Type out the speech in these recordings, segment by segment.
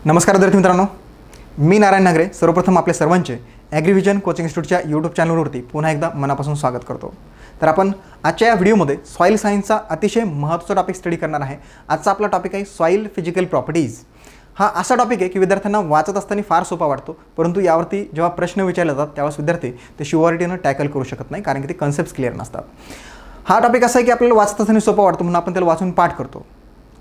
नमस्कार विद्यार्थी मित्रांनो, मी नारायण नागरे सर्वप्रथम आपल्या सर्वांचे ॲग्रीव्हिजन कोचिंग इन्स्टिट्यूटच्या यूट्यूब चॅनलवरती पुन्हा एकदा मनापासून स्वागत करतो. तर आपण आजच्या या व्हिडिओमध्ये सॉईल सायन्सचा अतिशय महत्त्वाचा टॉपिक स्टडी करणार आहे. आजचा आपला टॉपिक आहे सॉईल फिजिकल प्रॉपर्टीज. हा असा टॉपिक आहे की विद्यार्थ्यांना वाचत असताना फार सोपा वाटतो, परंतु यावरती जेव्हा प्रश्न विचारले जातात त्यावेळेस विद्यार्थी ते शुअरिटीनं टॅकल करू शकत नाही, कारण की ते कन्सेप्ट्स क्लिअर नसतात. हा टॉपिक असा आहे की आपल्याला वाचत असताना सोपा वाटतो म्हणून आपण त्याला वाचून पाठ करतो.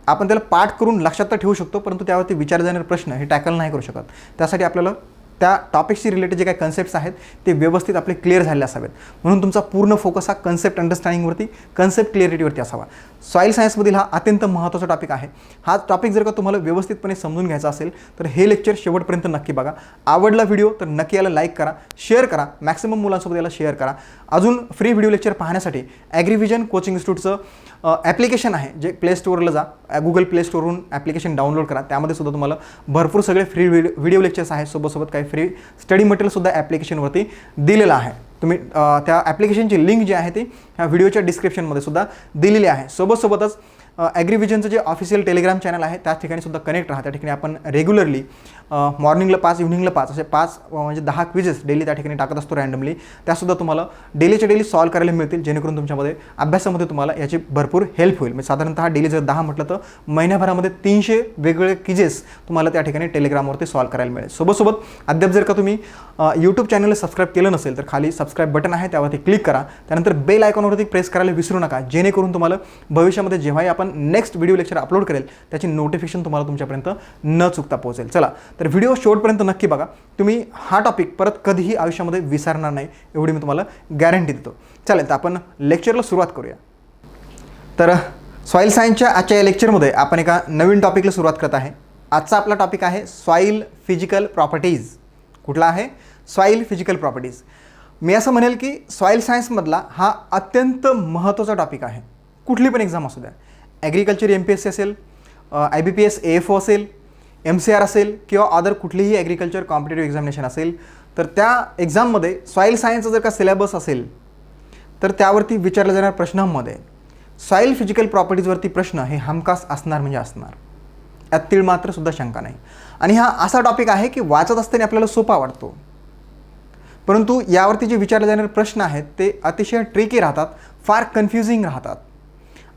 आपण त्याला पाठ करून लक्षात तर ठेवू शकतो, परंतु त्यावरती विचारले जाणारे प्रश्न हे टॅकल नाही करू शकत. त्यासाठी आपल्याला त्या टॉपिकशी रिलेटेड जे काही कन्सेप्ट्स आहेत ते व्यवस्थित आपले क्लिअर झालेले असावेत. म्हणून तुमचा पूर्ण फोकस हा कन्सेप्ट अंडरस्टँडिंगवरती, कन्सेप्ट क्लिअरिटीवरती असावा. सॉईल सायन्समधील हा अत्यंत महत्त्वाचा टॉपिक आहे. हा टॉपिक जर का तुम्हाला व्यवस्थितपणे समजून घ्यायचा असेल तर हे लेक्चर शेवटपर्यंत नक्की बघा. आवडला व्हिडिओ तर नक्की याला लाईक करा, शेअर करा, मॅक्सिमम मुलांसोबत याला शेअर करा. अजून फ्री व्हिडिओ लेक्चर पाहण्यासाठी ॲग्रीव्हिजन कोचिंग इन्स्टिट्यूटचं ॲप्लिकेशन आहे, जे प्ले स्टोअरला जा, गुगल प्ले स्टोअरवरून ॲप्लिकेशन डाउनलोड करा. त्यामध्ये सुद्धा तुम्हाला भरपूर सगळे फ्री व्हिडिओ लेक्चर्स आहेत, सोबत काही फ्री स्टडी मटेरियलसुद्धा ॲप्लिकेशनवरती दिलेलं आहे. तुम्ही त्या ॲप्लिकेशनची लिंक जी आहे ती ह्या व्हिडिओच्या डिस्क्रिप्शनमध्ये सुद्धा दिलेली आहे. सोबतच ॲग्रीव्हिजनचं जे ऑफिशियल टेलिग्राम चॅनल आहे त्या ठिकाणी सुद्धा कनेक्ट राहा. त्या ठिकाणी आपण रेग्युलरली मॉर्निंगला 5, इव्हनिंगला 5 असे 5 म्हणजे 10 क्विजेस डेली त्या ठिकाणी टाकत असतो रँडमली. त्यासुद्धा तुम्हाला डेलीच्या डेली सॉल्व करायला मिळतील, जेणेकरून तुमच्यामध्ये अभ्यासामध्ये तुम्हाला याची भरपूर हेल्प होईल. म्हणजे साधारणतः डेली जर 10 म्हटलं तर महिन्याभरामध्ये 300 वेगवेगळे क्विजेस तुम्हाला त्या ठिकाणी टेलिग्रामवरती सॉल्व करायला मिळेल. सोबत अद्याप जर का तुम्ही यूट्यूब चॅनलला सबस्क्राईब केलं नसेल तर खाली सबस्क्राईब बटन आहे, त्यावरती क्लिक करा. त्यानंतर बेल आयकॉनवरती प्रेस करायला विसरू नका, जेणेकरून तुम्हाला भविष्यामध्ये जेव्हाही आपण नेक्स्ट व्हिडिओ लेक्चर अपलोड करेल त्याची नोटिफिकेशन तुम्हाला तुमच्यापर्यंत न चुकता पोहोचेल. चला तर व्हिडिओ शेवटपर्यंत नक्की बघा. तुम्ही हा टॉपिक परत कधीही आयुष्यामध्ये विसरणार नाही, एवढी मी तुम्हाला गॅरंटी देतो. चालेल, तर आपण लेक्चरला सुरुवात करूया. तर सॉईल सायन्सच्या आजच्या या लेक्चरमध्ये आपण एका नवीन टॉपिकला सुरुवात करत आहे. आजचा आपला टॉपिक आहे सॉईल फिजिकल प्रॉपर्टीज. कुठला आहे? Soil physical properties. मी असं म्हणेल की सॉईल सायन्समधला हा अत्यंत महत्त्वाचा टॉपिक आहे. कुठली पण एक्झाम असू द्या, ॲग्रिकल्चर MPSC असेल, IBPS AFO असेल, MCR असेल किंवा अदर कुठलीही ॲग्रिकल्चर कॉम्पिटेटिव्ह एक्झामिनेशन असेल, तर त्या एक्झाममध्ये सॉईल सायन्सचा जर का सिलेबस असेल तर त्यावरती विचारल्या जाणाऱ्या प्रश्नांमध्ये सॉईल फिजिकल प्रॉपर्टीजवरती प्रश्न हे हमखास असणार म्हणजे असणार, यात तीळ मात्र सुद्धा शंका नाही. आणि हा असा टॉपिक आहे की वाचत असताना आपल्याला सोपा वाटतो, परंतु यावरती जे विचारले जाणारे प्रश्न आहेत ते अतिशय ट्रिकी राहतात, फार कन्फ्युजिंग राहतात.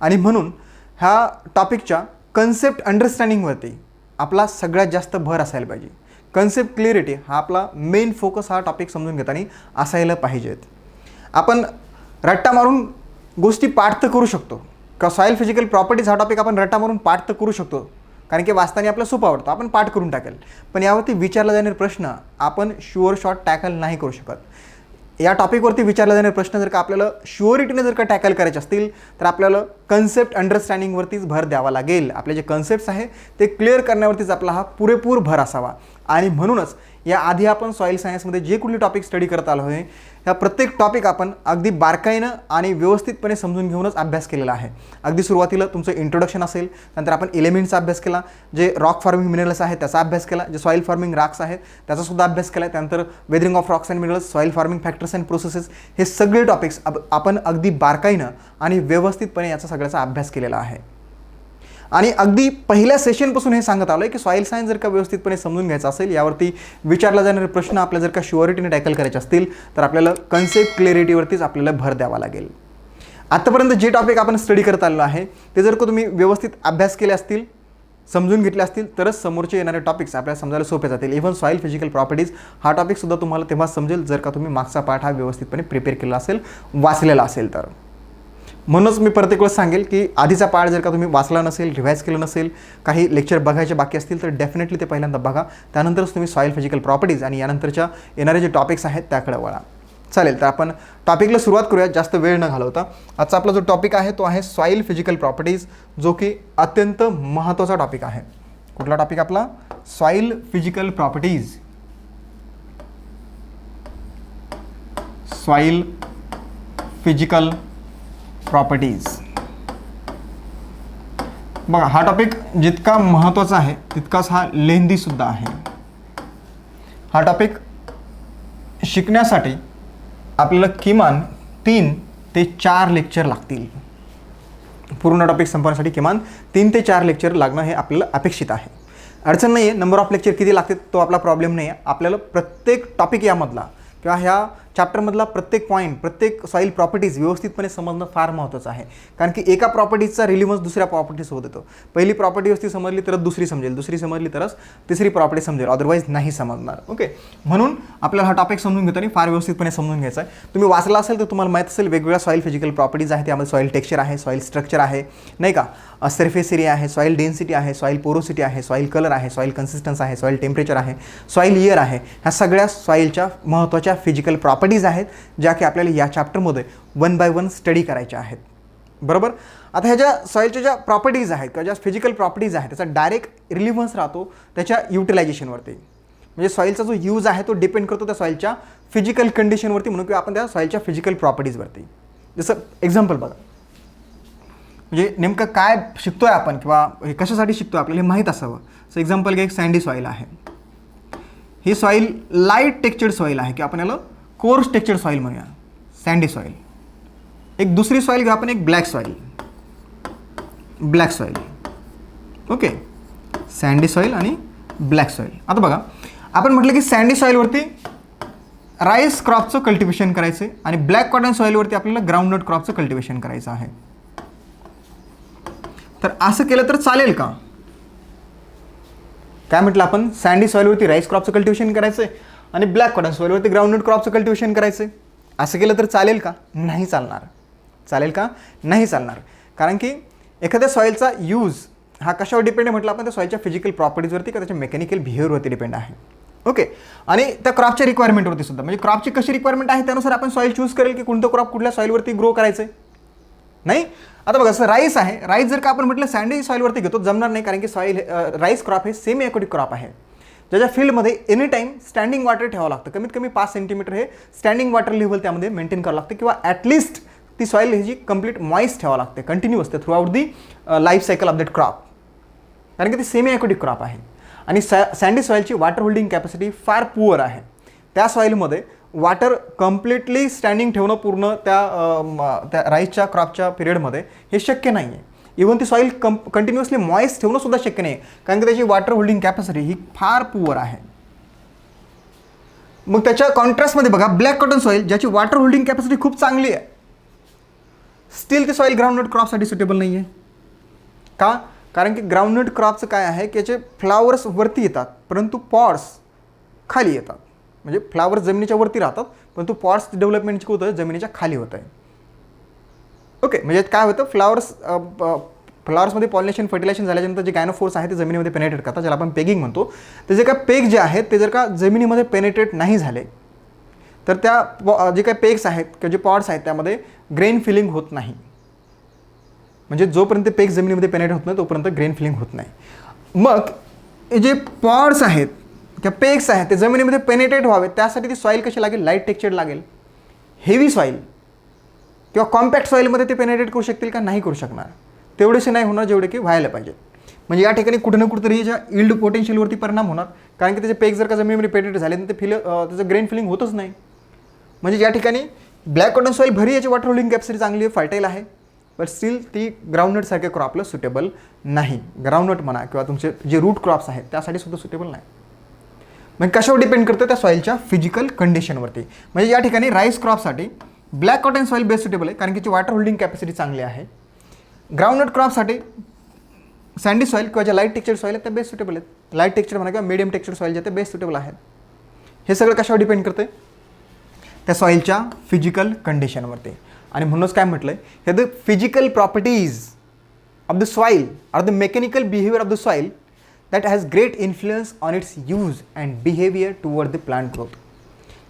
आणि म्हणून ह्या टॉपिकच्या कन्सेप्ट अंडरस्टँडिंगवरती आपला सगळ्यात जास्त भर असायला पाहिजे. कन्सेप्ट क्लिअरिटी हा आपला मेन फोकस हा टॉपिक समजून घेताना असायला पाहिजेत. आपण रट्टा मारून गोष्टी पाठ तर करू शकतो का? सॉईल फिजिकल प्रॉपर्टीज हा टॉपिक आपण रट्टा मारून पाठ तर करू शकतो, कारण की वाचताना आपल्याला सोपा आवडतो, आपण पाठ करून टाकेल. पण यावरती विचारला जाणारे प्रश्न आपण शुअर शॉट टॅकल नाही करू शकत. या टॉपिकवरती विचारले जाणारे प्रश्न जर का आपल्याला शुअरिटीने जर का टॅकल करायचे असतील तर आपल्याला कन्सेप्ट अंडरस्टँडिंगवरतीच भर द्यावा लागेल. आपले जे कन्सेप्ट्स आहे ते क्लिअर करण्यावरतीच आपला हा पुरेपूर भर असावा. आणि म्हणूनच याआधी आपण सॉईल सायन्समध्ये जे कुठले टॉपिक स्टडी करत आलो आहे, ह्या प्रत्येक टॉपिक आपण अगदी बारकाईनं आणि व्यवस्थितपणे समजून घेऊनच अभ्यास केलेला आहे. अगदी सुरुवातीला तुमचं इंट्रोडक्शन असेल, नंतर आपण एलिमेंट्सचा अभ्यास केला, जे रॉक फार्मिंग मिनरल्स आहेत त्याचा अभ्यास केला, जे सॉईल फार्मिंग रॉक्स आहेत त्याचासुद्धा अभ्यास केला, त्यानंतर weathering of Roxx and minerals, soil farming factors and processes, हे सगळे टॉपिक्स आपण अगदी बारकाईनं आणि व्यवस्थितपणे याचा सगळ्याचा अभ्यास केलेला आहे. आणि अगदी पहिल्या सेशनपासून हे सांगत आलो आहे की सॉईल सायन्स जर का व्यवस्थितपणे समजून घ्यायचं असेल, यावरती विचारला जाणारे प्रश्न आपल्या जर का शुअरिटीने टॅकल करायचे असतील तर आपल्याला कन्सेप्ट क्लिअरिटीवरतीच आपल्याला भर द्यावा लागेल. आत्तापर्यंत जे टॉपिक आपण स्टडी करत आलेलो आहे ते जर का तुम्ही व्यवस्थित अभ्यास केले असतील, समजून घेतले असतील, तरच समोरचे येणारे टॉपिक्स आपल्याला समजायला सोपे जातील. इव्हन सॉईल फिजिकल प्रॉपर्टीज हा टॉपिकसुद्धा तुम्हाला तेव्हा समजेल जर का तुम्ही मागचा पाठ हा व्यवस्थितपणे प्रिपेअर केला असेल, वाचलेला असेल तर. म्हणूनच मी प्रत्येक वेळेस सांगेल की आधीचा पाठ जर का तुम्ही वाचला नसेल, रिवाईज केलं नसेल, काही लेक्चर बघायचे बाकी असतील तर डेफिनेटली ते पहिल्यांदा बघा. त्यानंतरच तुम्ही सॉईल फिजिकल प्रॉपर्टीज आणि यानंतरच्या येणारे जे टॉपिक्स आहेत त्याकडे वळा. चालेल, तर आपण टॉपिकला सुरुवात करूया जास्त वेळ न घालवता. आजचा आपला जो टॉपिक आहे तो आहे सॉईल फिजिकल प्रॉपर्टीज, जो की अत्यंत महत्त्वाचा टॉपिक आहे. कुठला टॉपिक आपला? Soil physical properties. Soil physical properties. बघा, हा टॉपिक जितका महत्त्वाचा आहे तितकाच हा लेंदी सुद्धा आहे. हा टॉपिक शिकण्यासाठी आपल्याला किमान 3 ते 4 लेक्चर लागतील. पूर्ण टॉपिक संपवण्यासाठी किमान 3 ते 4 लेक्चर लागणं हे आपल्याला अपेक्षित आहे. अडचण नाही आहे, नंबर ऑफ लेक्चर किती लागते तो आपला प्रॉब्लेम नाही आहे. आपल्याला प्रत्येक टॉपिक यामधला किंवा ह्या चॅप्टरमधला प्रत्येक पॉईंट, प्रत्येक सॉईल प्रॉपर्टीज व्यवस्थितपणे समजणं फार महत्त्वाचं आहे. कारण की एका प्रॉपर्टीजचा रिलिव्हन्स दुसऱ्या प्रॉपर्टीसोबत येतो. पहिली प्रॉपर्टी व्यवस्थित समजली तरच दुसरी समजेल, दुसरी समजली तरच तिसरी प्रॉपर्टी समजेल, अदरवाईज नाही समजणार. ओके, म्हणून आपल्याला हा टॉपिक समजून घेताना फार व्यवस्थितपणे समजून घ्यायचा आहे. तुम्ही वाचला असेल तर तुम्हाला माहीत असेल वेगवेगळ्या सॉईल फिजिकल प्रॉपर्टीज आहेत. त्यामध्ये सॉईल टेक्स्चर आहे, सॉईल स्ट्रक्चर आहे, नाही का, सरफेस एरिया आहे, सॉईल डेन्सिटी आहे, सॉईल पोरोसिटी आहे, सॉईल कलर आहे, सॉईल कन्सिस्टन्स आहे, सॉईल टेम्परेचर आहे, सॉईल इयर आहे. ह्या सगळ्या सॉईलच्या महत्त्वाच्या फिजिकल प्रॉपर्टीज आहेत ज्या की आपल्याला या चॅप्टरमध्ये 1 बाय 1 स्टडी करायच्या आहेत. बरोबर. आता ह्या ज्या सॉईलच्या ज्या प्रॉपर्टीज आहेत किंवा ज्या फिजिकल प्रॉपर्टीज आहेत त्याचा डायरेक्ट रिलिव्हन्स राहतो त्याच्या युटिलायझेशनवरती. म्हणजे सॉईलचा जो यूज आहे तो डिपेंड करतो त्या सॉईलच्या फिजिकल कंडिशनवरती, म्हणून किंवा आपण त्या सॉईलच्या फिजिकल प्रॉपर्टीजवरती. जसं एक्झाम्पल बघा, म्हणजे नेमकं काय शिकतोय आपण किंवा हे कशासाठी शिकतोय आपल्याला हे माहीत असावं. सो एक्झाम्पल घ्या, एक सँडी सॉईल आहे. ही सॉईल लाईट टेक्स्चर्ड सॉईल आहे किंवा आपण याला कोर्स टेक्स्चर्ड सॉईल म्हणूया, सँडी सॉईल. एक दुसरी सॉईल घ्या आपण, एक black soil, black soil. Okay, sandy soil आणि ब्लॅक सॉईल. आता बघा, आपण म्हटलं की सँडी सॉईलवरती राईस क्रॉपचं कल्टिवेशन करायचं आहे आणि ब्लॅक कॉटन सॉईलवरती आपल्याला ग्राउंडनट क्रॉपचं कल्टिवेशन करायचं आहे. तर असं केलं तर चालेल का? काय म्हटलं आपण, सँडी सॉईलवरती राईस क्रॉपचं कल्टिवेशन करायचं आहे आणि ब्लॅक कॉटन सॉईलवरती ग्राउंडनट क्रॉपचं कल्टिवेशन करायचं आहे. असं केलं तर चालेल का? नाही चालणार. चालेल का? नाही चालणार. कारण की एखाद्या सॉईलचा यूज हा कशावर डिपेंड आहे म्हटलं आपण, त्या सॉईलच्या फिजिकल प्रॉपर्टीजवरती का त्याच्या मेकॅनिकल बिहेवियरवरती डिपेंड आहे. ओके, आणि त्या क्रॉपच्या रिक्वायरमेंटवरती सुद्धा, म्हणजे क्रॉपची कशी रिक्वायरमेंट आहे त्यानुसार आपण सॉईल चूज करेल की कोणतं क्रॉप कुठल्या सॉईलवरती ग्रो करायचं आहे. नाही, आता बघा, असं राईस आहे. राईस जर का आपण म्हटलं सँडी सॉईलवरती घेतो, जमणार नाही. कारण की सॉईल राईस क्रॉप हे सेमी ॲक्वाटिक क्रॉप आहे ज्याच्या फील्डमध्ये एनी टाईम स्टँडिंग वॉटर ठेवावं लागतं. कमीत कमी 5 सेंटीमीटर हे स्टँडिंग वॉटर लेव्हल त्यामध्ये मेंटेन करावं लागतं किंवा ॲटलिस्ट ती सॉईल ह्याची कंप्लीट मॉइस्ट ठेवावं लागते, continuous, through out the life cycle of that crop. कारण की ती सेमी ॲक्वाटिक क्रॉप आहे आणि सँडी सॉईलची वॉटर होल्डिंग कॅपॅसिटी फार पुअर आहे. त्या सॉईलमध्ये वॉटर कम्प्लिटली स्टँडिंग ठेवणं पूर्ण त्या राईसच्या क्रॉपच्या पिरियडमध्ये हे शक्य नाही आहे. इव्हन ती सॉईल कंटिन्युअसली मॉइस्ट ठेवणं सुद्धा शक्य नाही, कारण की त्याची वॉटर होल्डिंग कॅपॅसिटी ही फार पुअर आहे. मग त्याच्या कॉन्ट्रास्टमध्ये बघा, ब्लॅक कॉटन सॉईल ज्याची वॉटर होल्डिंग कॅपॅसिटी खूप चांगली आहे, स्टील ती सॉईल ग्राउंडनट क्रॉपसाठी सुटेबल नाही आहे. का? कारण की ग्राउंडनट क्रॉपचं काय आहे की याचे फ्लावर्स वरती येतात परंतु पॉड्स खाली येतात. म्हणजे फ्लावर्स जमिनीच्या वरती राहतात परंतु पॉड्स डेव्हलपमेंट होतं आहे जमिनीच्या खाली होतं आहे. ओके, म्हणजे काय होतं, फ्लावर्समध्ये पॉलिनेशन फर्टिलायझेशन झाल्यानंतर जे गायनोफोर्स आहे ते जमिनीमध्ये पेनेट्रेट करतात, ज्याला आपण पेगिंग म्हणतो. ते जे काय पेग जे आहेत ते जर का जमिनीमध्ये पेनेट्रेट नाही झाले तर त्या जे काही पेग्स आहेत किंवा जे पॉड्स आहेत त्यामध्ये ग्रेन फिलिंग होत नाही. म्हणजे जोपर्यंत पेग जमिनीमध्ये पेनेट्रेट होत नाही तोपर्यंत ग्रेन फिलिंग होत नाही. मग जे पॉड्स आहेत किंवा पेग्स आहेत ते जमिनीमध्ये पेनेट्रेट व्हावे त्यासाठी ती सॉईल कशी लागेल, लाईट टेक्स्चर्ड लागेल. हेवी सॉईल किंवा कॉम्पॅक्ट सॉईलमध्ये ते पेनेट्रेट करू शकतील का? नाही करू शकणार. तेवढेसे नाही होणार जेवढे की व्हायला पाहिजे. म्हणजे या ठिकाणी कुठे ना कुठेतरी याच्या इल्ड पोटेन्शियलवरती परिणाम होणार, कारण की त्याचे पेग जर का जमिनीमध्ये पेनेट्रेट झाले तर त्याचं ग्रेन फिलिंग होतच नाही. म्हणजे या ठिकाणी ब्लॅक कॉटन सॉईल भरी याची वॉटर होल्डिंग कॅपॅसिटी चांगली आहे, फर्टाईल आहे, बट स्टील ती ग्राउंडनटसारख्या क्रॉपला सुटेबल नाही. ग्राउंडनट म्हणा किंवा तुमचे जे रूट क्रॉप्स आहेत त्यासाठी सुद्धा सुटेबल नाही. म्हणजे कशावर डिपेंड करतं, त्या सॉईलच्या फिजिकल कंडिशनवरती. म्हणजे या ठिकाणी राईस क्रॉपसाठी black cotton soil best suitable आहे कारण की त्याची वॉटर होल्डिंग कॅपॅसिटी चांगली आहे. ग्राउंडनट क्रॉपसाठी सँडी सॉईल किंवा ज्या लाईट टेक्स्चर सॉईल आहेत त्या बेस्ट सुटेबल आहेत. लाईट टेक्स्चर म्हणा किंवा मीडियम टेक्स्चर सॉईल जे ते बेस्ट सुटेबल आहेत. हे सगळं कशावर डिपेंड करते, त्या सॉईलच्या फिजिकल कंडिशनवरती. आणि म्हणूनच काय म्हटलं आहे, हे the physical properties of the soil are the mechanical behaviour of the soil that has great influence on its use and behaviour toward the plant growth.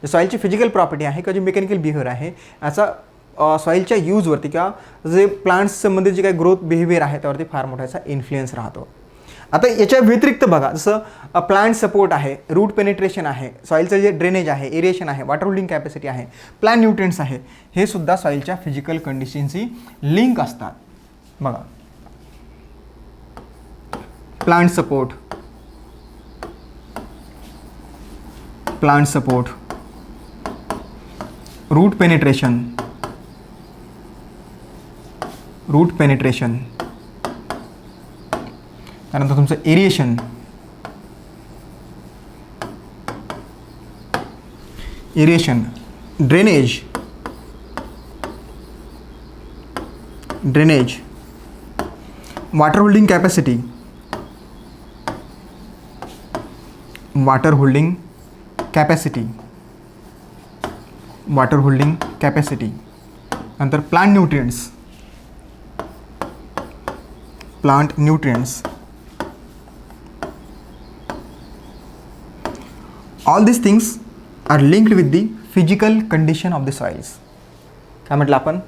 जे सॉईलची फिजिकल प्रॉपर्टी आहे किंवा जे मेकॅनिकल बिहेवियर आहे याचा सॉईलच्या यूजवरती किंवा जे प्लांट्स संबंधित जे काही ग्रोथ बिहेवियर आहे त्यावरती फार मोठा याचा इन्फ्लुएन्स राहतो. आता याच्या व्यतिरिक्त बघा, जसं प्लांट सपोर्ट आहे, रूट पेनिट्रेशन आहे, सॉईलचं जे ड्रेनेज आहे, एरिएशन आहे, वॉटर होल्डिंग कॅपॅसिटी आहे, प्लांट न्यूट्रिएंट्स आहे, हे सुद्धा सॉईलच्या फिजिकल कंडिशनशी लिंक असतात. बघा, प्लांट सपोर्ट, रूट पेनिट्रेशन, त्यानंतर तुमचं aeration, aeration, drainage, water holding capacity, नंतर plant nutrients, all this things are linked with the physical condition of the soils. काय म्हटलं आपण?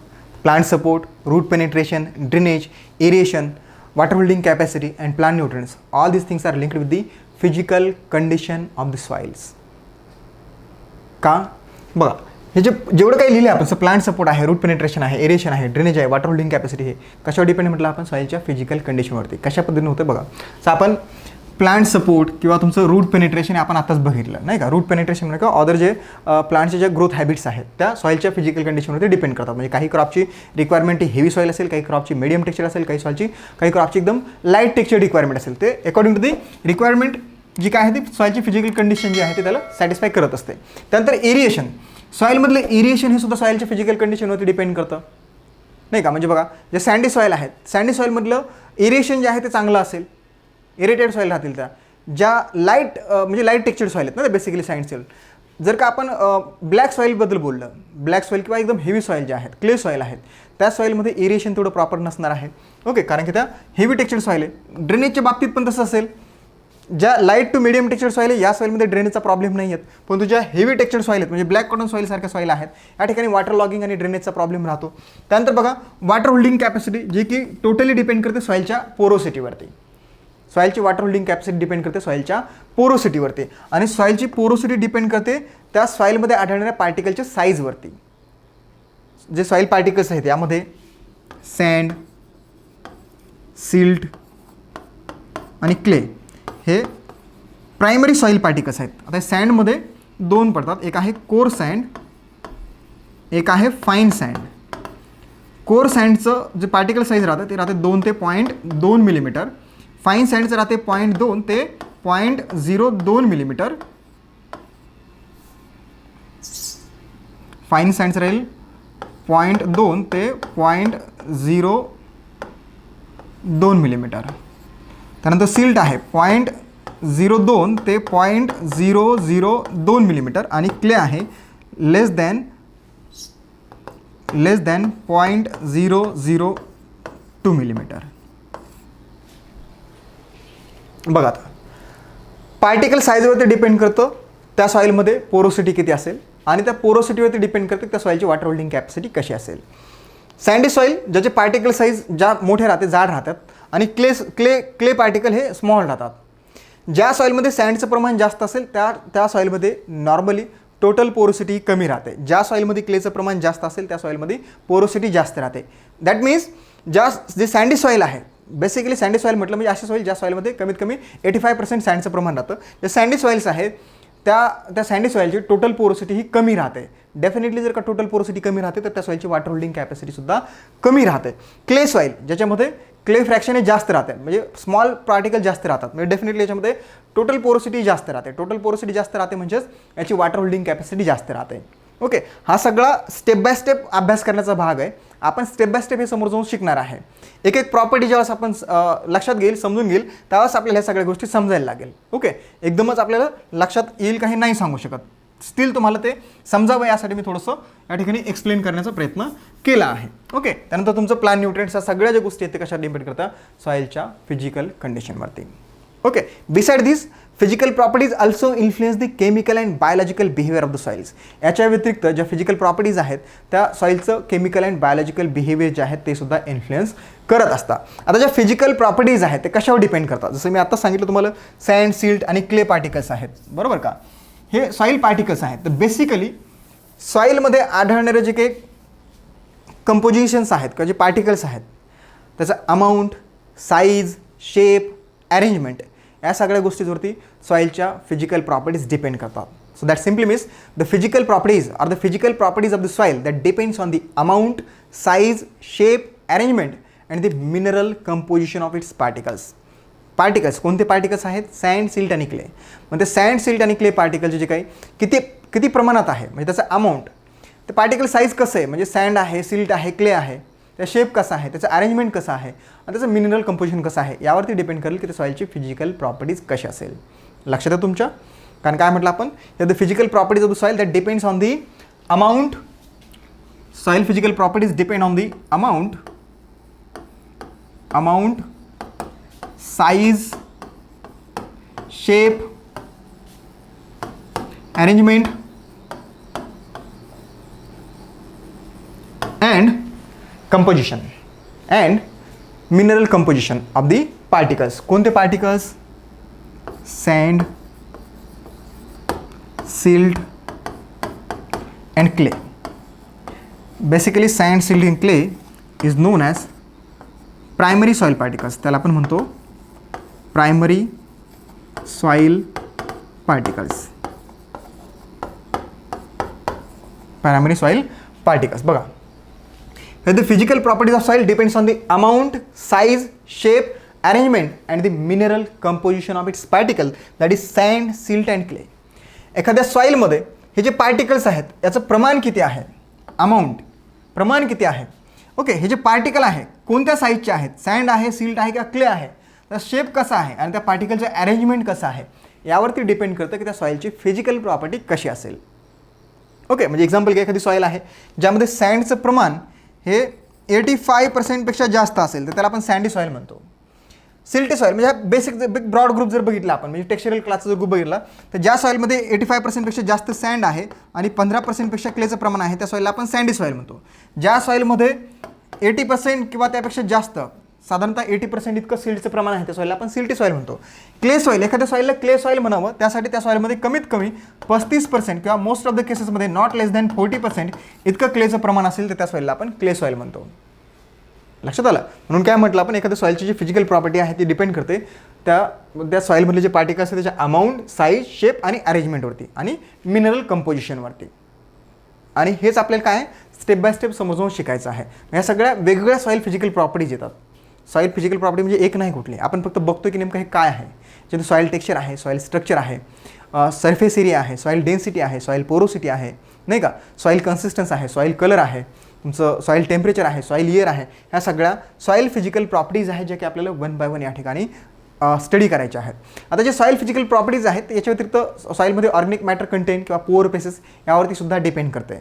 Plant support, root penetration, drainage, aeration, water holding capacity and plant nutrients, all this things are linked with the physical condition of the soils. का? बघा, हे जेवढं काही लिहिलं आपण, प्लांट सपोर्ट आहे, रूट पेनिट्रेशन आहे, एरिएशन आहे, ड्रेनेज आहे, वॉटर होल्डिंग कॅपॅसिटी, हे कशावर डिपेंड म्हटलं आपण? सॉइलच्या फिजिकल कंडिशनवरती. कशा पद्धतीने होतं बघा. सो आपण प्लांट सपोर्ट किंवा तुमचं रूट पेनिट्रेशन आपण आताच बघितलं नाही का? रूट पेनिट्रेशन म्हणजे किंवा अदर जे प्लांटचे ज्या ग्रोथ हॅबिट्स आहेत त्या सॉइलच्या फिजिकल कंडिशनवरती डिपेंड करतात. म्हणजे काही क्रॉपची रिक्वायरमेंट ही हेवी सॉईल असेल, काही क्रॉपची मीडियम टेक्स्चर असेल, काही क्रॉपची एकदम लाईट टेक्स्चर रिक्वायरमेंट असेल. ते अकॉर्डिंग टू दी रिक्वायरमेंट जी काय आहे ती सॉइलची फिजिकल कंडिशन जी आहे ते त्याला सॅटिस्फाय करत असते. त्यानंतर एरिएशन, सॉईलमधलं एरिएशन हे सुद्धा सॉइलच्या फिजिकल कंडिशनवरती डिपेंड करतं नाही का? म्हणजे बघा, जे सँडी सॉईल आहेत, सँडी सॉईलमधलं एरिएशन जे आहे ते चांगलं असेल, एरेटेड सॉईल राहतील. त्या ज्या म्हणजे लाईट टेक्स्चर्ड सॉईल आहेत ना, बेसिकली सँड सॉईल. जर का आपण ब्लॅक सॉईलबद्दल बोललं, ब्लॅक सॉईल किंवा एकदम हेवी सॉईल जे आहेत, क्ले सॉईल आहेत, त्या सॉईलमध्ये एरिएशन तेवढं प्रॉपर नसणार आहे. ओके, कारण की त्या हेवी टेक्स्चर्ड सॉईल आहे. ड्रेनेजच्या बाबतीत पण तसं असेल. ज्या light to medium textured soil आहे या सॉईलमध्ये ड्रेनेजचा प्रॉब्लेम नाही आहेत, परंतु ज्या हेवी टेक्स्चर्ड सॉईल आहेत म्हणजे ब्लॅक कॉटन सॉईलसारख्या सॉईल आहेत या ठिकाणी वॉटर लॉगिंग आणि ड्रेनेजचा प्रॉब्लेम राहतो. त्यानंतर बघा, वॉटर होल्डिंग कॅपॅसिटी जी की टोटली डिपेंड करते सॉईलच्या पोरोसिटीवरती. सॉईलची वॉटर होल्डिंग कॅपॅसिटी डिपेंड करते सॉईलच्या पोरोसिटीवरती आणि सॉईलची पोरोसिटी डिपेंड करते त्या सॉईलमध्ये आढळणाऱ्या पार्टिकलच्या साईजवरती. जे सॉईल पार्टिकल्स आहेत यामध्ये सँड, सिल्ट आणि क्ले हे प्रायमरी सॉईल पार्टिकल्स आहेत. आता सँडमध्ये दोन पडतात, एक आहे कोर सँड, एक आहे फाईन सँड. कोर सँडचं जे पार्टिकल साईज राहतं ते राहते 2 ते 0.2 मिलीमीटर. फाईन सँडचं राहते 0.2 ते 0.02 मिलीमीटर. फाईन सँडचं राहील 0.2 ते 0.02 मिलीमीटर. त्यानंतर सिल्ट आहे 0.02 ते 0.002 मिलीमीटर आणि क्ले आहे लेस दॅन 0.002 मिलीमीटर. बघा, आता पार्टिकल साईजवरती डिपेंड करतं त्या सॉईलमध्ये पोरोसिटी किती असेल आणि त्या पोरोसिटीवरती डिपेंड करते त्या सॉईलची वॉटर होल्डिंग कॅपॅसिटी कशी असेल. सँडी सॉईल ज्याचे पार्टिकल साईज ज्या मोठे राहते, जाड राहतात आणि क्ले पार्टिकल हे स्मॉल राहतात. ज्या सॉईलमध्ये सँडचं प्रमाण जास्त असेल त्या सॉईलमध्ये नॉर्मली टोटल पोरोसिटी कमी राहते. ज्या सॉईलमध्ये क्लेचं प्रमाण जास्त असेल त्या सॉईलमध्ये पोरोसिटी जास्त राहते. दॅट मीन्स जे सँडी सॉईल आहे, बेसिकली सँडी सॉईल म्हटलं म्हणजे अशी सॉईल ज्या सॉईलमध्ये कमीत कमी 85% सँडचं प्रमाण राहतं. जे सँडी सॉईल्स आहेत त्या सँडी सॉईलची टोटल पोरोसिटी ही कमी राहते. डेफिनेटली जर का टोटल पोरोसिटी कमी राहते तर त्या सॉईलची वॉटर होल्डिंग कॅपॅसिटीसुद्धा कमी राहते. क्ले सॉईल ज्याच्यामध्ये क्ले फ्रॅक्शन हे जास्त राहते, म्हणजे स्मॉल पार्टिकल जास्त राहतात, म्हणजे डेफिनेटली याच्यामध्ये टोटल पोरोसिटी जास्त राहते. टोटल पोरोसिटी जास्त राहते म्हणजेच याची वॉटर होल्डिंग कॅपॅसिटी जास्त राहते. ओके, हा सगळा स्टेप बाय स्टेप अभ्यास करण्याचा भाग आहे. आपण स्टेप बाय स्टेप हे समोर जाऊन शिकणार आहे. एक एक प्रॉपर्टी जेव्हा आपण लक्षात घेईल, समजून घेईल, त्यावेळेस आपल्याला ह्या सगळ्या गोष्टी समजायला लागेल. ओके, एकदमच आपल्याला लक्षात येईल काही नाही सांगू शकत. स्टील तुम्हाला ते समजावं यासाठी मी थोडंसं या ठिकाणी एक्सप्लेन करण्याचा प्रयत्न केला आहे. ओके, त्यानंतर तुमचं प्लांट न्यूट्रिएंट्स सगळ्या ज्या गोष्टी आहेत ते कशा डिपेंड करतात? सॉईलच्या फिजिकल कंडिशनवरती. Okay, beside this physical properties also influence the chemical and biological behaviour of the soils. याच्या व्यतिरिक्त ज्या फिजिकल प्रॉपर्टीज आहेत त्या सॉइलचं केमिकल अँड बायोलॉजिकल बिहेवियर जे आहेत ते सुद्धा इन्फ्लुएन्स करत असतात. आता ज्या फिजिकल प्रॉपर्टीज आहेत ते कशावर डिपेंड करतात? जसं मी आता सांगितलं तुम्हाला, सँड, सिल्ट आणि क्ले पार्टिकल्स आहेत, बरोबर का? हे सॉईल पार्टिकल्स आहेत. तर बेसिकली सॉईलमध्ये आढळणारे जे काही कंपोजिशन्स आहेत किंवा जे पार्टिकल्स आहेत त्याचा अमाऊंट, साईज, शेप, अरेंजमेंट या सगळ्या गोष्टींवरती सॉईलच्या फिजिकल प्रॉपर्टीज डिपेंड करतात. So that simply means the physical properties are the physical properties of the soil that depends on the amount, size, shape, arrangement and the mineral composition of its particles. Particles, कोणते particles आहेत? Sand, silt आणि clay. मग ते sand, silt आणि clay पार्टिकलचे जे काही किती प्रमाणात आहे म्हणजे त्याचा अमाऊंट, ते पार्टिकल साईज कसं आहे म्हणजे सँड आहे, सिल्ट आहे, क्ले आहे, त्या शेप कसा आहे, त्याचं अरेंजमेंट कसं आहे आणि त्याचं मिनरल कंपोजिशन कसं आहे यावरती डिपेंड करेल की त्या सॉईलची फिजिकल प्रॉपर्टीज कशी असेल. लक्षात आहे तुमच्या? कारण काय म्हटलं आपण, the physical properties of the soil that depends on the amount. Soil physical properties depend on the amount, size, shape, arrangement and composition and mineral composition of the particles. कोणते particles? Sand, silt and clay. Basically sand, silt and clay is known as primary soil particles. त्याला आपण म्हणतो primary soil particles. Primary soil particles. बघा, the physical properties of soil depends on the amount, size, shape, arrangement and the mineral composition of its particle that is sand, silt and clay. एखाद्या सॉईलमध्ये हे जे particles आहेत याचं प्रमाण किती आहे, अमाऊंट, प्रमाण किती आहे. ओके, हे जे पार्टिकल आहे कोणत्या साईजचे आहेत, सँड आहे, सिल्ट आहे किंवा क्ले आहे, त्याचा शेप कसा आहे आणि त्या पार्टिकलचं अरेंजमेंट कसं आहे यावरती डिपेंड करतं की त्या सॉईलची फिजिकल प्रॉपर्टी कशी असेल. ओके, म्हणजे एक्झाम्पल घ्या, एखादी सॉईल आहे ज्यामध्ये सँडचं प्रमाण हे 85% जास्त असेल तर त्याला आपण सँडी सॉईल म्हणतो. सिल्टी सॉईल म्हणजे बेसिक ब्रॉड ग्रुप जर बघितला आपण, म्हणजे टेक्स्चरल क्लासचा जर ग्रुप बघितला तर ज्या सॉईलमध्ये 85% जास्त सँड आहे आणि 15% क्लेचं प्रमाण आहे त्या सॉईलला आपण सँडी सॉईल म्हणतो. ज्या सॉईलमध्ये 80% किंवा त्यापेक्षा जास्त, साधारणतः 80% इतकं सिल्टचं प्रमाण आहे त्या सॉईलला आपण सिल्टी सॉईल म्हणतो. क्ले सॉईल, एखाद्या सॉईलला क्ले सॉईल म्हणावं त्यासाठी त्या सॉईलमध्ये कमीत कमी 35% किंवा मोस्ट ऑफ द केसेसमध्ये नॉट लेस दॅन 40% इतकं क्लेचं प्रमाण असेल तर त्या सॉईलला आपण क्ले सॉईल म्हणतो. लक्षात आलं? म्हणून काय म्हटलं आपण, एखाद्या सॉईलची जी फिजिकल प्रॉपर्टी आहे ती डिपेंड करते त्या सॉईलमधले जे पार्टिकल्स आहेत त्याच्या अमाऊंट, साईज, शेप आणि अरेंजमेंटवरती आणि मिनरल कंपोजिशनवरती. आणि हेच आपल्याला काय स्टेप बाय स्टेप समजून शिकायचं आहे. ह्या सगळ्या वेगवेगळ्या सॉईल फिजिकल प्रॉपर्टीज येतात. सॉईल फिजिकल प्रॉपर्टी म्हणजे एक नाही कुठली, आपण फक्त बघतो की नेमकं हे काय आहे. ज्याचं सॉईल टेक्स्चर आहे, सॉईल स्ट्रक्चर आहे, सरफेस एरिया आहे, सॉईल डेन्सिटी आहे, सॉईल पोरोसिटी आहे, नाही का, सॉईल कन्सिस्टन्स आहे, सॉईल कलर आहे, तुमचं सॉईल टेम्परेचर आहे, सॉईल इयर आहे. ह्या सगळ्या सॉईल फिजिकल प्रॉपर्टीज आहेत ज्या की आपल्याला 1 बाय 1 या ठिकाणी स्टडी करायचे आहेत. आता जे सॉईल फिजिकल प्रॉपर्टीज आहेत याच्या व्यतिरिक्त सॉईलमध्ये ऑर्गॅनिक मॅटर कंटेंट किंवा पोअर पेसेस यावरती सुद्धा डिपेंड करते.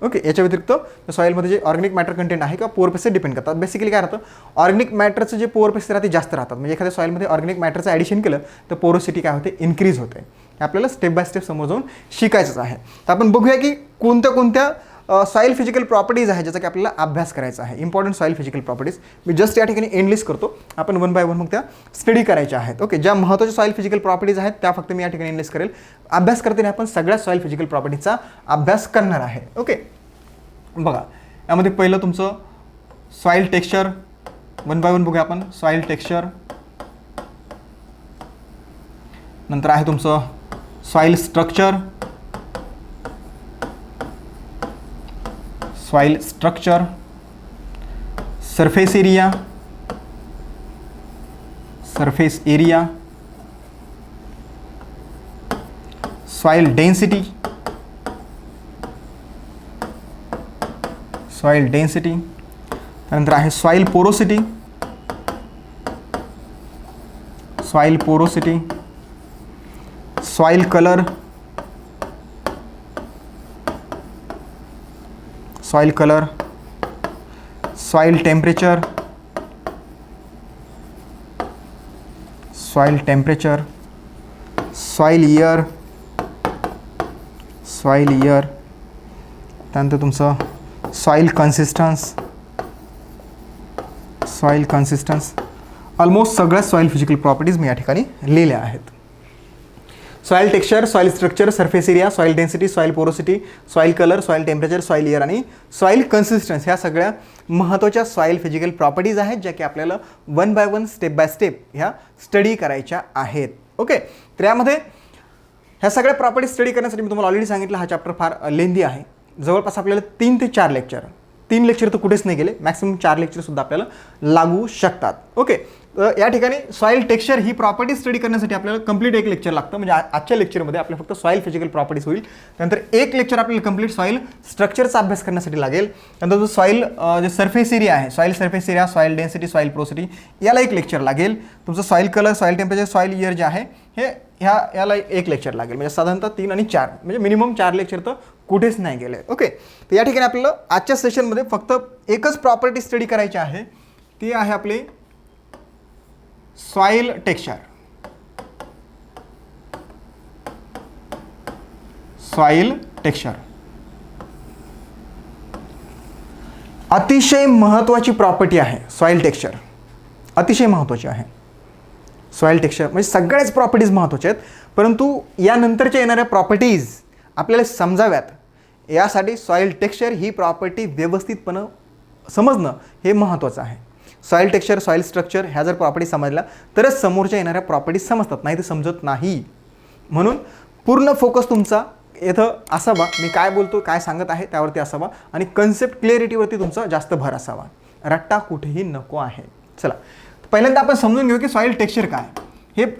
ओके, याच्या व्यतिरिक्त सॉईलमध्ये जे ऑर्गॅनिक मॅटर कंटेंट आहे किंवा पोअर पेसेस डिपेंड करतात. बेसिकली काय राहतं, ऑर्गॅनिक मॅटरचं जे पोअर पेसेस राहते जास्त राहतात. म्हणजे एखाद्या सॉईलमध्ये ऑर्गॅनिक मॅटरचं ॲडिशन केलं तर पोरोसिटी काय होते, इन्क्रीज होते. हे आपल्याला स्टेप बाय स्टेप समजून शिकायचंच आहे. तर आपण बघूया की कोणत्या सॉईल फिजिकल प्रॉपर्टीज आहे ज्याचा की आपल्याला अभ्यास करायचा आहे. इम्पॉर्टंट सॉईल फिजिकल प्रॉपर्टीज मी जस्ट या ठिकाणी एंडलिस्ट करतो, आपण 1 बाय 1 मग त्या स्टडी करायच्या आहेत. ओके, ज्या महत्त्वाच्या सॉईल फिजिकल प्रॉपर्टीज आहेत त्या फक्त मी या ठिकाणी एंडलिस्ट करेल. अभ्यास करताना आपण सगळ्या सॉईल फिजिकल प्रॉपर्टीजचा अभ्यास करणार आहे. ओके, बघा, यामध्ये पहिलं तुमचं सॉईल टेक्स्चर 1 बाय 1 बघूया आपण. सॉईल टेक्स्चर, नंतर आहे तुमचं soil structure, surface area, soil density, त्यानंतर आहे soil porosity, soil colour, soil temperature, soil year, त्यानंतर तुमचं सॉईल कन्सिस्टन्स. ऑलमोस्ट सगळ्या सॉईल फिजिकल प्रॉपर्टीज मी या ठिकाणी लिहिल्या आहेत. Soil texture, soil structure, surface area, soil density, soil porosity, soil colour, soil temperature, soil year आणि सॉईल कन्सिस्टन्स ह्या सगळ्या महत्त्वाच्या सॉईल फिजिकल प्रॉपर्टीज आहेत ज्या की आपल्याला 1 बाय 1 स्टेप बाय स्टेप ह्या स्टडी करायच्या आहेत. ओके, तर यामध्ये ह्या सगळ्या प्रॉपर्टीज स्टडी करण्यासाठी मी तुम्हाला ऑलरेडी सांगितलं हा चॅप्टर फार लेंदी आहे. जवळपास आपल्याला 3 ते 4 लेक्चर, 3 लेक्चर तर कुठेच नाही गेले, मॅक्सिमम 4 लेक्चरसुद्धा आपल्याला लागू शकतात. ओके, तर या ठिकाणी सॉईल टेक्स्चर ही प्रॉपर्टी स्टडी करण्यासाठी आपल्याला कंप्लीट एक लेक्चर लागतं. म्हणजे आजच्या लेक्चरमध्ये आपल्याला फक्त सॉईल फिजिकल प्रॉपर्टीज होईल. त्यानंतर एक लेक्चर आपल्याला कंप्लीट सॉईल स्ट्रक्चरचा अभ्यास करण्यासाठी लागेल. त्यानंतर जो सॉईल जे सरफेस एरिया आहे, soil surface area, soil density, soil porosity, याला एक लेक्चर लागेल. तुमचं soil colour, soil temperature, soil year जे आहे हे याला एक लेक्चर लागेल. म्हणजे साधारणतः 3 आणि 4 म्हणजे मिनिमम 4 लेक्चर तर कुठेच नाही गेले. ओके, तर या ठिकाणी आपल्याला आजच्या सेशनमध्ये फक्त एकच प्रॉपर्टी स्टडी करायची आहे. ती आहे आपली सॉईल टेक्स्चर. सॉईल टेक्स्चर अतिशय महत्त्वाची प्रॉपर्टी आहे. सॉईल टेक्स्चर अतिशय महत्त्वाची आहे. सॉईल टेक्स्चर म्हणजे सगळ्याच प्रॉपर्टीज महत्त्वाच्या आहेत, परंतु यानंतरच्या येणाऱ्या प्रॉपर्टीज आपल्याला समजाव्यात यासाठी सॉईल टेक्स्चर ही प्रॉपर्टी व्यवस्थितपणे समजणं हे महत्त्वाचं आहे. सॉईल टेक्स्चर, सॉईल स्ट्रक्चर ह्या जर प्रॉपर्टी समजल्या तरच समोरच्या येणाऱ्या प्रॉपर्टीज समजतात, नाही तर समजत नाही. म्हणून पूर्ण फोकस तुमचा इथं असावा, मी काय बोलतो, काय सांगत आहे त्यावरती असावा आणि कन्सेप्ट क्लिअरिटीवरती तुमचा जास्त भर असावा. रट्टा कुठेही नको आहे. चला, पहिल्यांदा आपण समजून घेऊ की सॉईल टेक्स्चर काय.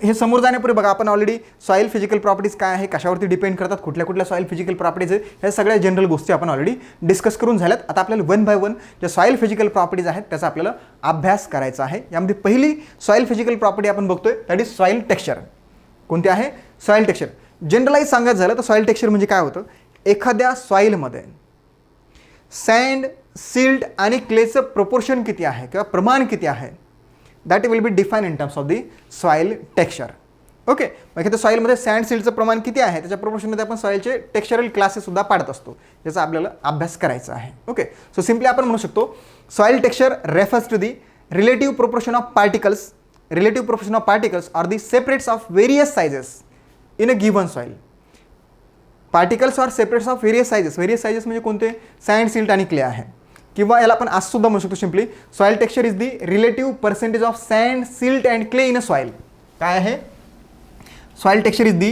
हे समोर जाण्यापूर्वी बघा, आपण ऑलरेडी सॉईल फिजिकल प्रॉपर्टीज काय आहे, कशावरती डिपेंड करतात, कुठल्या कुठल्या सॉईल फिजिकल प्रॉपर्टीज आहेत, ह्या सगळ्या जनरल गोष्टी आपण ऑलरेडी डिस्कस करून झाल्यात. आता आपल्याला 1 बाय 1 ज्या सॉईल फिजिकल प्रॉपर्टीज आहेत त्याचा आपल्याला अभ्यास करायचा आहे. यामध्ये पहिली सॉईल फिजिकल प्रॉपर्टी आपण बघतोय दॅट इज सॉईल टेक्स्चर. कोणती आहे? Soil texture. जनरलाइज सांगायचं झालं तर सॉईल टेक्स्चर म्हणजे काय होतं, एखाद्या सॉईलमध्ये सँड, सिल्ट आणि क्लेचं प्रोपोर्शन किती आहे किंवा प्रमाण किती आहे, that will be define in terms of the soil texture. Okay, मग एखाद्या सॉईलमध्ये सँड, सिल्टचं प्रमाण किती आहे त्याच्या प्रोपोर्शनमध्ये आपण सॉईलचे टेक्स्चरल क्लासेससुद्धा पाडत असतो, ज्याचा आपल्याला अभ्यास करायचा आहे. ओके, सो सिम्पली आपण म्हणू शकतो soil texture refers to the relative proportion of particles, relative proportion of particles or the separates of various sizes in a given soil. Particles or separates of various sizes. Various sizes म्हणजे कोणते? Sand, silt आणि clay आहे. किंवा याला आपण असं सुद्धा म्हणू शकतो simply soil texture is the relative percentage of sand, silt and clay in a soil. काय आहे? Soil texture is the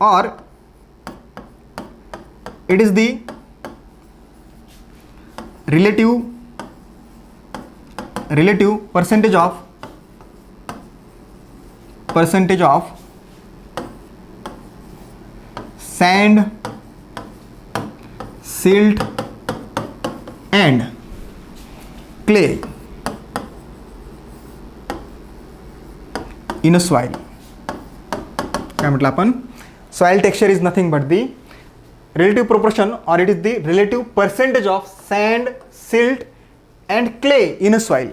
or it is the relative percentage of sand, silt and clay in a soil. काय म्हटलं आपण? Soil texture is nothing but the relative proportion or it is the relative percentage of sand, silt and clay in a soil.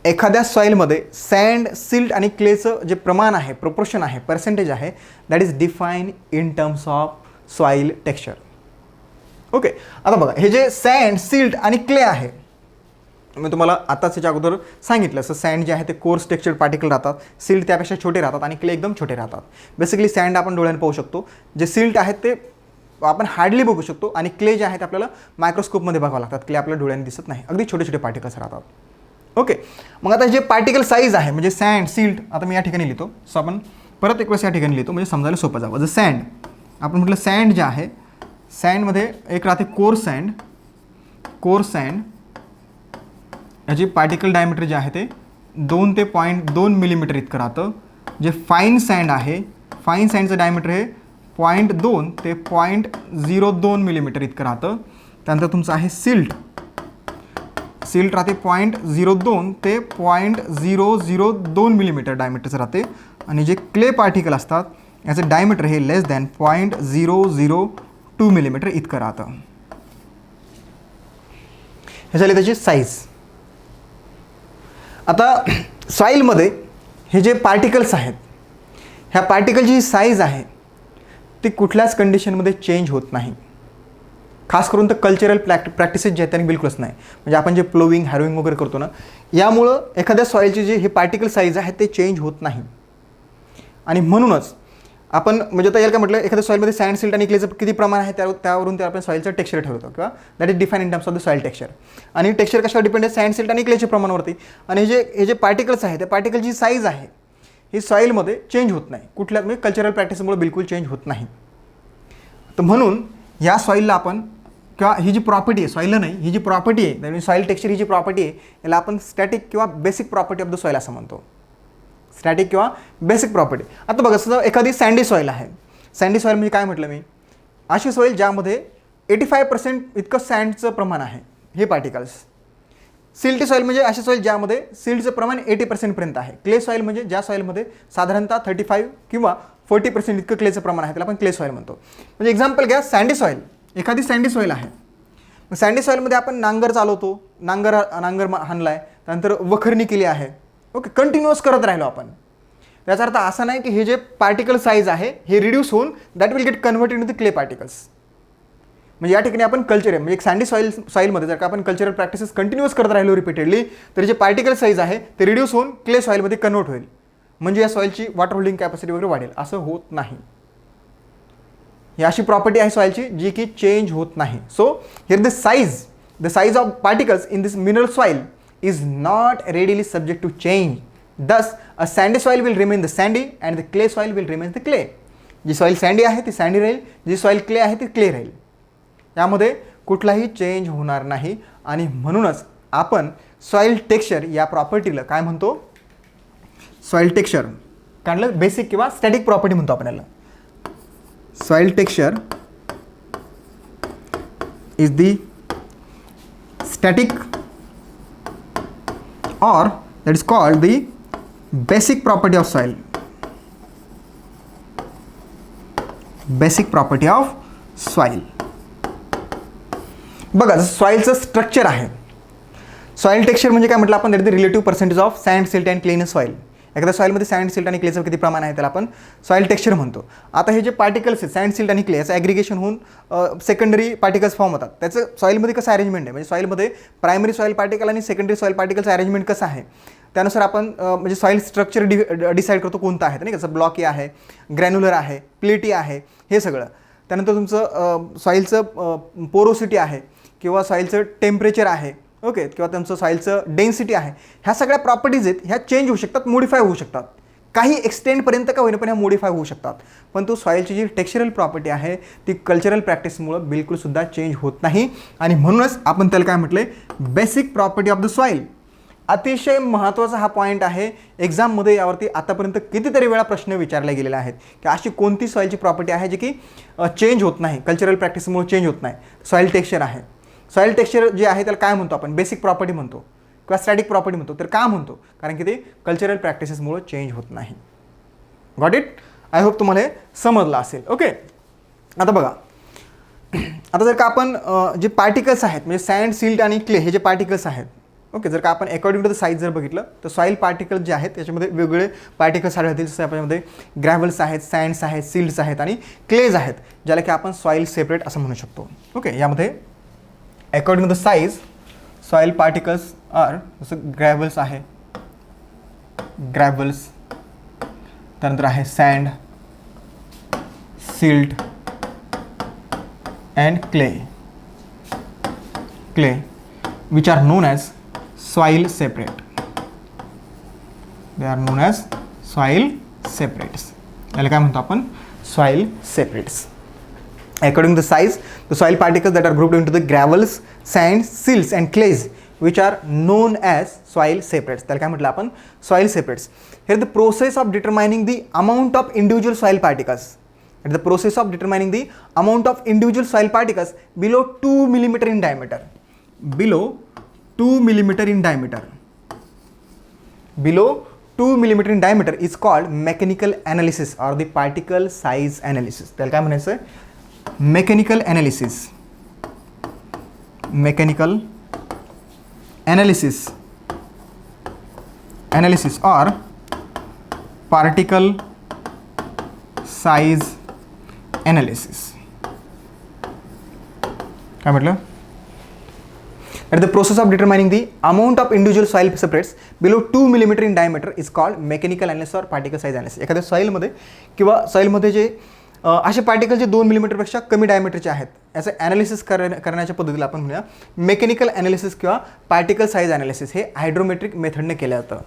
एखाद्या सॉईलमध्ये sand, silt आणि क्लेचं जे प्रमाण आहे, proportion आहे, पर्सेंटेज आहे, that is define in terms of soil texture. Okay, आता बघा हे जे सँड, सिल्ट आणि क्ले आहे, मी तुम्हाला आताच याच्या अगोदर सांगितलं असं सँड जे आहे ते कोर्स टेक्स्चर पार्टिकल राहतात, सिल्ट त्यापेक्षा छोटे राहतात आणि क्ले एकदम छोटे राहतात. बेसिकली सँड आपण डोळ्याने पाहू शकतो, जे सिल्ट आहेत ते आपण हार्डली बघू शकतो आणि क्ले जे आहे ते आपल्याला मायक्रोस्कोपमध्ये बघावं लागतात. क्ले आपल्या डोळ्याने दिसत नाही, अगदी छोटे छोटे पार्टिकल्स राहतात. ओके, मग आता जे पार्टिकल साईज आहे म्हणजे सँड, सिल्ट, आता मी या ठिकाणी लिहितो. सो आपण परत एक वेळेस या ठिकाणी लिहितो म्हणजे समजायला सोपं जावं. जर सँड आपण म्हटलं, सँड जे आहे, सँडमध्ये एक राहते कोर सँड, याची पार्टिकल डायमीटर जे आहे ते 2 ते 0.2 मिलीमीटर इतकं राहतं. जे फाईन सँड आहे, फाईन सँडचं डायमीटर हे 0.2 ते 0.02 मिलीमीटर इतकं राहतं. त्यानंतर तुमचं आहे सिल्ट राहते 0.02 ते 0.002 मिलीमीटर डायमीटरचं राहते. आणि जे क्ले पार्टिकल असतात याचं डायमीटर हे लेस दॅन 0.002 मिलीमीटर इतकं राहतं. हे झाली त्याची साईज. आता सॉईलमध्ये हे जे पार्टिकल्स आहेत, ह्या पार्टिकलची जी साईज आहे ती कुठल्याच कंडिशनमध्ये चेंज होत नाही. खास करून तर कल्चरल प्रॅक्टिसेस जे आहेत त्यांनी बिलकुलच नाही. म्हणजे आपण जे प्लोविंग, हॅरोविंग वगैरे करतो ना, यामुळं एखाद्या सॉईलची जी हे पार्टिकल साईज आहे ते चेंज होत नाही. आणि म्हणूनच आपण म्हणजे आता याला काय म्हटलं, एखाद्या सॉईलमध्ये सँड, सिल्ट आणि क्लेचं किती प्रमाण आहे त्यावरून ते आपण सॉईलचं टेक्स्चर ठरवतो किंवा that is define in terms of the soil texture. आणि टेक्स्चर कशावर डिपेंड आहे? सँड, सिल्ट आणि क्लेच्या प्रमाणावरती. आणि हे जे पार्टिकल्स आहे त्या पार्टिकलची साईज आहे ही सॉईलमध्ये चेंज होत नाही, कुठल्या म्हणजे कल्चरल प्रॅक्टिसमुळे बिलकुल चेंज होत नाही. तर म्हणून या सॉईलला आपण किंवा ही जी प्रॉपर्टी आहे सॉईलला नाही, ही जी प्रॉपर्टी आहे म्हणजे सॉईल टेक्स्चर ही जी प्रॉपर्टी आहे याला आपण स्टॅटिक किंवा basic property of the soil असं म्हणतो. स्टॅटिक किंवा बेसिक प्रॉपर्टी. आता बघा समजा एखादी सँडी सॉईल आहे. सँडी सॉईल म्हणजे काय म्हटलं मी, अशी सॉईल ज्यामध्ये 85% इतकं सँडचं प्रमाण आहे हे पार्टिकल्स. सिल्टी सॉईल म्हणजे अशी सॉईल ज्यामध्ये सिल्टचं प्रमाण 80% आहे. क्ले सॉईल म्हणजे ज्या सॉईलमध्ये साधारणतः 35 किंवा 40% इतकं क्लेचं प्रमाण आहे त्याला आपण क्ले सॉईल म्हणतो. म्हणजे एक्झाम्पल घ्या सँडी सॉईल. एखादी सँडी सॉईल आहे. मग सँडी सॉईलमध्ये आपण नांगर चालवतो, नांगर हाणलाय, त्यानंतर वखरणी केली आहे. ओके, कंटिन्युअस करत राहिलो आपण. त्याचा अर्थ असा नाही की हे जे पार्टिकल साईज आहे हे रिड्यूस होऊन that will get converted in the clay particles. म्हणजे या ठिकाणी आपण कल्चर म्हणजे एक सँडी सॉईलमध्ये जर का आपण कल्चरल प्रॅक्टिसेस कंटिन्युअस करत राहिलो रिपीटेडली तर जे पार्टिकल साईज आहे ते रिड्यूस होऊन क्ले सॉईलमध्ये कन्वर्ट होईल. म्हणजे या सॉईलची वॉटर होल्डिंग कॅपॅसिटी वगैरे वाढेल. असं होत नाही. ही अशी प्रॉपर्टी आहे सॉईलची जी की चेंज होत नाही. So here the size of particles in this mineral soil is not readily subject to change. Thus, a sandy soil will remain the sandy and the clay soil will remain the clay. जी soil sandy आहे ती sandy राहील, जी soil clay आहे ती clay राहील. यामध्ये कुठलाही change होणार नाही. आणि म्हणूनच आपण सॉईल टेक्स्चर या प्रॉपर्टीला काय म्हणतो, सॉईल टेक्स्चर काढलं बेसिक किंवा स्टॅटिक प्रॉपर्टी म्हणतो आपण याला. Soil texture is the static or that is called the basic property of soil. Basic property of soil. बघा सॉईलचं स्ट्रक्चर आहे. सॉईल टेक्स्चर म्हणजे काय म्हटलं आपण, that is the relative percentage of sand, silt and clay in soil. एखाद्या सॉईलमध्ये sand, silt आणि क्लेचं किती प्रमाण आहे त्याला आपण सॉईल टेक्स्चर म्हणतो. आता हे जे पार्टिकल्स आहेत सँड, सिल्ट आणि क्ले याचं ॲग्रिगेशन होऊन सेकंडरी पार्टिकल्स फॉर्म होतात. त्याचं सॉईलमध्ये कसं अरेंजमेंट आहे, म्हणजे सॉईलमध्ये प्रायमरी सॉईल पार्टिकल आणि सेकंडरी सॉईल पार्टिकलचं अरेंजमेंट कसं आहे त्यानुसार आपण म्हणजे सॉईल स्ट्रक्चर डिसाईड करतो कोणतं आहे. नाही का, जसं ब्लॉकी आहे, ग्रॅन्युलर आहे, प्लेटी आहे, हे सगळं. त्यानंतर तुमचं सॉईलचं पोरोसिटी आहे किंवा सॉईलचं टेम्परेचर आहे. ओके, किंवा त्यांचं सॉईलचं डेन्सिटी आहे. ह्या सगळ्या प्रॉपर्टीज आहेत ह्या चेंज होऊ शकतात, मोडिफाय होऊ शकतात. काही एक्सटेंडपर्यंत का होईना पण ह्या मोडिफाय होऊ शकतात. पण तो सॉईलची जी टेक्स्चरल प्रॉपर्टी आहे ती कल्चरल प्रॅक्टिसमुळं बिलकुलसुद्धा चेंज होत नाही. आणि म्हणूनच आपण त्याला काय म्हटलं, basic property of the soil. अतिशय महत्त्वाचा हा पॉईंट आहे. एक्झाममध्ये यावरती आतापर्यंत कितीतरी वेळा प्रश्न विचारले गेलेले आहेत की अशी कोणती सॉईलची प्रॉपर्टी आहे जी की चेंज होत नाही, कल्चरल प्रॅक्टिसमुळे चेंज होत नाही. सॉईल टेक्स्चर आहे. सॉईल टेक्स्चर जे आहे त्याला काय म्हणतो आपण, बेसिक प्रॉपर्टी म्हणतो किंवा स्टॅटिक प्रॉपर्टी म्हणतो. तर का म्हणतो, कारण की ते कल्चरल प्रॅक्टिसेसमुळे चेंज होत नाही. Got it. आय होप तुम्हाला हे समजलं असेल. ओके, आता बघा, आता जर का आपण जे पार्टिकल्स आहेत म्हणजे सँड, सिल्ट आणि क्ले हे जे पार्टिकल्स आहेत, ओके, जर का आपण अकॉर्डिंग टू द साईज जर बघितलं तर सॉईल पार्टिकल्स जे आहेत त्याच्यामध्ये वेगवेगळे पार्टिकल्स आढळतील. जसं याच्यामध्ये ग्रॅव्हल्स आहेत, सँड्स आहेत, सिल्ट्स आहेत आणि क्लेज आहेत, ज्याला की आपण सॉईल सेपरेट असं म्हणू शकतो. ओके, यामध्ये according to the size soil particles are, जसं ग्रॅव्हल्स आहे, ग्रॅव्हल्स, त्यानंतर आहे sand, silt and clay, which are known as soil separate. They are known as soil separates. याला काय म्हणतो आपण, soil separates. According to the size, the soil particles that are grouped into the gravels, sands, silts and clays, which are known as soil separates. त्याला काय म्हटलं आपण, soil separates. Here the process of determining the amount of individual soil particles. The process of determining the amount of individual soil particles below 2 millimeter in diameter. Below 2 millimeter in diameter. Below 2 millimeter in diameter is called mechanical analysis or the particle size analysis. त्याला काय म्हणायचं आहे, mechanical analysis. Mechanical analysis. Analysis or particle size analysis. काय म्हटलं, at the process of determining the amount of individual soil separates below 2 millimeter in diameter is called mechanical analysis or particle size analysis. एखाद्या सॉईलमध्ये किंवा सॉईलमध्ये जे असे particle जे 2 मिलीमीटरपेक्षा कमी डायमीटरचे आहेत याचं ॲनालिसिस करण्याच्या पद्धतीला आपण म्हणूया मेकॅनिकल ॲनालिसिस किंवा पार्टिकल साईज ॲनालिसिस. हे हायड्रोमेट्रिक मेथडने केलं जातं.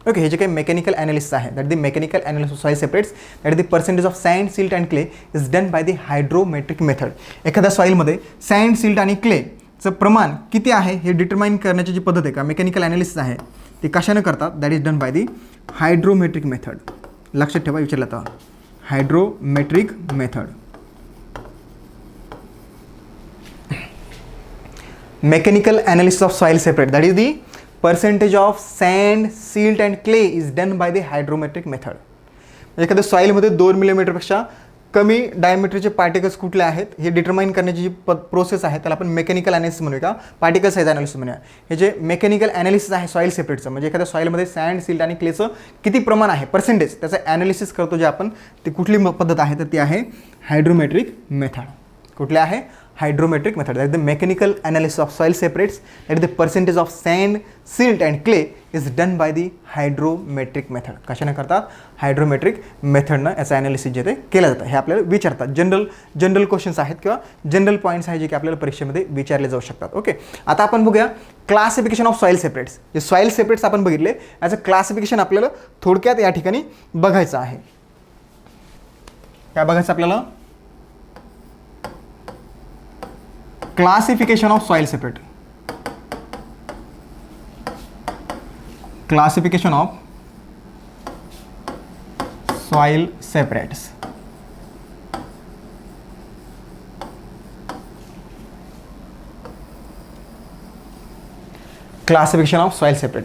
ओके, हे जे काही मेकॅनिकल ॲनालिसिस आहे, that the mechanical analysis of soil separates, that the percentage of sand, silt and clay is done by the hydrometric method. एखाद्या सॉईलमध्ये सँड, सिल्ट आणि क्लेचं प्रमाण किती आहे हे डिटरमाइन करण्याची जी पद्धत आहे का मेकॅनिकल ॲनालिसिस आहे ते कशानं करतात, that is done by the hydrometric method. लक्षात ठेवा, विचारलं तर hydrometric method. Mechanical analysis of soil separate, that is the percentage of sand, silt and clay is done by the hydrometric method. एखाद्या सॉईलमध्ये 2 मिलीमीटरपेक्षा कमी डायमीटरचे पार्टिकल्स कुठले आहेत हे डिटरमाइन करण्याची जी प्रोसेस आहे त्याला आपण मेकॅनिकल ॲनालिसिस म्हणूया का पार्टिकल साईज ॲनालिसिस म्हणूया. हे जे मेकॅनिकल ॲनालिसिस आहे सॉईल सेपरेटचं, म्हणजे एखाद्या सॉईलमध्ये सँड, सिल्ट आणि क्लेचं किती प्रमाण आहे पर्सेंटेज त्याचं ॲनालिसिस करतो जे आपण, ती कुठली पद्धत आहे तर ती आहे हायड्रोमेट्रिक मेथड. कुठली आहे? Hydrometric method. That the mechanical analysis of soil separates, that the percentage of sand, silt and clay is done by the hydrometric method. कशाने करतात? हायड्रोमेट्रिक मेथडनं याचं ॲनालिसिस जे ते केलं जातं. हे आपल्याला विचारतात. जनरल क्वेश्चन्स आहेत किंवा जनरल पॉईंट्स आहेत जे की आपल्याला परीक्षेमध्ये विचारले जाऊ शकतात. ओके, आता आपण बघूया क्लासिफिकेशन ऑफ सॉईल सेपरेट्स. जे सॉईल सेपरेट्स आपण बघितले याचं क्लासिफिकेशन आपल्याला थोडक्यात या ठिकाणी बघायचं आहे. काय बघायचं आपल्याला? Classification of soil separate. Classification of soil separates. Classification of soil separate.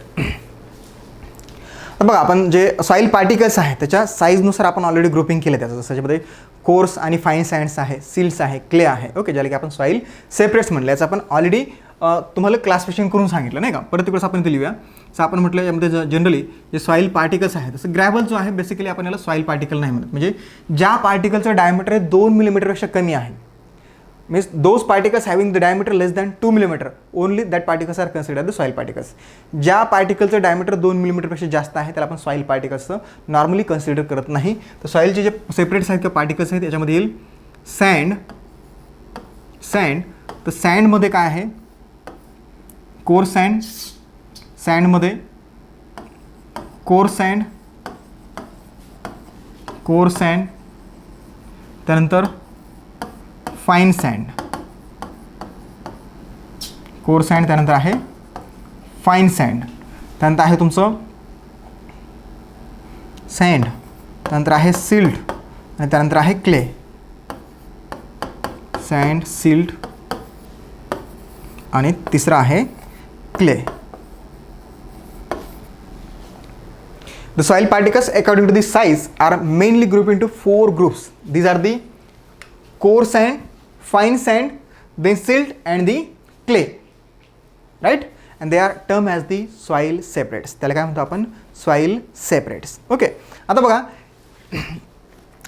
बघा, आपण जे सॉईल पार्टिकल्स आहेत त्याच्या साईजनुसार आपण ऑलरेडी ग्रुपिंग केलं त्याचं. जसं त्याच्यामध्ये कोर्स आणि फाईन सँड्स आहे, सिल्ट्स आहे, क्ले आहे. ओके, ज्याला की आपण सॉईल सेपरेट्स म्हणलं. याचं आपण ऑलरेडी तुम्हाला क्लासिफिकेशन करून सांगितलं नाही का. परत तिकडे आपण इथे लिहूया. सो आपण म्हटलं यामध्ये जनरली जे सॉईल पार्टिकल्स आहेत, तसं ग्रॅव्हल जो आहे बेसिकली आपण याला सॉईल पार्टिकल नाही म्हणत. म्हणजे ज्या पार्टिकलचं डायमीटर हे 2 मिलीमीटरपेक्षा कमी आहे, means those particles having the diameter less than 2 millimetre only that particles are considered the soil particles. ज्या पार्टिकलचं डायमीटर 2 मिलीमीटरपेक्षा जास्त आहे त्याला आपण सॉईल पार्टिकल्सचं नॉर्मली कन्सिडर करत नाही. तर सॉईलचे जे सेपरेट्स आहेत किंवा पार्टिकल्स आहेत त्याच्यामध्ये येईल सँड. तर सँडमध्ये काय आहे? Coarse sand. सँडमध्ये कोर सँड, त्यानंतर फाईन सँड. कोर सँड, त्यानंतर आहे फाईन सँड, त्यानंतर आहे तुमचं सँड, त्यानंतर आहे सिल्ट आणि त्यानंतर आहे क्ले. सँड, सिल्ट आणि तिसरा आहे clay. The soil particles according to the size are mainly grouped into 4 groups. These are the coarse sand, fine sand, then silt and the clay, right? And they are termed as the soil separates. त्याला काय म्हणतो आपण? Soil separates. Okay. आता बघा,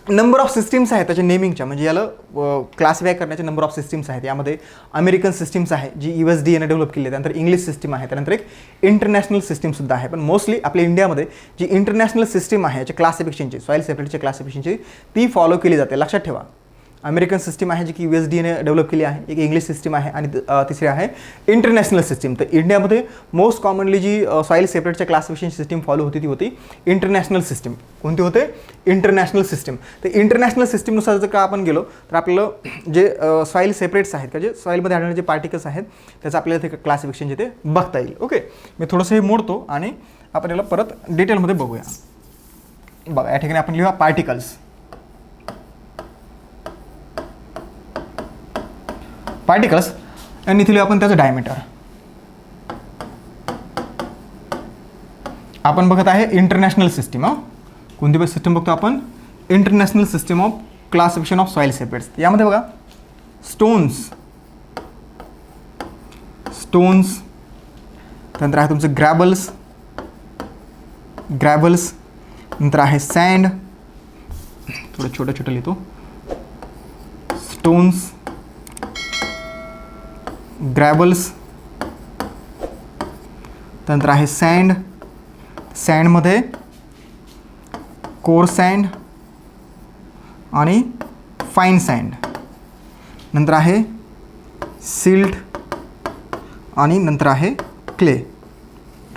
number of systems आहेत त्याच्या नेमिंगच्या, म्हणजे याला क्लासिफाय करण्याचे नंबर ऑफ सिस्टीम्स आहेत. यामध्ये अमेरिकन सिस्टीम्स आहे जी USDA ने डेव्हलप केली आहे, त्यानंतर इंग्लिश सिस्टीम आहे, त्यानंतर एक इंटरनॅशनल सिस्टीमसुद्धा आहे. पण मोस्टली आपल्या इंडियामध्ये जी इंटरनॅशनल सिस्टीम आहे याच्या क्लासिफिकेशनची, सॉईल सेपरेटच्या क्लासिफिकेशनची, ती फॉलो केली जाते. लक्षात ठेवा, अमेरिकन सिस्टीम आहे जी की USDA ने डेव्हलप केली आहे, एक इंग्लिश सिस्टीम आहे आणि तिसरी आहे इंटरनॅशनल सिस्टीम. तर इंडियामध्ये मोस्ट कॉमनली जी सॉईल सेपरेटच्या क्लासिफिकेशन सिस्टीम फॉलो होती ती होती इंटरनॅशनल सिस्टीम. कोणती होते? International system. तर इंटरनॅशनल सिस्टीमनुसार जर का आपण गेलो तर आपल्याला जे सॉईल सेपरेट्स आहेत का, जे सॉईलमध्ये आढळणारे जे पार्टिकल्स आहेत त्याचं आपल्याला ते क्लासिफिकेशन जिथे बघता येईल. ओके, मी थोडंसं हे मोडतो आणि आपण याला परत डिटेलमध्ये बघूया. बघा, या ठिकाणी आपण लिहूया पार्टिकल्स. पार्टिकल्स आणि इथे लिहू आपण त्याचं डायमीटर. आपण बघत आहे इंटरनॅशनल सिस्टीम. कोणती सिस्टीम बघतो आपण? International system of classification of soil separates. यामध्ये बघा स्टोन्स, नंतर आहे तुमचं ग्रॅबल्स, नंतर आहे सँड, थोडं छोटं लिहितो, स्टोन्स, ग्रॅबल्स, त्यानंतर आहे सँड. सँडमध्ये कोर सँड आणि फाईन सँड, नंतर आहे सिल्ट आणि नंतर आहे क्ले.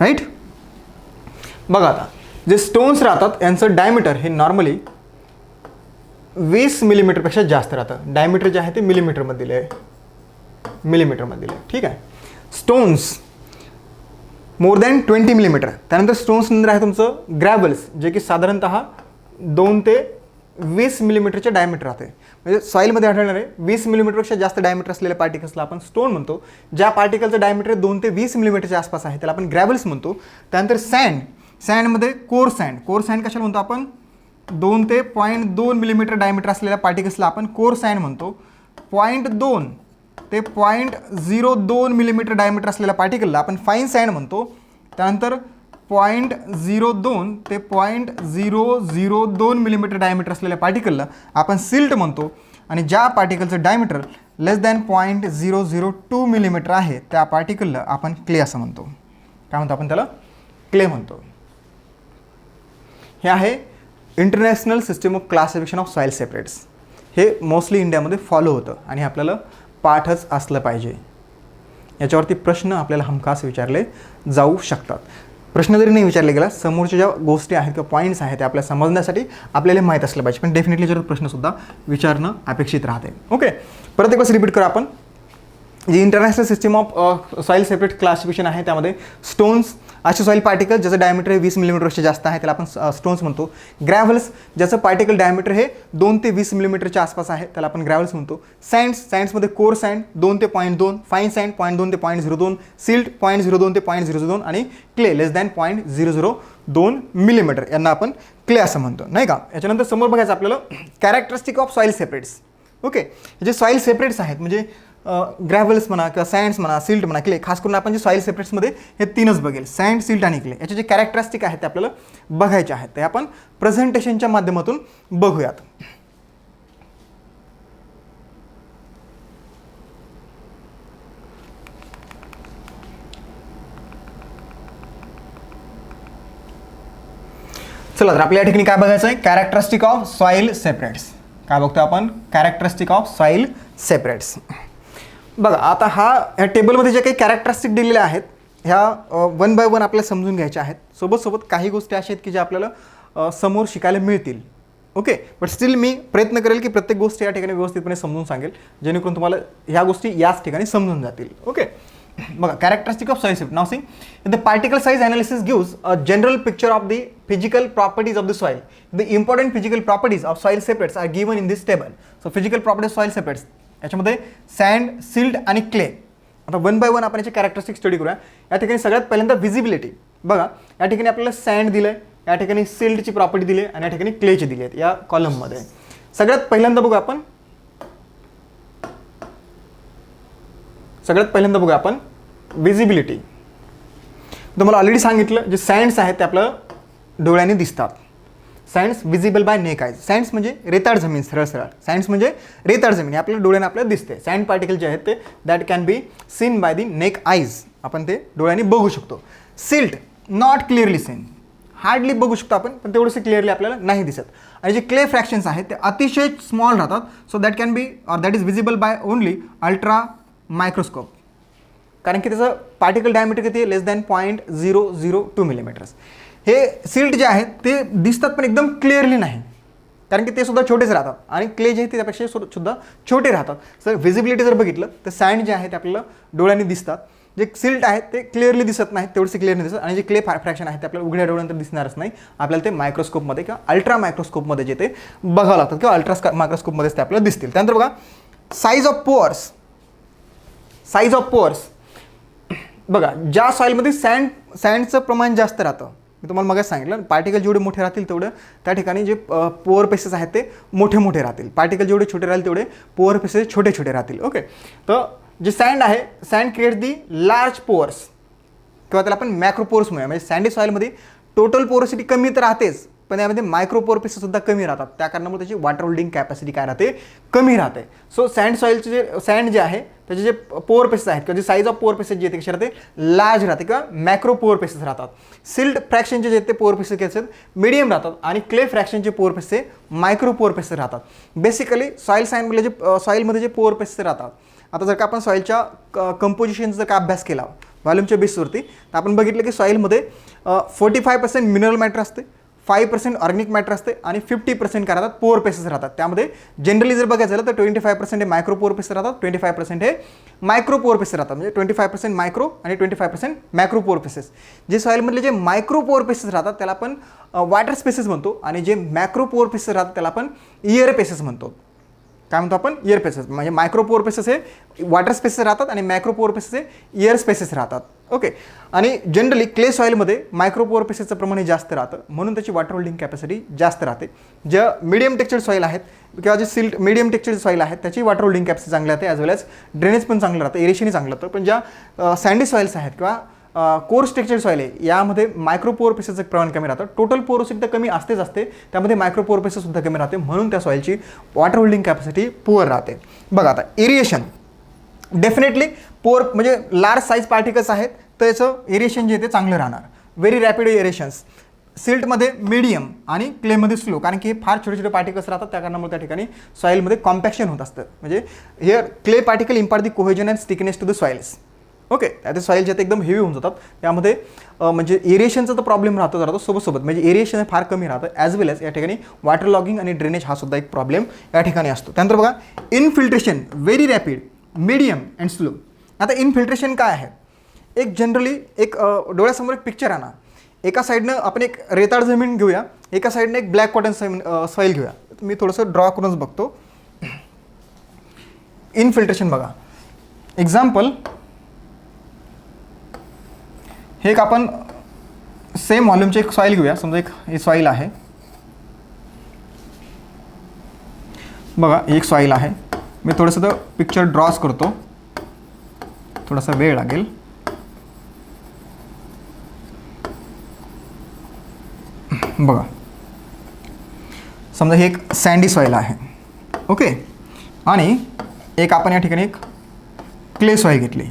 राईट? बघा आता जे स्टोन्स राहतात यांचं डायमीटर हे नॉर्मली 20 मिलीमीटरपेक्षा जास्त राहतं. डायमीटर जे आहे ते मिलीमीटरमध्ये दिलं आहे, मिलीमीटरमध्ये दिलं आहे. ठीक आहे. Stones more than 20 millimetre. त्यानंतर स्टोन्स नंतर आहे तुमचं ग्रॅव्हल्स, जे की साधारणतः 2 ते 20 मिलीमीटरचे डायमीटर राहते. म्हणजे सॉईलमध्ये आढळणार आहे 20 मिलीमीटरपेक्षा जास्त डायमीटर असलेल्या पार्टिकल्सला आपण स्टोन म्हणतो. ज्या पार्टिकलचं डायमीटर 2 ते 20 मिलीमीटरच्या आसपास आहे त्याला आपण ग्रॅव्हल्स म्हणतो. त्यानंतर सँड, सँडमध्ये कोर सँड, कोर सँड कशाला म्हणतो आपण, 2 ते 0.2 मिलीमीटर डायमीटर असलेल्या पार्टिकल्सला आपण कोर सँड म्हणतो. 0.2 ते 0.02 मिलीमीटर डायमीटर असलेल्या पार्टिकलला आपण फाईन सँड म्हणतो. त्यानंतर 0.02 ते 0.002 मिलीमीटर डायमीटर असलेल्या पार्टिकलला आपण सिल्ट म्हणतो. आणि ज्या पार्टिकलचं डायमीटर लेस दॅन 0.002 मिलीमीटर आहे त्या पार्टिकलला आपण क्ले असं म्हणतो. काय म्हणतो आपण त्याला, क्ले म्हणतो. हे आहे international system of classification of soil separates. हे मोस्टली इंडियामध्ये फॉलो होतं आणि आपल्याला पाठच असलं पाहिजे. याच्यावरती प्रश्न आपल्याला हमखास विचारले जाऊ शकतात. प्रश्न जरी नाही विचारले गेला, समोरच्या ज्या गोष्टी आहेत किंवा पॉईंट्स आहेत ते आपल्याला समजण्यासाठी आपल्याला माहीत असलं पाहिजे. पण डेफिनेटली जर प्रश्नसुद्धा विचारणं अपेक्षित राहते. ओके, परत एक वेळेस रिपीट करू आपण. जी international system of soil separate classification आहे त्यामध्ये स्टोन्स असे सॉईल पार्टिकल ज्याचं डायमीटर 20 मिलीमीटरपेक्षा जास्त आहे त्याला आपण स्टोन्स म्हणतो. ग्रॅव्हल्स ज्याचं पार्टिकल डायमीटर हे 2 ते 20 मिलीमीटरच्या आसपास आहे त्याला आपण ग्रॅव्हल्स म्हणतो. सँड्स, सँड्समध्ये कोर सँड 2 ते 0.2, फाईन सँड 0.2 ते 0.02, सिल्ट 0.02 ते 0.02 आणि क्ले लेस दॅन 0.002 मिलीमीटर यांना आपण क्ले असं म्हणतो, नाही का. याच्यानंतर समोर बघायचं आपल्याला characteristic of soil separates. Okay, जे सॉईल सेपरेट्स आहेत म्हणजे ग्रॅव्हल्स म्हणा किंवा सँड्स म्हणा, सिल्ट म्हणा, क्ले, खास करून आपण जे सॉईल सेपरेट्समध्ये हे तीनच बघेल, सँड, सिल्ट आणि क्ले. याचे जे कॅरेक्टरिस्टिक आहेत ते आपल्याला बघायचे आहेत ते आपण प्रेझेंटेशनच्या माध्यमातून बघूयात. चला तर आपल्या या ठिकाणी काय बघायचं आहे, कॅरेक्टरिस्टिक ऑफ सॉईल सेपरेट्स. काय बघतो आपण, कॅरेक्टरिस्टिक ऑफ सॉईल सेपरेट्स. बघा आता ह्या टेबलमध्ये जे काही कॅरेक्टरिस्टिक दिलेले आहेत ह्या 1 बाय 1 आपल्याला समजून घ्यायच्या आहेत. सोबत काही गोष्टी अशा आहेत की ज्या आपल्याला समोर शिकायला मिळतील. ओके, बट स्टील मी प्रयत्न करेल की प्रत्येक गोष्ट या ठिकाणी व्यवस्थितपणे समजून सांगेल जेणेकरून तुम्हाला ह्या गोष्टी याच ठिकाणी समजून जातील. ओके, बघा characteristic of soil separate. Now sing the particle size analysis gives a general picture of the physical properties of the soil. The important physical properties of soil separates are given in this table. So physical properties soil separates याच्यामध्ये sand, silt आणि clay. आता 1 bye 1 आपण याचे characteristic study करूया. या ठिकाणी सगळ्यात पहिल्यांदा व्हिजिबिलिटी. बघा या ठिकाणी आपल्याला सँड दिलं आहे, या ठिकाणी सिल्टची प्रॉपर्टी दिली आहे आणि या ठिकाणी क्लेची दिली आहेत या कॉलममध्ये. सगळ्यात पहिल्यांदा बघू आपण व्हिजिबिलिटी. तुम्हाला ऑलरेडी सांगितलं जे सँड्स आहेत ते आपल्याला डोळ्याने दिसतात. सँड्स विजिबल बाय नेक आयज. सँड्स म्हणजे रेताड जमीन, सरळ सँड्स म्हणजे रेताड जमीन आपल्याला डोळ्याने आपल्याला दिसते. सँड पार्टिकल जे आहेत ते that can be seen by the naked eyes. आपण ते डोळ्याने बघू शकतो. Silt not clearly seen, hardly बघू शकतो आपण पण तेवढंसं क्लिअरली आपल्याला नाही दिसत. आणि जे क्ले फ्रॅक्शन्स आहेत ते अतिशय स्मॉल राहतात. So that can be or that is visible by only ultra microscope. कारण की त्याचं पार्टिकल डायमीटर किती आहे, लेस दॅन 0.002 मिलीमीटर्स. हे सिल्ट जे आहेत ते दिसतात पण एकदम क्लिअरली नाही कारण की ते सुद्धा छोटेच राहतात आणि क्ले जे आहे ते त्यापेक्षा सुद्धा छोटे राहतात. सर व्हिजिबिलिटी जर बघितलं तर सँड जे आहे ते आपल्याला डोळ्यांनी दिसतात. जे सिल्ट आहेत ते क्लिअरली दिसत नाहीत, तेवढे क्लिअर नाही दिसत. आणि जे क्ले फ्रॅक्शन आहे ते आपल्याला उघड्या डोळ्यानंतर दिसणारच नाही. आपल्याला ते मायक्रोस्कोपमध्ये किंवा अल्ट्रा मायक्रोस्कोपमध्ये जे ते बघावं लागतात किंवा अल्ट्रा मायक्रोस्कोपमध्येच ते आपल्याला दिसतील. त्यानंतर बघा size of pores. Size of pores बघा ज्या सॉईलमध्ये सँडचं प्रमाण जास्त राहतं, मी तुम्हाला मगाच सांगितलं पार्टिकल जेवढे मोठे राहतील तेवढं त्या ठिकाणी जे पोअर पेसेस आहेत ते मोठे राहतील. पार्टिकल जेवढे छोटे राहील तेवढे पोअर पेसेस छोटे राहतील. ओके, तर जे सँड आहे sand create the large pores किंवा त्याला आपण मॅक्रोपोअर्स म्हणूया. म्हणजे सँडी सॉईलमध्ये टोटल पोरोसिटी कमी तर राहतेच पण यामध्ये मायक्रोपोअर पेसेस सुद्धा कमी राहतात. त्या कारणामुळे त्याची वॉटर होल्डिंग कॅपॅसिटी काय राहते, कमी राहते. सो सँड सॉईलचे जे सँड जे आहे त्याचे जे पोअर पेसेस आहेत किंवा जे साईज ऑफ पोअर पेसेस जे आहेत कसे राहते, लार्ज राहते किंवा मॅक्रो पोअर पेसेस राहतात. सिल्ट फ्रॅक्शनचे जे आहेत ते पोअर पेसेस कसे आहेत, मिडियम राहतात. आणि क्ले फ्रॅक्शनचे pore spaces micro pore spaces राहतात. बेसिकली सॉईल सायन्समध्ये जे सॉईलमध्ये जे पोअर पेसेस राहतात. आता जर का आपण सॉईलच्या कंपोजिशनचा जर का अभ्यास केला व्हॉल्यूमच्या बेसवरती. तर आपण बघितलं की सॉईलमध्ये 45% मिनरल मॅटर असते, 5% ऑर्गॅनिक मॅटर असते आणि 50% काय राहतात, पोअर पेसेस राहतात. त्यामध्ये जनरली जर बघायचं झालं तर 25% हे मायक्रो पोअर पेसेस राहतात, 25% हे मायक्रो पोअर पेसेस राहतात. म्हणजे 25% मायक्रो आणि 25% मॅक्रो पोअर पेसेस. जे सॉईलमधले जे मायक्रो पोअर पेसेस राहतात त्याला आपण वॉटर स्पेसेस म्हणतो आणि जे मॅक्रो पोअर पेसेस राहतात त्याला आपण एअर पेसेस म्हणतो. काय म्हणतो आपण, एअर पेसेस. म्हणजे मायक्रो पोअर पेसेस हे वॉटर स्पेसेस राहतात आणि मॅक्रो पोअर पेसेस हे एअर स्पेसेस राहतात. ओके. आणि जनरली क्ले सॉईलमध्ये मायक्रो पोअर पेसेसचं प्रमाण हे जास्त राहतं, म्हणून त्याची वॉटर होल्डिंग कॅपॅसिटी जास्त राहते. ज्या मीडियम टेक्स्चर्ड सॉईल आहेत किंवा जे सिल्ट मीडियम टेक्स्चर्ड सॉईल आहेत त्याची वॉटर होल्डिंग कॅपॅसिटी चांगली राहते, ॲज वेल एज ड्रेनेज पण चांगलं राहतं, एरेशनही चांगलं राहतं. पण ज्या सँडी सॉईल्स आहेत किंवा कोर्स टेक्स्चर्ड सॉईल आहे यामध्ये मायक्रो पोअर पेसेसचं प्रमाण कमी राहतं. टोटल पोरोसिटी तर कमी असतेच असते, त्यामध्ये मायक्रो पोअर पेसेस सुद्धा कमी राहते, म्हणून त्या सॉईलची वॉटर होल्डिंग कॅपॅसिटी पुअर राहते. बघा आता एरिएशन डेफिनेटली पोअर म्हणजे लार्ज साईज पार्टिकल्स आहेत तर याचं एरिएशन जे आहे ते चांगलं राहणार. व्हेरी रॅपिड एरेशन्स सिल्टमध्ये मीडियम आणि क्लेमध्ये स्लो, कारण की हे फार छोटे छोटे पार्टिकल्स राहतात, त्या कारणामुळे त्या ठिकाणी सॉईलमध्ये कॉम्पॅक्शन होत असतं. म्हणजे here clay particle impart the cohesion and stickiness to the soils. Okay. त्या सॉईल जे एकदम हेवी होऊन जातात त्यामध्ये म्हणजे एरिएशनचा तर प्रॉब्लेम राहतो सोबत म्हणजे एरिएशन फार कमी राहतं, ॲज वेल एज या ठिकाणी वॉटर लॉगिंग आणि ड्रेनेज हा सुद्धा एक प्रॉब्लेम या ठिकाणी असतो. त्यानंतर बघा infiltration very rapid, medium and slow. आता इनफिल्ट्रेशन काय आहे, एक जनरली एक डोळ्यासमोर एक पिक्चर आणा. एका साईडनं आपण एक रेताळ जमीन घेऊया, एका साईडनं एक ब्लॅक कॉटन सॉईल घेऊया. मी थोडंसं ड्रॉ करूनच बघतो. इनफिल्ट्रेशन बघा, एक्झाम्पल हे एक आपण सेम व्हॉल्यूमचे एक सॉईल घेऊया. समजा एक हे सॉईल आहे, बघा एक सॉईल आहे. मी थोडंसं तर पिक्चर ड्रॉच करतो, थोडासा वेळ लागेल. बघा समजा हे एक सँडी सॉईल आहे. ओके. आणि एक आपण या ठिकाणी एक क्ले सॉईल घेतली.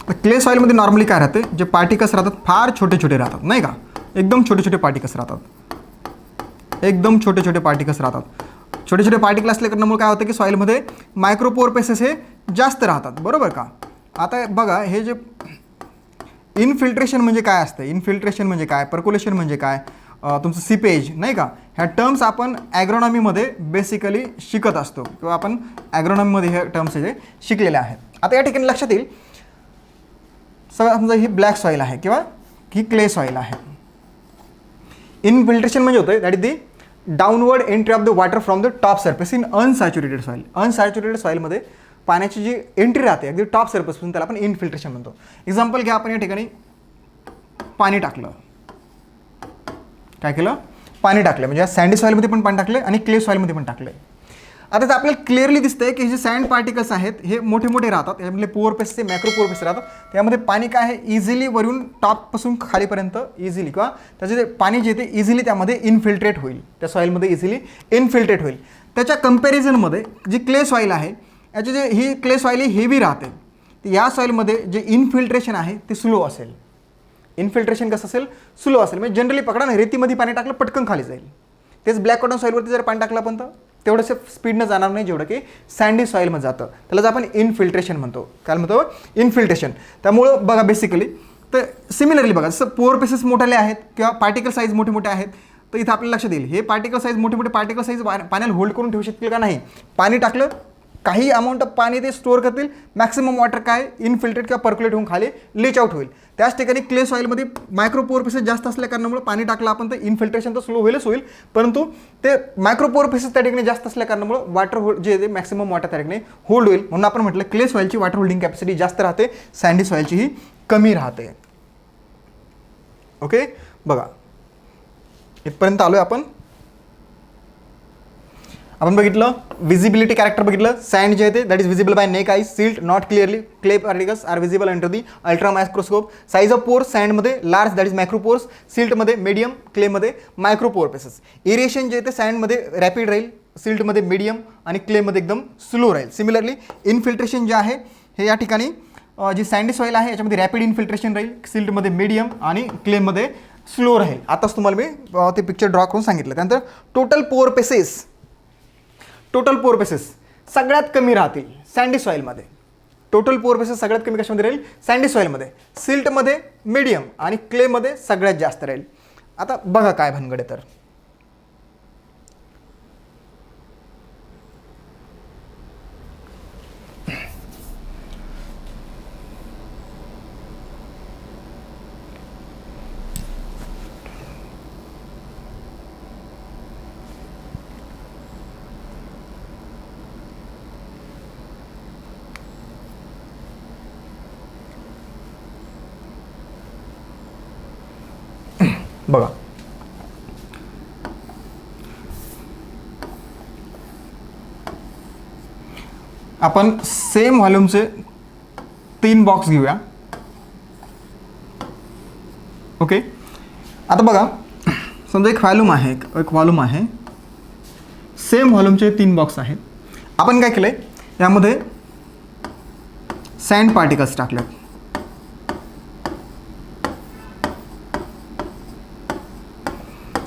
तर क्ले सॉईलमध्ये नॉर्मली काय राहते, जे पार्टिकल्स राहतात फार छोटे छोटे राहतात, नाही का, एकदम छोटे छोटे पार्टिकल्स राहतात, एकदम छोटे छोटे पार्टिकल्स राहतात. छोटे छोटे पार्टिकल असल्या कारणामुळे काय होतं की सॉईलमध्ये मायक्रोपोअर पेसेस हे जास्त राहतात, बरोबर का. आता बघा हे जे इनफिल्ट्रेशन म्हणजे काय असतं, इनफिल्ट्रेशन म्हणजे काय, पर्क्युलेशन म्हणजे काय, तुमचं सीपेज, नाही का, ह्या टर्म्स आपण ॲग्रोनॉमीमध्ये बेसिकली शिकत असतो किंवा आपण ॲग्रोनॉमीमध्ये हे टर्म्स जे शिकलेले आहेत. आता या ठिकाणी लक्षात येईल, समजा ही ब्लॅक सॉईल आहे किंवा ही क्ले सॉईल आहे. इनफिल्ट्रेशन म्हणजे होतं that is the downward entry of the water from the top surface in unsaturated soil. Unsaturated सॉईलमध्ये पाण्याची जी एंट्री राहते अगदी टॉप सरफेसपासून त्याला आपण इनफिल्ट्रेशन म्हणतो. एक्झाम्पल घ्या, आपण या ठिकाणी पाणी टाकलं, काय केलं, पाणी टाकलं, म्हणजे सँडी सॉईलमध्ये पण पाणी टाकलं आणि क्ले सॉईलमध्ये पण टाकलं. आता तर आपल्याला क्लिअरली दिसतंय की हे जे सँड पार्टिकल्स आहेत हे मोठे मोठे राहतात, यामधले पोअर पेसेस ते मॅक्रो पोअर पेसेस राहतात. त्यामध्ये पाणी काय आहे, इझिली वरून टॉपपासून खालीपर्यंत इझिली किंवा त्याचे जे पाणी जे ते इझिली त्यामध्ये इनफिल्ट्रेट होईल, त्या सॉईलमध्ये इझिली इनफिल्ट्रेट होईल. त्याच्या कंपॅरिझनमध्ये जी क्ले सॉईल आहे याची जे ही क्ले सॉईल ही हेवी राहते, तर या सॉईलमध्ये जे इनफिल्ट्रेशन आहे ते स्लो असेल. इनफिल्ट्रेशन कसं असेल, स्लो असेल. म्हणजे जनरली पकडा ना, रेतीमध्ये पाणी टाकलं पटकन खाली जाईल. तेच ब्लॅक कॉटन सॉईलवरती जर पाणी टाकलं पण तर तेवढंसं स्पीडनं जाणार नाही जेवढं की सँडी सॉईलमध्ये जातं. त्यालाच आपण इनफिल्ट्रेशन म्हणतो. काय म्हणतो, इनफिल्ट्रेशन. त्यामुळं बघा बेसिकली तर सिमिलरली बघा, जसं पोअर पेसेस मोठे आहेत किंवा पार्टिकल साईज मोठे मोठे आहेत, तर इथं आपल्याला लक्षात येईल हे पार्टिकल साईज मोठे मोठे पार्टिकल साईज पाण्याला होल्ड करून ठेवू शकतील का नाही. पाणी टाकलं, काही अमाऊंट ऑफ पाणी ते स्टोअर करतील, मॅक्सिमम वॉटर काय इनफिल्ट्रेट किंवा पर्क्युलेट होऊन खाली लीच आउट होईल. त्याच ठिकाणी क्ले सॉईलमध्ये मायक्रोपोअर पेसेस जास्त असल्या कारणामुळे पाणी टाकलं आपण तर इनफिल्ट्रेशन तर स्लो होईलच होईल, परंतु ते मायक्रोपोअर पेसेस त्या ठिकाणी जास्त असल्या कारणामुळे वॉटर जे आहे ते मॅक्सिमम वॉटर त्या ठिकाणी होल्ड होईल. म्हणून आपण म्हटलं क्ले सॉईलची वॉटर होल्डिंग कॅपॅसिटी जास्त राहते, सँडी सॉईलचीही कमी राहते. ओके. बघा इथपर्यंत आलोय आपण. आपण बघितलं विजिबिलिटी कॅरेक्टर बघितलं. सँड जे आहे ते that is visible by naked eyes, silt not clearly, clay particles are visible under the ultra microscope. Size of pores सँडमध्ये लार्ज दॅट इज मायक्रोपोर्स, सिल्टमध्ये मीडियम, क्लेमध्ये मायक्रोपोअर पेसेस. एरिएशन जे आहे ते सँडमध्ये रॅपिड राहील, सिल्टमध्ये मीडियम आणि क्लेमध्ये एकदम स्लो राहील. सिमिलरली इनफिल्ट्रेशन जे आहे हे या ठिकाणी जी सँडी सॉईल आहे याच्यामध्ये रॅपिड इनफिल्ट्रेशन राहील, सिल्टमध्ये मीडियम आणि क्लेमध्ये स्लो राहील. आताच तुम्हाला मी ते पिक्चर ड्रॉ करून सांगितलं. त्यानंतर टोटल पोअर पेसेस सगळ्यात कमी राहतील सँडी सॉईलमध्ये. टोटल पोअर बेसिस सगळ्यात कमी कशामध्ये राहील? सँडी सॉईलमध्ये. सिल्टमध्ये मीडियम आणि क्लेमध्ये सगळ्यात जास्त राहील. आता बघा काय भानगड आहे तर. बघा आपण सेम व्हॉल्यूमचे 3 बॉक्स घेऊया. ओके, आता बघा समजा एक व्हॉल्यूम आहे, सेम व्हॉल्यूमचे 3 बॉक्स आहेत. आपण काय केलंय, यामध्ये सँड पार्टिकल्स टाकलेत.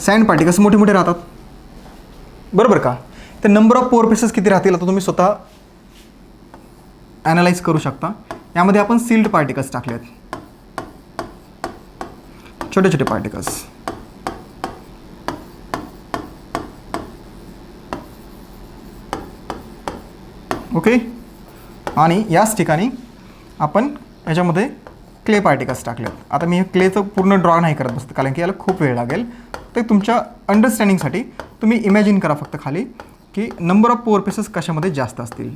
सँड पार्टिकल्स मोठे मोठे राहतात, बरोबर का? तर नंबर ऑफ पोअर बेसिस किती राहतील आता तुम्ही स्वतः ॲनालाइज करू शकता. यामध्ये आपण सिल्ट पार्टिकल्स टाकलेत, छोटे छोटे पार्टिकल्स. ओके, आणि याच ठिकाणी आपण याच्यामध्ये क्ले पार्टिकल्स टाकलेत. आता मी क्लेचं पूर्ण ड्रॉ नाही करत बसतं, कारण की याला खूप वेळ लागेल. ते तुमच्या अंडरस्टँडिंगसाठी तुम्ही इमॅजिन करा फक्त खाली की नंबर ऑफ पोअर बेसिस कशामध्ये जास्त असतील.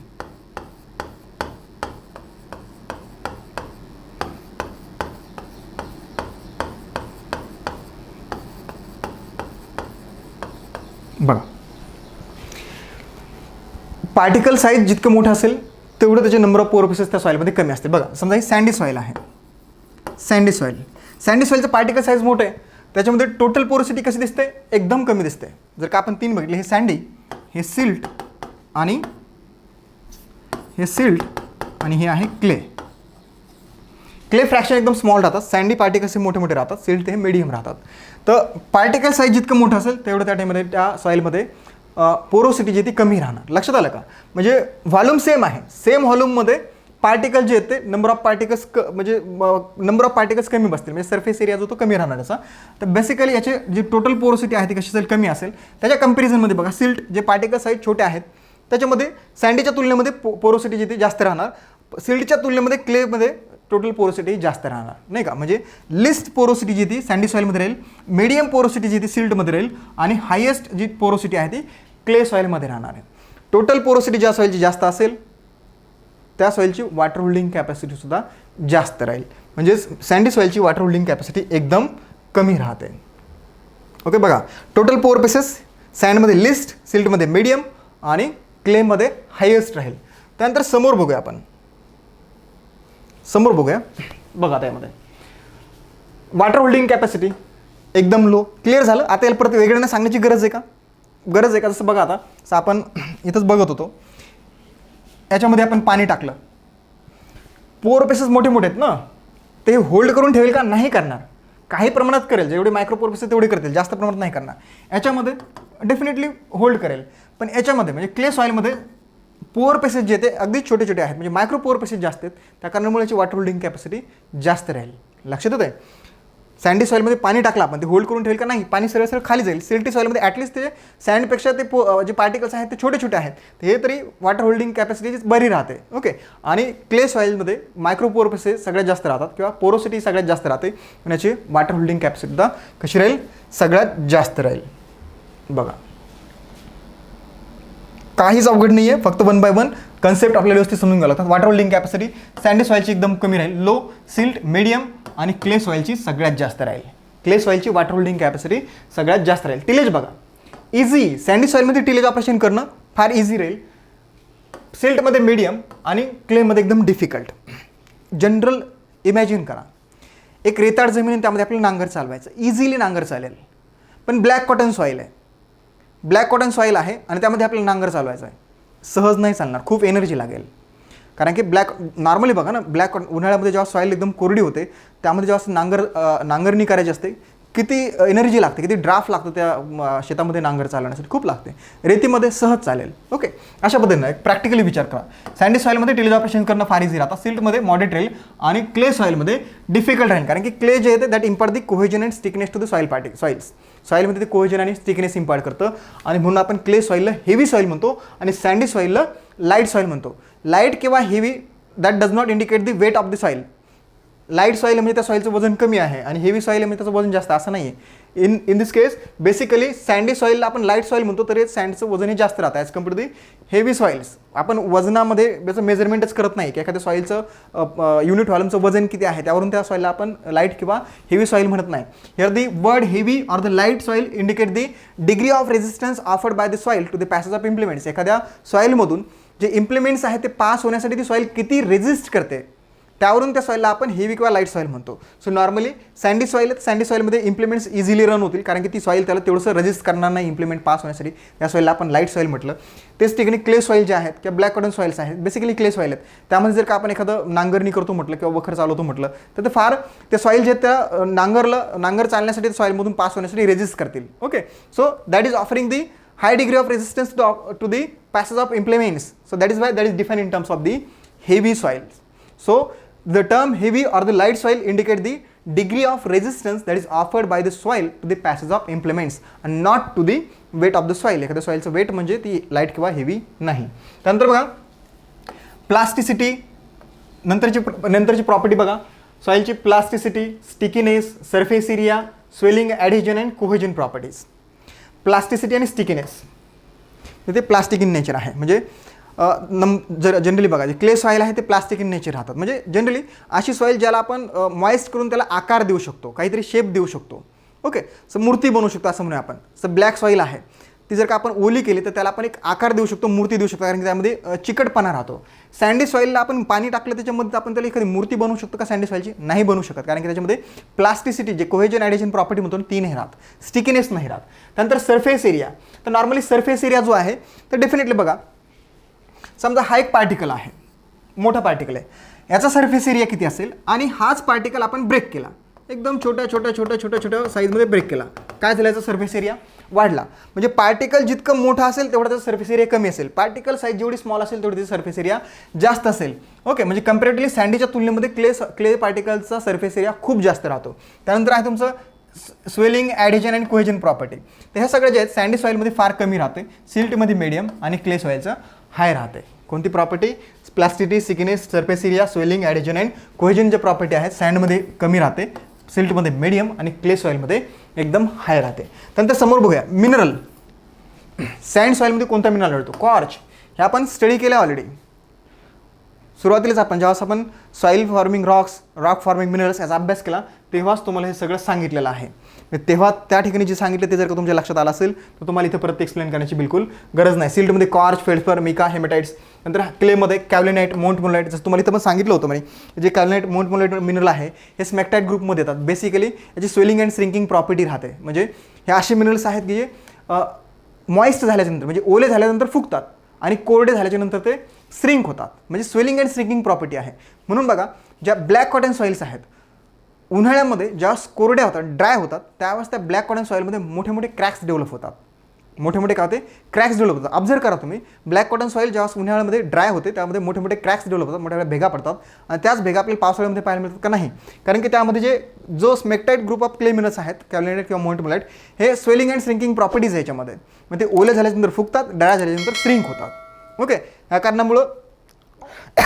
बघा, पार्टिकल साईज जितकं मोठं असेल तेवढं त्याचे नंबर ऑफ पोअर बेसिस त्या सॉईलमध्ये कमी असते. बघा समजा ही सँडी सॉईल आहे, सँडी सॉईलचं पार्टिकल साईज मोठं आहे, त्याच्यामध्ये टोटल पोरोसिटी कशी दिसते? एकदम कमी दिसते. जर का आपण 3 बघितले, हे सँडी, हे सिल्ट आणि हे आहे क्ले. क्ले फ्रॅक्शन एकदम स्मॉल राहतात, सँडी पार्टिकल्स हे मोठे मोठे राहतात, सिल्ट हे मीडियम राहतात. तर पार्टिकल साईज जितकं मोठं असेल तेवढं त्या टाईममध्ये त्या सॉईलमध्ये पोरोसिटी जी ती कमी राहणार. लक्षात आलं का? म्हणजे व्हॉल्यूम सेम आहे, सेम व्हॉल्यूममध्ये पार्टिकल जे आहेत ते नंबर ऑफ पार्टिकल्स कमी बसतील, म्हणजे सरफेस एरिया जो तो कमी राहणार याचा. तर बेसिकली याचे जी टोटल पोरोसिटी आहे ती कशी असेल? कमी असेल. त्याच्या कंपॅरिझनमध्ये बघा, सिल्ट जे पार्टिकल साईज छोटे आहेत त्याच्यामध्ये सँडीच्या तुलनेमध्ये पोरोसिटी जी ती जास्त राहणार, सिल्टच्या तुलनेमध्ये क्लेमध्ये टोटल पोरोसिटी जास्त राहणार, नाही का? म्हणजे लिस्ट पोरोसिटी जी ती सँडी सॉईलमध्ये राहील, मीडियम पोरोसिटी जी ती सिल्टमध्ये राहील, आणि हायेस्ट जी पोरोसिटी आहे ती क्ले सॉईलमध्ये राहणार आहे. टोटल पोरोसिटी ज्या सॉईलची जास्त असेल त्या सॉईलची वॉटर होल्डिंग कॅपॅसिटीसुद्धा जास्त राहील. म्हणजे सँडी सॉईलची वॉटर होल्डिंग कॅपॅसिटी एकदम कमी राहते. ओके, बघा टोटल पोअर बेसिस सँडमध्ये लिस्ट, सिल्टमध्ये मीडियम आणि क्लेमध्ये हायेस्ट राहील. त्यानंतर समोर बघूया आपण, बघा त्यामध्ये वॉटर होल्डिंग कॅपॅसिटी एकदम लो. क्लिअर झालं? आता याला परत वेगळ्यानं सांगण्याची गरज आहे का? जसं बघा, आता असं आपण इथंच बघत होतो, याच्यामध्ये आपण पाणी टाकलं, पोअर बेसिस मोठे मोठे आहेत ना, ते होल्ड करून ठेवेल का? नाही करणार. काही प्रमाणात करेल, जेवढे मायक्रो पोअर बेसिस तेवढे करतील, जास्त प्रमाणात नाही करणार. याच्यामध्ये डेफिनेटली होल्ड करेल, पण याच्यामध्ये म्हणजे क्ले सॉईलमध्ये पोअर बेसिस जे ते अगदी छोटे छोटे आहेत, म्हणजे मायक्रो पोअर बेसिस जास्त आहेत, त्या कारणामुळे याची वॉटर होल्डिंग कॅपॅसिटी जास्त राहील. लक्षात येत आहे? सँडी सॉईलमध्ये पाणी टाकलं आपण, ते होल्ड करून ठेवेल का? नाही, पाणी सरळ सरळ खाली जाईल. सिल्टी सॉईलमध्ये ॲटलिस्ट ते सँडपेक्षा ते जे पार्टिकल्स आहेत ते छोटे छोटे आहेत, हे तरी वॉटर होल्डिंग कॅपॅसिटी बरी राहते. ओके, आणि क्ले सॉईलमध्ये मायक्रो पोअर बेसिस सगळ्यात जास्त राहतात किंवा पोरोसिटी सगळ्यात जास्त राहते, आणि याची वॉटर होल्डिंग कॅपॅसिटीसुद्धा कशी राहील? सगळ्यात जास्त राहील. बघा, काहीच अवघड नाही आहे, फक्त 1 बाय 1 कन्सेप्ट आपल्याला व्यवस्थित समजून घ्यावं लागतात. वॉटर होल्डिंग कॅपॅसिटी सँडी सॉईलची एकदम कमी राहील, लो, सिल्ट मीडियम आणि क्ले सॉईलची सगळ्यात जास्त राहील. क्ले सॉईलची वॉटर होल्डिंग कॅपॅसिटी सगळ्यात जास्त राहील. टिलेज बघा, इझी, सँडी सॉईलमध्ये टिलेज ऑपरेशन करणं फार इझी राहील, सिल्टमध्ये मीडियम आणि क्लेमध्ये एकदम डिफिकल्ट. जनरल इमॅजिन करा, एक रेताड जमीन आहे, त्यामध्ये आपल्याला नांगर चालवायचं, इझिली नांगर चालेल. पण ब्लॅक कॉटन सॉईल आहे आणि त्यामध्ये आपल्याला नांगर चालवायचा आहे, सहज नाही चालणार, खूप एनर्जी लागेल. कारण की नॉर्मली बघा ना, उन्हाळ्यामध्ये जेव्हा सॉईल एकदम कोरडी होते त्यामध्ये जेव्हा नांगरणी करायची असते किती एनर्जी लागते, किती ड्राफ्ट लागतं त्या शेतामध्ये नांगर चालवण्यासाठी, खूप लागते. रेतीमध्ये सहज चालेल. ओके, अशा पद्धतीनं एक प्रॅक्टिकली विचार करा. सँडी सॉईलमध्ये टिलेज ऑपरेशन करणं फार इझी राहतं, सिल्टमध्ये मॉडरेट राहील आणि क्ले सॉईलमध्ये डिफिकल्ट राहील, कारण की क्ले जे आहे that impart the cohesion and stickiness to the soils. सॉईलमध्ये ते कोहेजन आणि स्टिकनेस इम्पार्ट करतं आणि म्हणून आपण क्ले सॉईलला हेवी सॉईल म्हणतो आणि सँडी सॉईलला लाईट सॉईल म्हणतो. लाईट किंवा heavy that does not indicate the weight of the soil. Light soil म्हणजे त्या सॉईलचं वजन कमी आहे आणि हेवी सॉईल म्हणजे त्याचं वजन जास्त, असं नाही आहे. In this case basically sandy सॉईलला आपण लाईट सॉईल म्हणतो, तर सँडचं वजन हे जास्त राहतं as compare to the heavy soils. आपण वजनामध्ये त्याचं मेजरमेंटच करत नाही की एखाद्या सॉईलचं युनिट व्हॉल्यूमचं वजन किती आहे त्यावरून त्या सॉईलला आपण लाईट किंवा हेवी सॉईल म्हणत नाही. Here the word heavy or the light soil indicate the degree of resistance offered by the soil to the passage of implements. एखाद्या सॉईलमधून जे इम्प्लिमेंट्स आहेत ते पास होण्यासाठी ती सॉईल किती रेझिस्ट करते त्यावरून त्या सॉईलला आपण हेवी किंवा लाईट सॉईल म्हणतो. सो नॉर्मली सँडी सॉईलमध्ये इम्प्लिमेंट्स इझिली रन होतील, कारण की ती सॉईल त्याला तेवढंसं रेजिस्ट करणार नाही इम्प्लिमेंट पास होण्यासाठी. त्या सॉईलला आपण लाईट सॉईल म्हटलं. तेच ठिकाणी क्ले सॉईल जे आहेत किंवा ब्लॅक कॉटन सॉईल्स आहेत, बेसिकली क्ले सॉईल आहेत, त्यामध्ये जर का आपण एखादं नांगरणी करतो म्हटलं किंवा वखर चालवतो म्हटलं तर ते फार त्या सॉईल जे त्या नांगर चालण्यासाठी सॉईलमधून पास होण्यासाठी रेजिस्ट करतील. Okay, so that is offering the high degree of resistance to the passage of implements. So that is why that is define in terms of the heavy soils. So the term heavy or the light soil indicate the degree of resistance that is offered by the soil to the passage of implements and not to the weight of the soil. एखाद्या सॉईलचं weight म्हणजे ती light किंवा heavy नाही. त्यानंतर बघा plasticity, नंतरची property बघा. सॉईलची plasticity, stickiness, surface area, swelling, adhesion and cohesion properties. Plasticity आणि स्टिकीनेस ते प्लास्टिक इन नेचर आहे. म्हणजे जनरली बघा जे क्ले सॉईल आहे ते प्लास्टिक इन नेचर राहतात. म्हणजे जनरली अशी सॉईल ज्याला आपण मॉइस्ट करून त्याला आकार देऊ शकतो, काहीतरी शेप देऊ शकतो. ओके, सो मूर्ती बनवू शकतो असं म्हणूया आपण. सो ब्लॅक सॉईल आहे ती जर का आपण ओली केली तर त्याला आपण एक आकार देऊ शकतो, मूर्ती देऊ शकतो, कारण की त्यामध्ये चिकटपणा राहतो. सँडी सॉईलला आपण पाणी टाकलं त्याच्यामध्ये आपण त्याला एखादी मूर्ती बनवू शकतो का सँडी सॉईलची? नाही बनवू शकत, कारण की त्याच्यामध्ये प्लास्टिसिटी जे कोहेजन ॲडिशन प्रॉपर्टी म्हणतो ती नाही राहत, स्टिकीनेस नाही राहत. त्यानंतर सरफेस एरिया. तर नॉर्मली सरफेस एरिया जो आहे तर डेफिनेटली बघा, समजा हा एक पार्टिकल आहे, मोठा पार्टिकल आहे, याचा सरफेस एरिया किती असेल आणि हाच पार्टिकल आपण ब्रेक केला, एकदम छोट्या साईजमध्ये ब्रेक केला, काय झालं याचा सरफेस एरिया वाढला. म्हणजे पार्टिकल जितकं मोठं असेल तेवढा त्याचा सरफेस एरिया कमी असेल, पार्टिकल साईज जेवढी स्मॉल असेल तेवढी त्याचा सरफेस एरिया जास्त असेल. ओके, म्हणजे कम्पॅरेटिव्हली सँडीच्या तुलनेमध्ये क्ले पार्टिकलचा सरफेस एरिया खूप जास्त राहतो. त्यानंतर आहे तुमचं swelling, adhesion and cohesion property. तर ह्या सगळ्या जे आहेत सँडी सॉईलमध्ये फार कमी राहते, सिल्टमध्ये मीडियम आणि क्ले सॉईलचं हाय राहते. कोणती property? Plasticity, stickiness, surface area, swelling, adhesion and cohesion ज्या प्रॉपर्टी आहेत सँडमध्ये कमी राहते, सिल्टमध्ये मीडियम आणि क्ले सॉईलमध्ये एकदम हाय राहते. त्यानंतर समोर बघूया मिनरल. सँड सॉईलमध्ये कोणता मिनरल मिळतो? क्वार्च. हे आपण स्टडी केलं ऑलरेडी. सुरुवातीलाच आपण जेव्हा आपण soil forming rock forming minerals याचा अभ्यास केला तेव्हाच तुम्हाला हे सगळं सांगितलेलं आहे. तेव्हा त्या ठिकाणी जे सांगितलं ते जर का तुमच्या लक्षात आलं असेल तर तुम्हाला इथं परत एक्सप्लेन करण्याची बिलकुल गरज नाही. सिल्टमध्ये क्वार्च, फेल्डस्पर, मिका, हेमेटाइट्स. नंतर क्लेमध्ये कॅव्हलिनाइट, मोंटमोलाइट. जसं तुम्हाला इथं पण सांगितलं होतं, म्हणजे जे कॅव्हलिनाइट, मोंटमोलाइट मिनरल आहे हे स्मॅक्टाइट ग्रुपमध्ये येतात. बेसिकली याची स्वेलिंग अँड श्रिंकिंग प्रॉपर्टी राहते. म्हणजे हे असे मिनरल्स आहेत की जे मॉइस्ट झाल्याच्यानंतर म्हणजे ओले झाल्यानंतर फुगतात आणि कोरडे झाल्याच्यानंतर ते श्रिंक होतात. म्हणजे स्वेलिंग अँड श्रिंकिंग प्रॉपर्टी आहे. म्हणून बघा ज्या ब्लॅक कॉटन सॉईल्स आहेत उन्हाळ्यामध्ये ज्या कोरड्या होतात, ड्राय होतात, त्यावेळेस त्या ब्लॅक कॉटन सॉईलमध्ये मोठे मोठे क्रॅक्स डेव्हलप होतात. मोठे मोठे काय होते? क्रॅक्स डेव्हलप होतात. ऑब्झर्व करा तुम्ही, ब्लॅक कॉटन सॉईल जेव्हा उन्हाळ्यामध्ये ड्राय होते त्यामध्ये मोठे मोठे क्रॅक्स डेव्हलप होतात, मोठ्या भेगा पडतात आणि त्याच भेगा आपल्याला पावसाळ्यामध्ये पाहायला मिळतात का? नाही, कारण की त्यामध्ये जो smectite group of clay minerals आहेत, कॅव्हलिनाइट किंवा मोंटमोलाइट, हे स्वेलिंग अँड श्रिंकिंग प्रॉपर्टीज आहे याच्यामध्ये. मग ते ओले झाल्यानंतर फुगतात, ड्राय झाल्यानंतर श्रिंक होतात. ओके, या कारणामुळं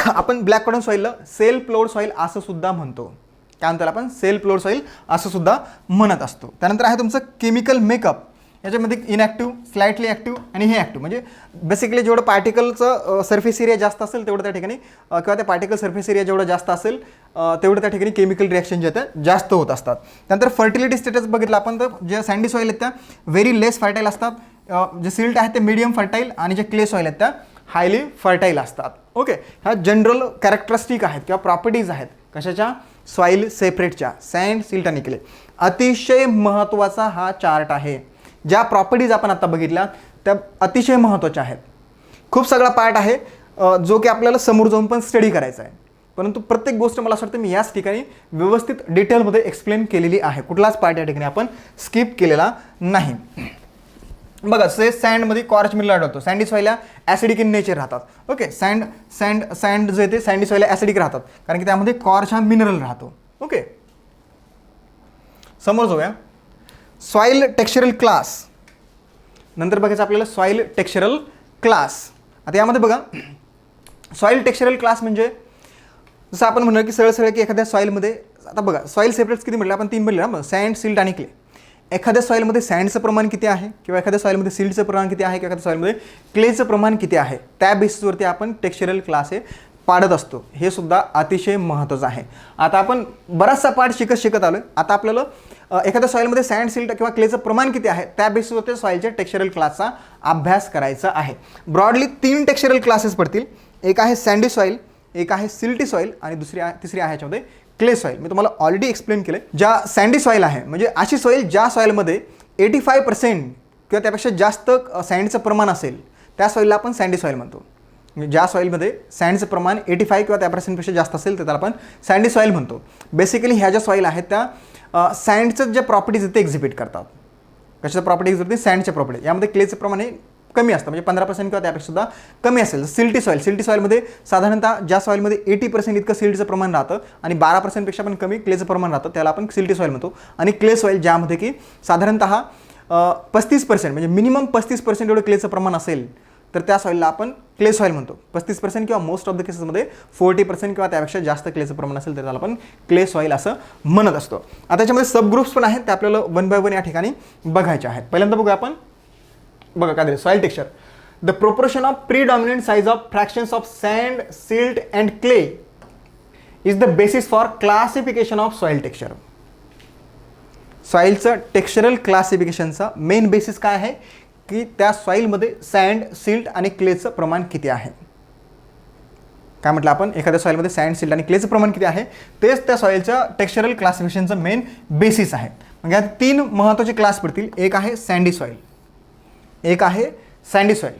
आपण ब्लॅक कॉटन सॉईलला सेल्फ प्लोड सॉईल असं सुद्धा म्हणतो. त्यानंतर आपण सेल्फ प्लोड सॉईल असं सुद्धा म्हणत असतो. त्यानंतर आहे तुमचं केमिकल मेकअप. याच्यामध्ये इनॅक्टिव्ह, स्लाइटली ॲक्टिव्ह आणि हे ॲक्टिव्ह. म्हणजे बेसिकली जेवढं पार्टिकलचं सरफेस एरिया जास्त असेल तेवढं त्या ठिकाणी किंवा त्या पार्टिकल सरफेस एरिया जेवढं जास्त असेल तेवढं त्या ठिकाणी केमिकल रिॲक्शन जे आहेत जास्त होत असतात. त्यानंतर फर्टिलिटी स्टेटस बघितलं आपण तर जे सँडी सॉईल आहेत त्या व्हेरी लेस फर्टाईल असतात, जे सिल्ट आहेत ते मीडियम फर्टाईल आणि जे क्ले सॉईल आहेत त्या हायली फर्टाईल असतात. ओके, ह्या जनरल कॅरेक्टरिस्टिक आहेत किंवा प्रॉपर्टीज आहेत कशाच्या? सॉईल सेपरेटच्या, सँड, सिल्ट आणि क्ले. अतिशय महत्त्वाचा हा चार्ट आहे. ज्या प्रॉपर्टीज आपण आता बघितल्या त्या अतिशय महत्त्वाच्या आहेत. खूप सगळा पार्ट आहे जो की आपल्याला समोर जाऊन पण स्टडी करायचा आहे, परंतु प्रत्येक गोष्ट मला असं वाटतं मी याच ठिकाणी व्यवस्थित डिटेलमध्ये एक्सप्लेन केलेली आहे. कुठलाच पार्ट या ठिकाणी आपण स्किप केलेला नाही. बघा सँडमध्ये कॉर्च मिनरल आढळतो. सँडी सॉईलला ॲसिडिक इन नेचर राहतात. ओके, सँड जे ते सँडी सॉईलला ॲसिडिक राहतात कारण की त्यामध्ये कॉर्च हा मिनरल राहतो. ओके, समोर जाऊया. सॉईल टेक्स्चरल क्लास, नंतर बघायचं आपल्याला सॉईल टेक्स्चरल क्लास. आता यामध्ये बघा सॉईल टेक्स्चरल क्लास म्हणजे जसं आपण म्हणलं की सरळ की एखाद्या सॉईलमध्ये, आता बघा सॉईल सेपरेट्स किती म्हटलं आपण, 3 म्हटलं ना, सँड, सिल्ट आणि क्ले. एखाद्या सॉईलमध्ये सँडचं प्रमाण किती आहे किंवा एखाद्या सॉईलमध्ये सिल्टचं प्रमाण किती आहे किंवा एखाद्या सॉईलमध्ये क्लेचं प्रमाण किती आहे, त्या बेसिसवरती आपण टेक्स्चरल क्लास हे पाडत असतो. हे सुद्धा अतिशय महत्त्वाचं आहे. आता आपण बराचसा पार्ट शिकत आलो आहे. आता आपल्याला एखाद्या सॉईलमध्ये सँड, सिल्ट किंवा क्लेचं प्रमाण किती आहे त्या बेसिसवरती सॉईलच्या टेक्स्चरल क्लासचा अभ्यास करायचा आहे. ब्रॉडली 3 टेक्स्चरल क्लासेस पडतील. एक आहे सँडी सॉईल, एक आहे सिल्टी सॉईल आणि तिसरी आहे ह्याच्यामध्ये क्ले सॉईल. मी तुम्हाला ऑलरेडी एक्सप्लेन केलं. ज्या सँडी सॉईल आहे म्हणजे अशी सॉईल ज्या सॉईलमध्ये 85% किंवा त्यापेक्षा जास्त सँडचं प्रमाण असेल त्या सॉईलला आपण सँडी सॉईल म्हणतो. ज्या सॉईलमध्ये सँडचं प्रमाण 85 किंवा त्या पर्सेंटपेक्षा जास्त असेल तर त्याला आपण सँडी सॉईल म्हणतो. बेसिकली ह्या ज्या सॉईल आहेत त्या सँडचं ज्या प्रॉपर्टीज ते एक्झिबिट करतात. कशाच्या प्रॉपर्टी एक्झिबिट? सँडच्या प्रॉपर्टी. यामध्ये क्लेचं प्रमाण हे कमी असतं म्हणजे 15% किंवा त्यापेक्षा सुद्धा कमी असेल. सिल्टी सॉईलमध्ये साधारणतः ज्या सॉईलमध्ये 80% इतकं सिल्टचं प्रमाण राहतं आणि 12%पेक्षा पण कमी क्लेचं प्रमाण राहतं त्याला आपण सिल्टी सॉईल म्हणतो. आणि क्ले सॉईल ज्यामध्ये की साधारणतः 35% म्हणजे मिनिमम 35% एवढं क्लेचं प्रमाण असेल तर त्या सॉईलला आपण क्ले सॉईल म्हणतो. 35% किंवा मोस्ट ऑफ द केसेसमध्ये 40% किंवा त्यापेक्षा जास्त क्लेचं प्रमाण असेल तर त्याला आपण क्ले सॉईल असं म्हणत असतो. आता त्याच्यामध्ये सब ग्रुप्स पण आहेत ते आपल्याला 1 बाय 1 या ठिकाणी बघायचे आहेत. पहिल्यांदा बघूया आपण. बघा काय soil texture. The proportion of predominant size of fractions of sand, silt and clay is the basis for classification of soil texture. सॉईलचं टेक्स्चरल क्लासिफिकेशनचा मेन बेसिस काय आहे की त्या सॉईलमध्ये सँड, सिल्ट आणि क्लेचं प्रमाण किती आहे. काय म्हटलं आपण, एखाद्या सॉईलमध्ये सँड, सिल्ट आणि क्लेचं प्रमाण किती आहे तेच त्या सॉईलच्या टेक्स्चरल क्लासिफिकेशनचं मेन बेसिस आहे. म्हणजे यात 3 महत्त्वाचे क्लास पडतील. एक आहे सँडी सॉईल, एक आहे सँडी सॉईल.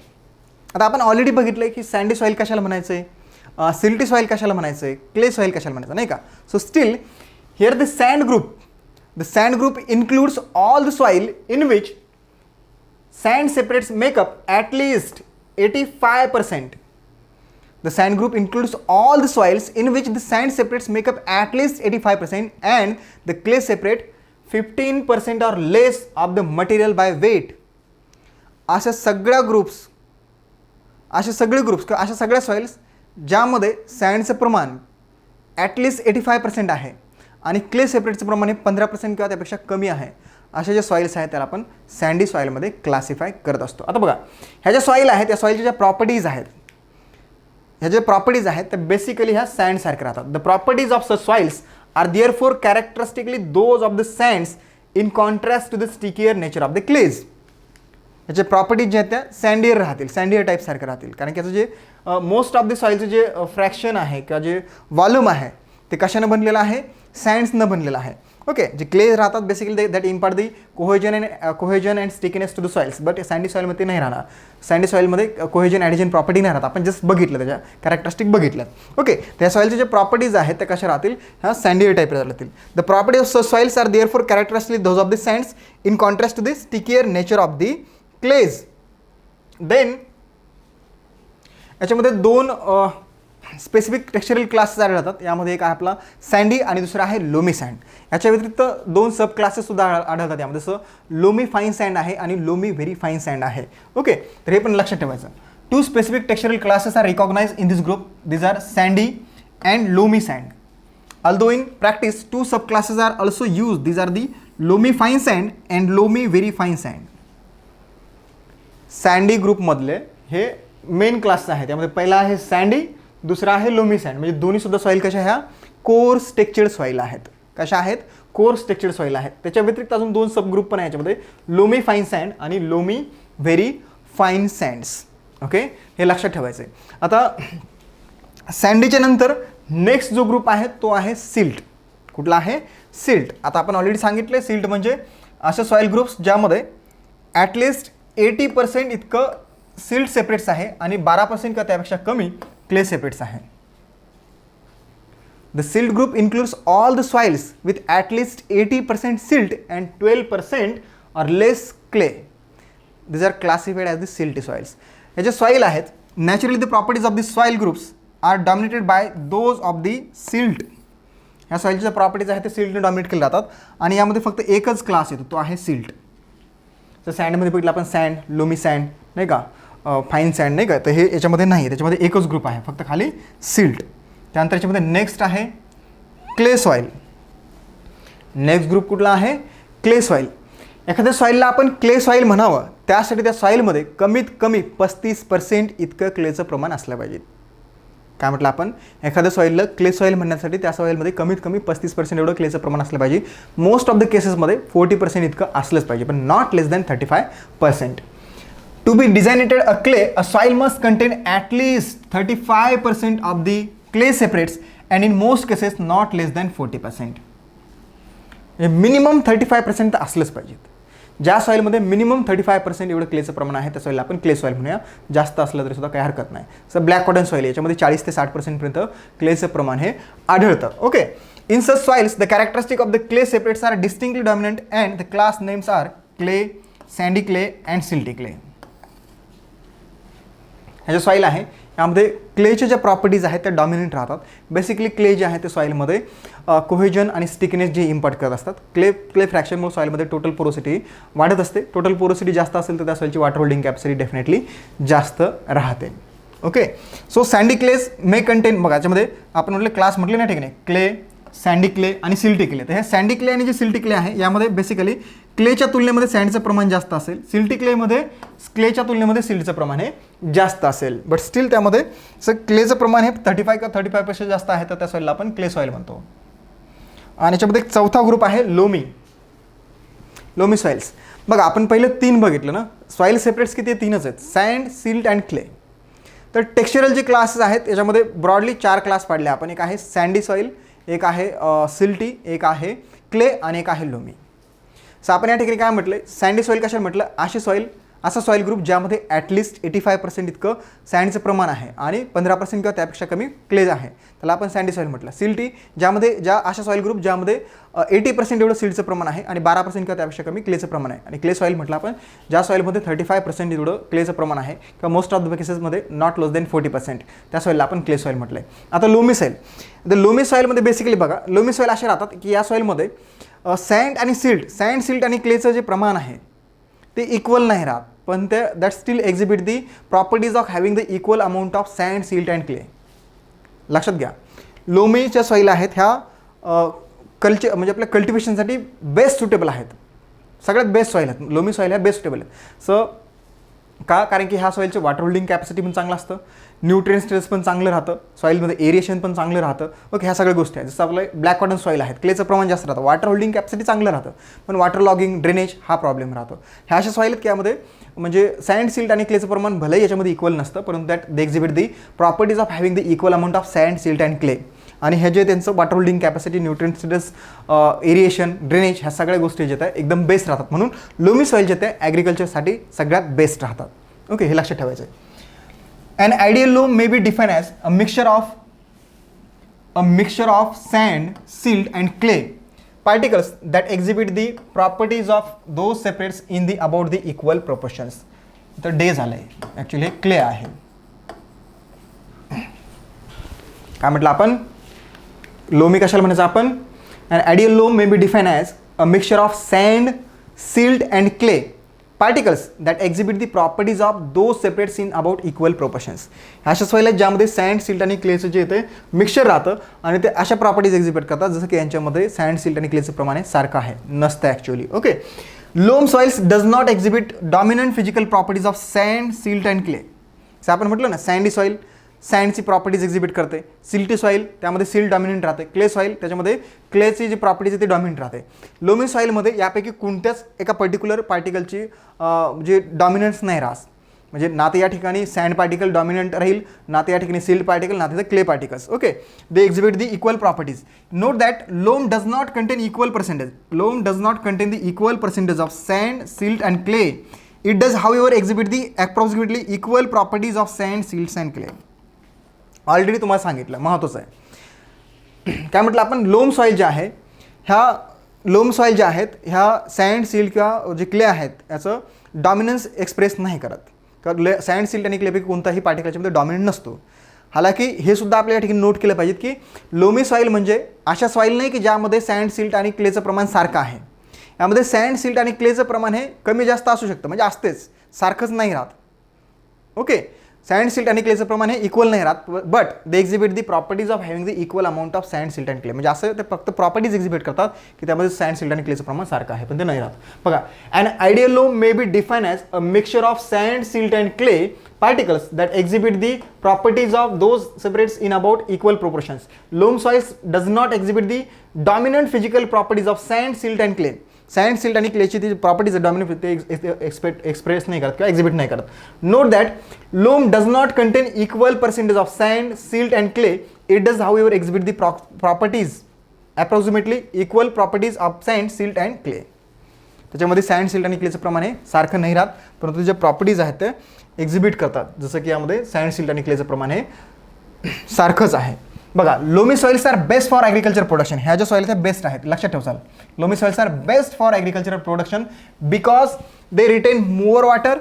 आता आपण ऑलरेडी बघितलं आहे की सँडी सॉईल कशाला म्हणायचं आहे, सिल्टी सॉईल कशाला म्हणायचं आहे, क्ले सॉईल कशाला म्हणायचं नाही का. So still here the sand group includes all the soil in which sand separates make up at least 85%. The sand group includes all the soils in which the sand separates make up at least 85% and the clay separate 15% or less of the material by weight. अशा सगळे groups किंवा अशा सगळ्या soils ज्यामध्ये सँडचं प्रमाण at least 85% आहे आणि clay सेपरेटचं प्रमाण 15% किंवा त्यापेक्षा कमी आहे, अशा ज्या सॉईल्स आहेत त्याला आपण सँडी सॉईलमध्ये क्लासिफाय करत असतो. आता बघा ह्या ज्या सॉईल आहेत त्या सॉईलच्या ज्या प्रॉपर्टीज आहेत, ह्या ज्या प्रॉपर्टीज आहेत त्या बेसिकली ह्या सँडसारख्या राहतात. The properties of such soils are therefore characteristically those of the sands in contrast to the stickier nature of the clays. ह्याचे प्रॉपर्टीज जे आहेत त्या सँडियर राहतील, सँडियर टाईपसारखे राहतील कारण की याचं जे मोस्ट ऑफ द सॉईलचं जे फ्रॅक्शन आहे किंवा जे वॉल्यूम आहे ते कशानं बनलेलं आहे, सँड्सनं बनलेलं आहे. ओके, जे क्ले राहतात basically that impart the cohesion and stickiness to the soils, but sandy सॉईलमध्ये नाही राहणार. सँडी सॉईलमध्ये कोहेजन ॲडिजन प्रॉपर्टी नाही राहत. आपण जस्ट बघितलं त्याच्या कॅरेक्टरिस्टिक बघितलं. ओके, त्या सॉईलचे जे प्रॉपर्टीज आहेत त्या कशा राहतील, ह्या सँडियर टाईप राहतील. The property of soils are therefore characteristically those of the sands in contrast to the stickier nature of the clays. Then याच्यामध्ये 2 स्पेसिफिक टेक्स्चरल क्लासेस आढळतात. यामध्ये एक आहे आपला सँडी आणि दुसरा आहे लोमी सँड. याच्या व्यतिरिक्त 2 सब क्लासेस सुद्धा आढळतात यामध्ये. जसं लोमी फाईन सँड आहे आणि लोमी व्हेरी फाईन सँड आहे. ओके, तर हे पण लक्षात ठेवायचं. 2 specific textural classes are recognise in this group. These are sandy and loamy sand. Although in practice 2 subclasses are also used. These are the loamy fine sand and loamy very fine sand. Sandy ग्रुपमधले हे main class आहेत. त्यामध्ये पहिला आहे sandy, दुसरा आहे loamy sand. म्हणजे दोन्ही सुद्धा सॉईल कशा ह्या कोर्स टेक्स्चर्ड सॉईल आहेत. कशा आहेत, कोर्स टेक्स्चर्ड सॉईल आहेत. त्याच्या व्यतिरिक्त अजून 2 सब ग्रुप पण आहे याच्यामध्ये, लोमी फाईन सँड आणि loamy very fine sands. Okay, हे लक्षात ठेवायचं आहे. आता सँडीच्या नंतर नेक्स्ट जो ग्रुप आहे तो आहे सिल्ट. कुठला आहे, सिल्ट. आता आपण ऑलरेडी सांगितले सिल्ट म्हणजे अशा सॉईल ग्रुप्स ज्यामध्ये ॲटलिस्ट 80% इतकं सिल्ट सेपरेट्स आहे आणि 12% किंवा त्यापेक्षा कमी क्ले सेपरेट्स आहे. The silt group includes all the soils with at least 80% silt and 12% or less clay. These are classified as the silty soils. हे जे सॉइल आहेत, naturally the properties of the soil groups are dominated by those of the silt. ह्या सॉइलच्या ज्या properties आहेत ते सिल्टने dominate केले जातात आणि यामध्ये फक्त एकच क्लास येतो, तो आहे सिल्ट. तर सँडमध्ये बघितलं आपण सँड, लोमी सँड नाही का, फाईन सँड नाही का, तर हे याच्यामध्ये नाही, त्याच्यामध्ये एकच ग्रुप आहे फक्त खाली सिल्ट. त्यानंतर याच्यामध्ये नेक्स्ट आहे क्ले सॉईल. नेक्स्ट ग्रुप कुठला आहे? Clay soil. एखाद्या सॉईलला आपण क्ले सॉईल म्हणावं त्यासाठी त्या सॉईलमध्ये कमीत कमी 35% इतकं क्लेचं प्रमाण असलं पाहिजे. काय म्हटलं आपण? एखाद्या सॉईलला क्ले सॉईल म्हणण्यासाठी त्या सॉईलमध्ये कमीत कमी 35% एवढं क्लेचं प्रमाण असलं पाहिजे. मोस्ट ऑफ द केसेसमध्ये 40% इतकं असलंच पाहिजे, पण not less than 35%. To be designated a clay, a soil must contain at least 35% of the clay separates and in most cases not less than 40%. Minimum 35% तर असलंच पाहिजे. ज्या सॉईलमध्ये मिनिमम 35% एवढं क्लेचं प्रमाण आहे त्या सॉईलला आपण क्ले सॉईल म्हणूया. जास्त असलं तरी सुद्धा काही हरकत नाही. सर ब्लॅक कॉटन सॉईल याच्यामध्ये 40 ते 60% पर्यंत क्लेचं प्रमाण हे आढळतं. Okay. In such soils the characteristic of the clay separates are distinctly dominant and the class names are clay, sandy clay and silty clay. ह्या जे सॉईल आहे यामध्ये क्लेच्या ज्या प्रॉपर्टीज आहेत त्या डॉमिनंट राहतात. बेसिकली क्ले जे आहे ते सॉईलमध्ये कोहेजन आणि स्टिकनेस जे इम्पार्ट करत असतात. क्ले फ्रॅक्शनमुळे सॉईलमध्ये टोटल पोरोसिटी वाढत असते. टोटल पोरोसिटी जास्त असेल तर त्या सॉईलची वॉटर होल्डिंग कॅपॅसिटी डेफिनेटली जास्त राहते. Okay. So sandy clays may contain, बघा याच्यामध्ये आपण म्हटलं क्लास म्हटले ना, ठीक आहे, क्ले, सँडी क्ले आणि सिल्टी क्ले. तर हे सँडी क्ले आणि जे सिल्टी क्ले आहे यामध्ये बेसिकली क्लेच्या तुलनेमध्ये सँडचं प्रमाण जास्त असेल. सिल्टी क्लेमध्ये क्लेच्या तुलनेमध्ये सिल्टचं प्रमाण हे जास्त असेल. बट स्टील त्यामध्ये क्लेचं प्रमाण हे 35% जास्त आहे, तर त्या सॉईलला आपण क्ले सॉईल म्हणतो. आणि याच्यामध्ये एक चौथा ग्रुप आहे लोमी. Loamy soils. बघा आपण पहिले 3 बघितलं ना, सॉईल सेपरेट्स किती? 3च आहेत, सँड, सिल्ट अँड क्ले. तर टेक्स्चरल जे क्लासेस आहेत याच्यामध्ये ब्रॉडली 4 क्लास पाडले आपण. एक आहे सँडी सॉईल, एक आहे सिल्टी, एक आहे क्ले आणि एक आहे लोमी. सो आपण या ठिकाणी काय म्हटलं? सँडी सॉईल कशाला म्हटलं? असा सॉईल ग्रुप ज्यामध्ये ॲटलिस्ट 85% इतकं सँडचं प्रमाण आहे आणि 15% किंवा त्यापेक्षा कमी क्ले आहे, त्याला आपण सँडी सॉईल म्हटलं. सिल्टी अशा सॉईल ग्रुप ज्यामध्ये 80% एवढं सिल्टचं प्रमाण आहे आणि 12% किंवा त्यापेक्षा कमी क्लेचं प्रमाण आहे. आणि क्ले सॉईल म्हटलं आपण ज्या सॉईलमध्ये 35% एवढं क्लेचं प्रमाण आहे किंवा मोस्ट ऑफ द केसेसमध्ये नॉट लेस दॅन 40%, त्या सॉईलला आपण क्ले सॉईल म्हटलं आहे. आता लोमी सॉईल. द लोमी सॉईलमध्ये बेसिकली बघा, लोमी सॉईल असे राहतात की या सॉईलमध्ये सँड आणि सिल्ट आणि क्लेचं जे प्रमाण आहे ते इक्वल नाही राहत, पण ते that still exhibit the properties of having the equal amount of sand, silt and clay. लक्षात घ्या, लोमीच्या सॉईल आहेत ह्या म्हणजे आपल्या कल्टिवेशनसाठी बेस्ट सुटेबल आहेत. सगळ्यात बेस्ट सॉईल आहेत लोमी सॉईल, ह्या बेस्ट सुटेबल आहेत. सो का? कारण की ह्या सॉईलचं वॉटर होल्डिंग कॅपॅसिटी पण चांगलं असतं, न्यूट्रिएंट स्ट्रेस पण चांगलं राहतं, सॉईलमध्ये एरिएशन पण चांगलं राहतं. ओके. ह्या सगळ्या गोष्टी आहेत. जसं आपलं ब्लॅक कॉटन सॉईल आहेत, क्लेचं प्रमाण जास्त राहतं, वॉटर होल्डिंग कॅपॅसिटी चांगलं राहतं, पण वॉटर लॉगिंग, ड्रेनेज हा प्रॉब्लेम राहतो. ह्या अशा सॉईल आहेत की यामध्ये म्हणजे सँड, सिल्ट आणि क्लेचं प्रमाण भलेही याच्यामध्ये इक्वल नसतं, परंतु that they exhibit the properties of having the equal amount of sand, silt and clay. आणि हे जे त्यांचं water holding capacity, nutrient status, aeration, drainage ह्या सगळ्या गोष्टी ज्या आहेत एकदम बेस्ट राहतात. म्हणून लोमी सॉईल जे आहे ॲग्रिकल्चरसाठी सगळ्यात बेस्ट राहतात. ओके. हे लक्षात ठेवायचं आहे. An ideal loam may be defined as a mixture of sand, silt and clay particles that exhibit the properties of those separates in the about the equal proportions. तर day झालंय, actually clay आहे. काय म्हटलं आपण? Loamy कशाला म्हणायचं आपण? An ideal loam may be defined as a mixture of sand, silt and clay particles that exhibit the properties of those separates in about equal proportions. अशा सॉईल आहेत ज्यामध्ये सँड, सिल्ट आणि क्लेचं जे येते मिक्सचर राहतं आणि ते अशा प्रॉपर्टीज एक्झिबिट करतात जसं की यांच्यामध्ये सँड, सिल्ट आणि क्लेचं प्रमाण हे सारखं आहे, नसतं actually. Okay. Loam soils does not exhibit dominant physical properties of sand, silt and clay. असं आपण म्हटलं ना, सँडी सॉईल सँडची प्रॉपर्टीज एक्झिबिट करते, सिल्टी सॉईल त्यामध्ये सिल्ट डॉमिनंट राहते, क्ले सॉईल त्याच्यामध्ये क्लेची जी प्रॉपर्टीज आहे ती डॉमिनंट राहते. लोमी सॉईलमध्ये यापैकी कोणत्याच एका पर्टिक्युलर पार्टिकलची जे डॉमिनन्स नाही राहत. म्हणजे ना तर या ठिकाणी सँड पार्टिकल डॉमिनंट राहील, ना तर या ठिकाणी सिल्ट पार्टिकल, ना तर clay particles. Okay. They exhibit the equal properties. Note that loam does not contain equal percentage. Loam does not contain the equal percentage of sand, silt and clay. It does however exhibit the approximately equal properties of sand, silts and clay. Already तुम्हाला सांगितलं, महत्त्वाचं आहे. काय म्हटलं आपण, लोम soil जे आहे, ह्या लोम सॉईल ज्या आहेत ह्या सँड सिल्ट किंवा जे क्ले आहेत याचं डॉमिनन्स एक्सप्रेस नाही करत, किंवा सँड सिल्ट आणि क्लेपैकी कोणताही पार्टिकलच्यामध्ये डॉमिनंट नसतो. हालाकी हे सुद्धा आपल्या या ठिकाणी नोट केलं पाहिजे की लोमी सॉईल म्हणजे अशा सॉईल नाही की ज्यामध्ये सँड सिल्ट आणि क्लेचं प्रमाण सारखं आहे. यामध्ये सँड सिल्ट आणि क्लेचं प्रमाण हे कमी जास्त असू शकतं, म्हणजे असतेच, सारखंच नाही राहत. ओके, सँड सिल्ट आणि क्लेचं प्रमाण हे इक्वल नाही राहत, but they exhibit the properties of having the equal amount of sand silt and clay. म्हणजे असं ते फक्त प्रॉपर्टीज एक्झिबिट करतात की त्यामध्ये सँड सिल्ट आणि क्लेचं प्रमाण सारखं आहे, पण ते नाही राहत. बघा, and ideal loam may be define as a mixture of sand silt and clay particles that exhibit the properties of those separates in about equal proportions. Loam soils does not exhibit the dominant physical properties of sand, silt and clay. Sand silt आणि क्लेची ती properties dominant ते express नाही करत किंवा exhibit नाही करत. Note that loam does not contain equal percentage of sand, silt and clay. It does however exhibit the properties approximately equal properties of sand, silt and clay. त्याच्यामध्ये sand, silt आणि क्लेचं प्रमाण हे सारखं नाही राहत, परंतु जे प्रॉपर्टीज आहेत ते एक्झिबिट करतात. जसं की यामध्ये सँड, सिल्ट आणि क्लेचं प्रमाण हे सारखंच आहे. बघा, loamy soils are best for agriculture production. ह्या ज्या सॉइल्स आहेत बेस्ट आहेत, लक्षात ठेवाल. Loamy soils are best for agriculture production because they retain more water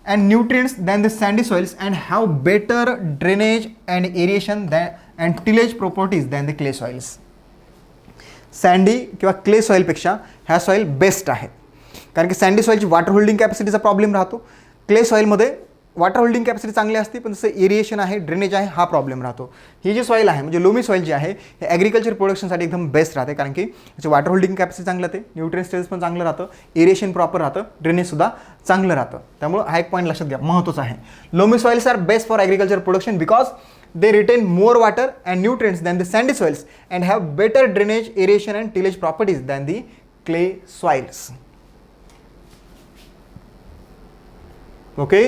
and nutrients than the sandy soils and have better drainage and aeration and tillage properties than the clay soils. Sandy किंवा clay सॉईलपेक्षा ह्या soil best आहेत, कारण की sandy सॉईलची water holding कॅपॅसिटीचा problem राहतो. Clay सॉईलमध्ये वॉटर होल्डिंग कॅपॅसिटी चांगली असते, पण जसं एरिएशन आहे, ड्रेनेज आहे, हा प्रॉब्लेम राहतो. ही जी सॉईल आहे म्हणजे लोमी सॉईल जी आहे हे ॲग्रिकल्चर प्रोडक्शनसाठी एकदम बेस्ट राहते, कारण की याची वॉटर होल्डिंग कॅपॅसिटी चांगलं राहते, न्यूट्रिएंट स्टेटस पण चांगलं राहतं, एरिएशन प्रॉपर राहतं, ड्रेनेजसुद्धा चांगलं राहतं. त्यामुळे हा एक पॉईंट लक्षात घ्या, महत्त्वाचं आहे. Loamy soils are best for agriculture production because they retain more water and nutrients than the sandy soils and have better drainage, aeration and tillage properties than the clay soils. Okay,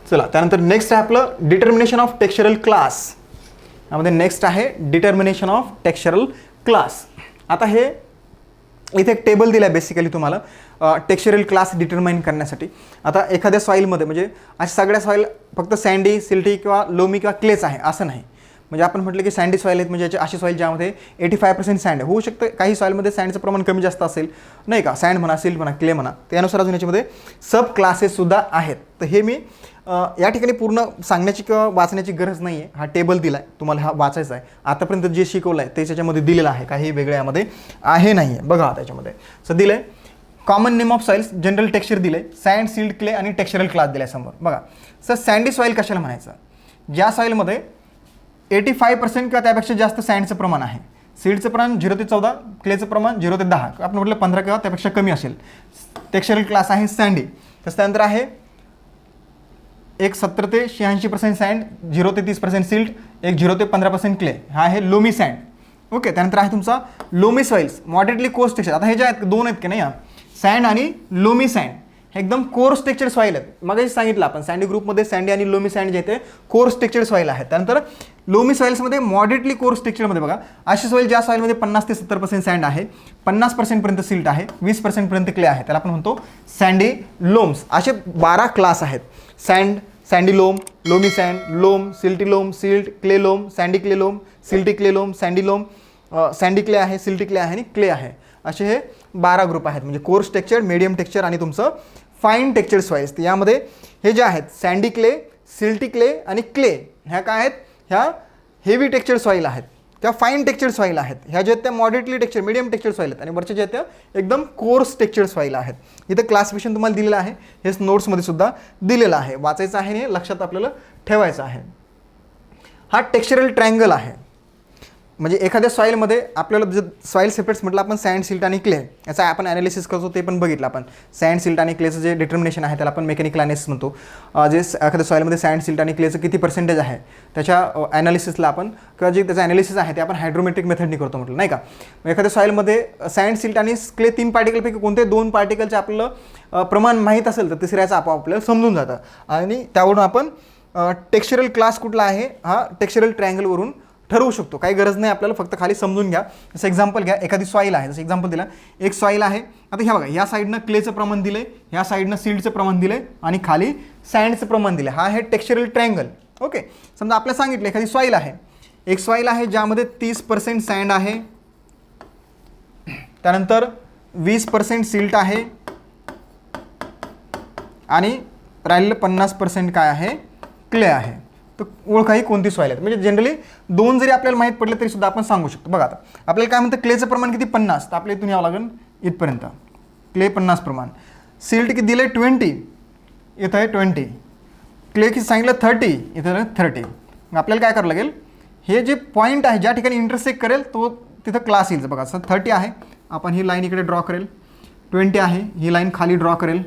चला त्यानंतर next आहे आपलं determination of टेक्स्चरल class. यामध्ये next आहे determination of टेक्स्चरल class. आता हे इथे एक टेबल दिला आहे बेसिकली तुम्हाला टेक्स्चरल क्लास डिटरमाइन करण्यासाठी. आता एखाद्या सॉईलमध्ये म्हणजे अशा सगळ्या सॉईल फक्त सँडी, सिल्टी किंवा लोमी किंवा क्लेच आहे असं नाही. म्हणजे आपण म्हटलं की सँडी सॉईल आहेत म्हणजे अशी सॉईल ज्यामध्ये 85% सँड होऊ शकतं. काही सॉईलमध्ये सँडचं प्रमाण कमी जास्त असेल नाही का, सँड म्हणा, सिल्ट म्हणा, क्ले म्हणा, त्यानुसार अजून याच्यामध्ये सब क्लासेससुद्धा आहेत. तर हे मी या ठिकाणी पूर्ण सांगण्याची किंवा वाचण्याची गरज नाही आहे. हा टेबल दिला आहे तुम्हाला, हा वाचायचा आहे. आतापर्यंत जे शिकवलं आहे ते त्याच्यामध्ये दिलेलं आहे, काही वेगळं यामध्ये आहे नाही आहे. बघा त्याच्यामध्ये असं दिलं आहे, common name of soils, general texture दिले, सँड, सिल्ट, क्ले आणि टेक्स्चरल क्लास दिला समोर. बघा सर, सँडी सॉईल कशाला म्हणायचं, ज्या सॉईलमध्ये 85% किंवा त्यापेक्षा जास्त सँडचं प्रमाण आहे, सिल्टचं प्रमाण 0 ते 14, क्लेचं प्रमाण 0 ते 10, आपण म्हटलं 15 किंवा त्यापेक्षा कमी असेल. टेक्स्चरल क्लास आहे सँडी. तसं त्यानंतर आहे एक 70 ते 86% सँड, 0 ते 30% सिल्ट, एक 0 ते 15% क्ले, हा आहे लोमी सँड. ओके, त्यानंतर आहे तुमचा loamy soils, moderately course texture. आता हे जे आहेत दोन आहेत की नाही, सँड आणि लोमी सँड हे एकदम कोर्स टेक्स्चर सॉईल आहेत. मगाशी सांगितलं आपण सँडी ग्रुपमध्ये सँडी आणि लोमी सँड जे आहेत कोर्स टेक्स्चर सॉईल आहेत. त्यानंतर लोमी सॉईल्समध्ये मॉडरेटली कोर्स टेक्स्चरमध्ये बघा अशी सॉईल ज्या सॉईलमध्ये 50 ते 70% सँड आहे, 50% पर्यंत सिल्ट आहे, 20% पर्यंत क्ले आहे, त्याला आपण म्हणतो सँडी लोम्स. असे 12 क्लास आहेत. सँड, सँडी लोम, लोमी सँड, लोम, सिल्टी लोम, सिल्ट, क्ले लोम, सँडी क्ले लोम, सिल्टी क्ले लोम, सँडी लोम, सँडी क्ले आहे, सिल्टी क्ले आहे आणि क्ले आहे. असे हे 12 ग्रुप आहेत. म्हणजे कोर्स टेक्स्चर, मीडियम टेक्स्चर आणि तुमचं फाईन टेक्स्चर सॉइल्स. यामध्ये हे जे आहेत सँडी क्ले, सिल्टी क्ले आणि क्ले ह्या काय आहेत, ह्या हेवी टेक्स्चर सॉईल आहेत किंवा फाईन टेक्स्चर सॉईल आहेत. ह्या जे आहेत त्या moderately texture, medium texture soil आहेत आणि वरच्या जे आहेत त्या एकदम कोर्स टेक्स्चर सॉईल आहेत. इथं क्लासिफिकेशन तुम्हाला दिलेलं आहे, हेच नोट्समध्ये सुद्धा दिलेलं आहे, वाचायचं आहे आणि लक्षात आपल्याला ठेवायचं आहे. हा टेक्स्चरल ट्रायंगल आहे. म्हणजे एखाद्या सॉईलमध्ये आपल्याला जे सॉईल सेपरेट्स म्हटलं आपण सँड, सिल्ट आणि क्ले, याचा आपण ॲनालिसिस करतो ते पण बघितलं आपण. सँड, सिल्ट आणि क्लेचं जे डिटर्मिनेशन आहे त्याला आपण मेकॅनिकल ॲनालिसिस म्हणतो. जे एखाद्या सॉईलमध्ये सँड, सिल्ट आणि क्लेचं किती पर्सेंटेज आहे त्याच्या ॲनालिसिसला आपण किंवा जे त्याचं ॲनालिसिस आहे ते आपण हायड्रोमेट्रिक मेथडनी करतो म्हटलं नाही का. एखाद्या सॉईलमध्ये सँड, सिल्ट आणि क्ले 3 पार्टिकलपैकी कोणते 2 पार्टिकलचे आपलं प्रमाण माहीत असेल तर तिसऱ्याचं आपोआप आपल्याला समजून जातं आणि त्यावरून आपण टेक्स्चरल क्लास कुठला आहे हा टेक्स्चरल ट्रायंगलवरून ठरवू शकतो. काही गरज नाही आपल्याला, फक्त खाली समजून घ्या. जसं एक्झाम्पल घ्या, एखादी सॉईल आहे, जसं एक्झाम्पल दिलं एक सॉईल आहे. आता ह्या बघा, या साईडनं क्लेचं प्रमाण दिलं आहे, ह्या साईडनं सिल्टचं प्रमाण दिलं आहे आणि खाली सँडचं प्रमाण दिलं आहे. हा आहे टेक्स्चरल ट्रायंगल. ओके, समजा आपल्याला सांगितलं एखादी सॉईल आहे, एक सॉईल आहे ज्यामध्ये 30% सँड आहे, त्यानंतर 20% सिल्ट आहे आणि राहिलेलं 50% काय आहे, क्ले आहे. तर ओळखा ही कोणती सॉईल आहे. म्हणजे जनरली दोन जरी आपल्याला माहीत पडले तरी सुद्धा आपण सांगू शकतो. बघा आता आपल्याला काय म्हणतं, क्लेचं प्रमाण किती 50, तर आपल्या इथून यावं लागेल इथपर्यंत. क्ले 50 प्रमाण, सिल्ट किती दिलं आहे 20, इथं आहे 20, क्ले किती सांगितलं 30, इथं 30. मग आपल्याला काय करावं लागेल, हे जे पॉईंट आहे ज्या ठिकाणी इंटरसेक्ट करेल तो तिथं क्लास येईल. बघा असं 30 आहे, आपण ही लाईन इकडे ड्रॉ करेल, 20 आहे ही लाईन खाली ड्रॉ करेल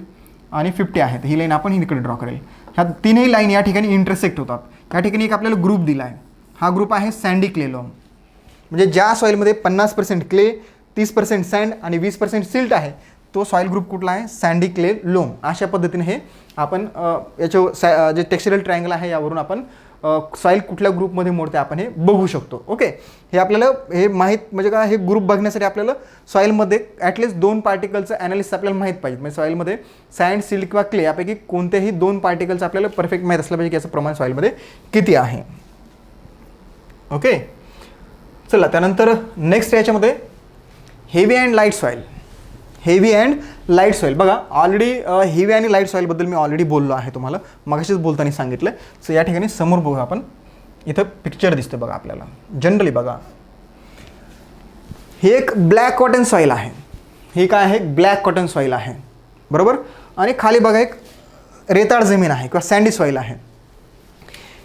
आणि 50 आहे तर ही लाईन आपण इकडे ड्रॉ करेल. ह्या तीनही लाईन या ठिकाणी इंटरसेक्ट होतात. या ठिकाणी एक आपल्याला ग्रुप दिला आहे, हा ग्रुप आहे सँडी क्ले लोम. म्हणजे ज्या सॉईलमध्ये 50% क्ले, 30% सँड आणि 20% सिल्ट आहे तो सॉईल ग्रुप कुठला आहे, सँडी क्ले लोम. अशा पद्धतीने हे आपण याच्या जे टेक्स्चरल ट्रायंगल आहे यावरून आपण सॉईल कुठल्या ग्रुपमध्ये मोडते आपण हे बघू शकतो. ओके, हे आपल्याला हे माहीत म्हणजे काय, हे ग्रुप बघण्यासाठी आपल्याला सॉईलमध्ये ॲटलिस्ट 2 पार्टिकलचं ॲनालिसिस आपल्याला माहीत पाहिजे. म्हणजे सॉईलमध्ये सँड, सिल्ट किंवा क्ले यापैकी कोणत्याही 2 पार्टिकलचं आपल्याला परफेक्ट माहीत असलं पाहिजे की याचं प्रमाण सॉईलमध्ये किती आहे. ओके, चला त्यानंतर नेक्स्ट याच्यामध्ये heavy and light soil. Heavy and light soil बघा, ऑलरेडी हेवी आणि लाईट सॉईलबद्दल मी ऑलरेडी बोललो आहे तुम्हाला, मगाशीच बोलताना सांगितलं. सो या ठिकाणी समोर बघू आपण, इथं पिक्चर दिसतं बघा आपल्याला. जनरली बघा हे एक ब्लॅक कॉटन सॉईल आहे, हे काय आहे, ब्लॅक कॉटन सॉईल आहे बरोबर. आणि खाली बघा एक रेताळ जमीन आहे किंवा सँडी सॉईल आहे.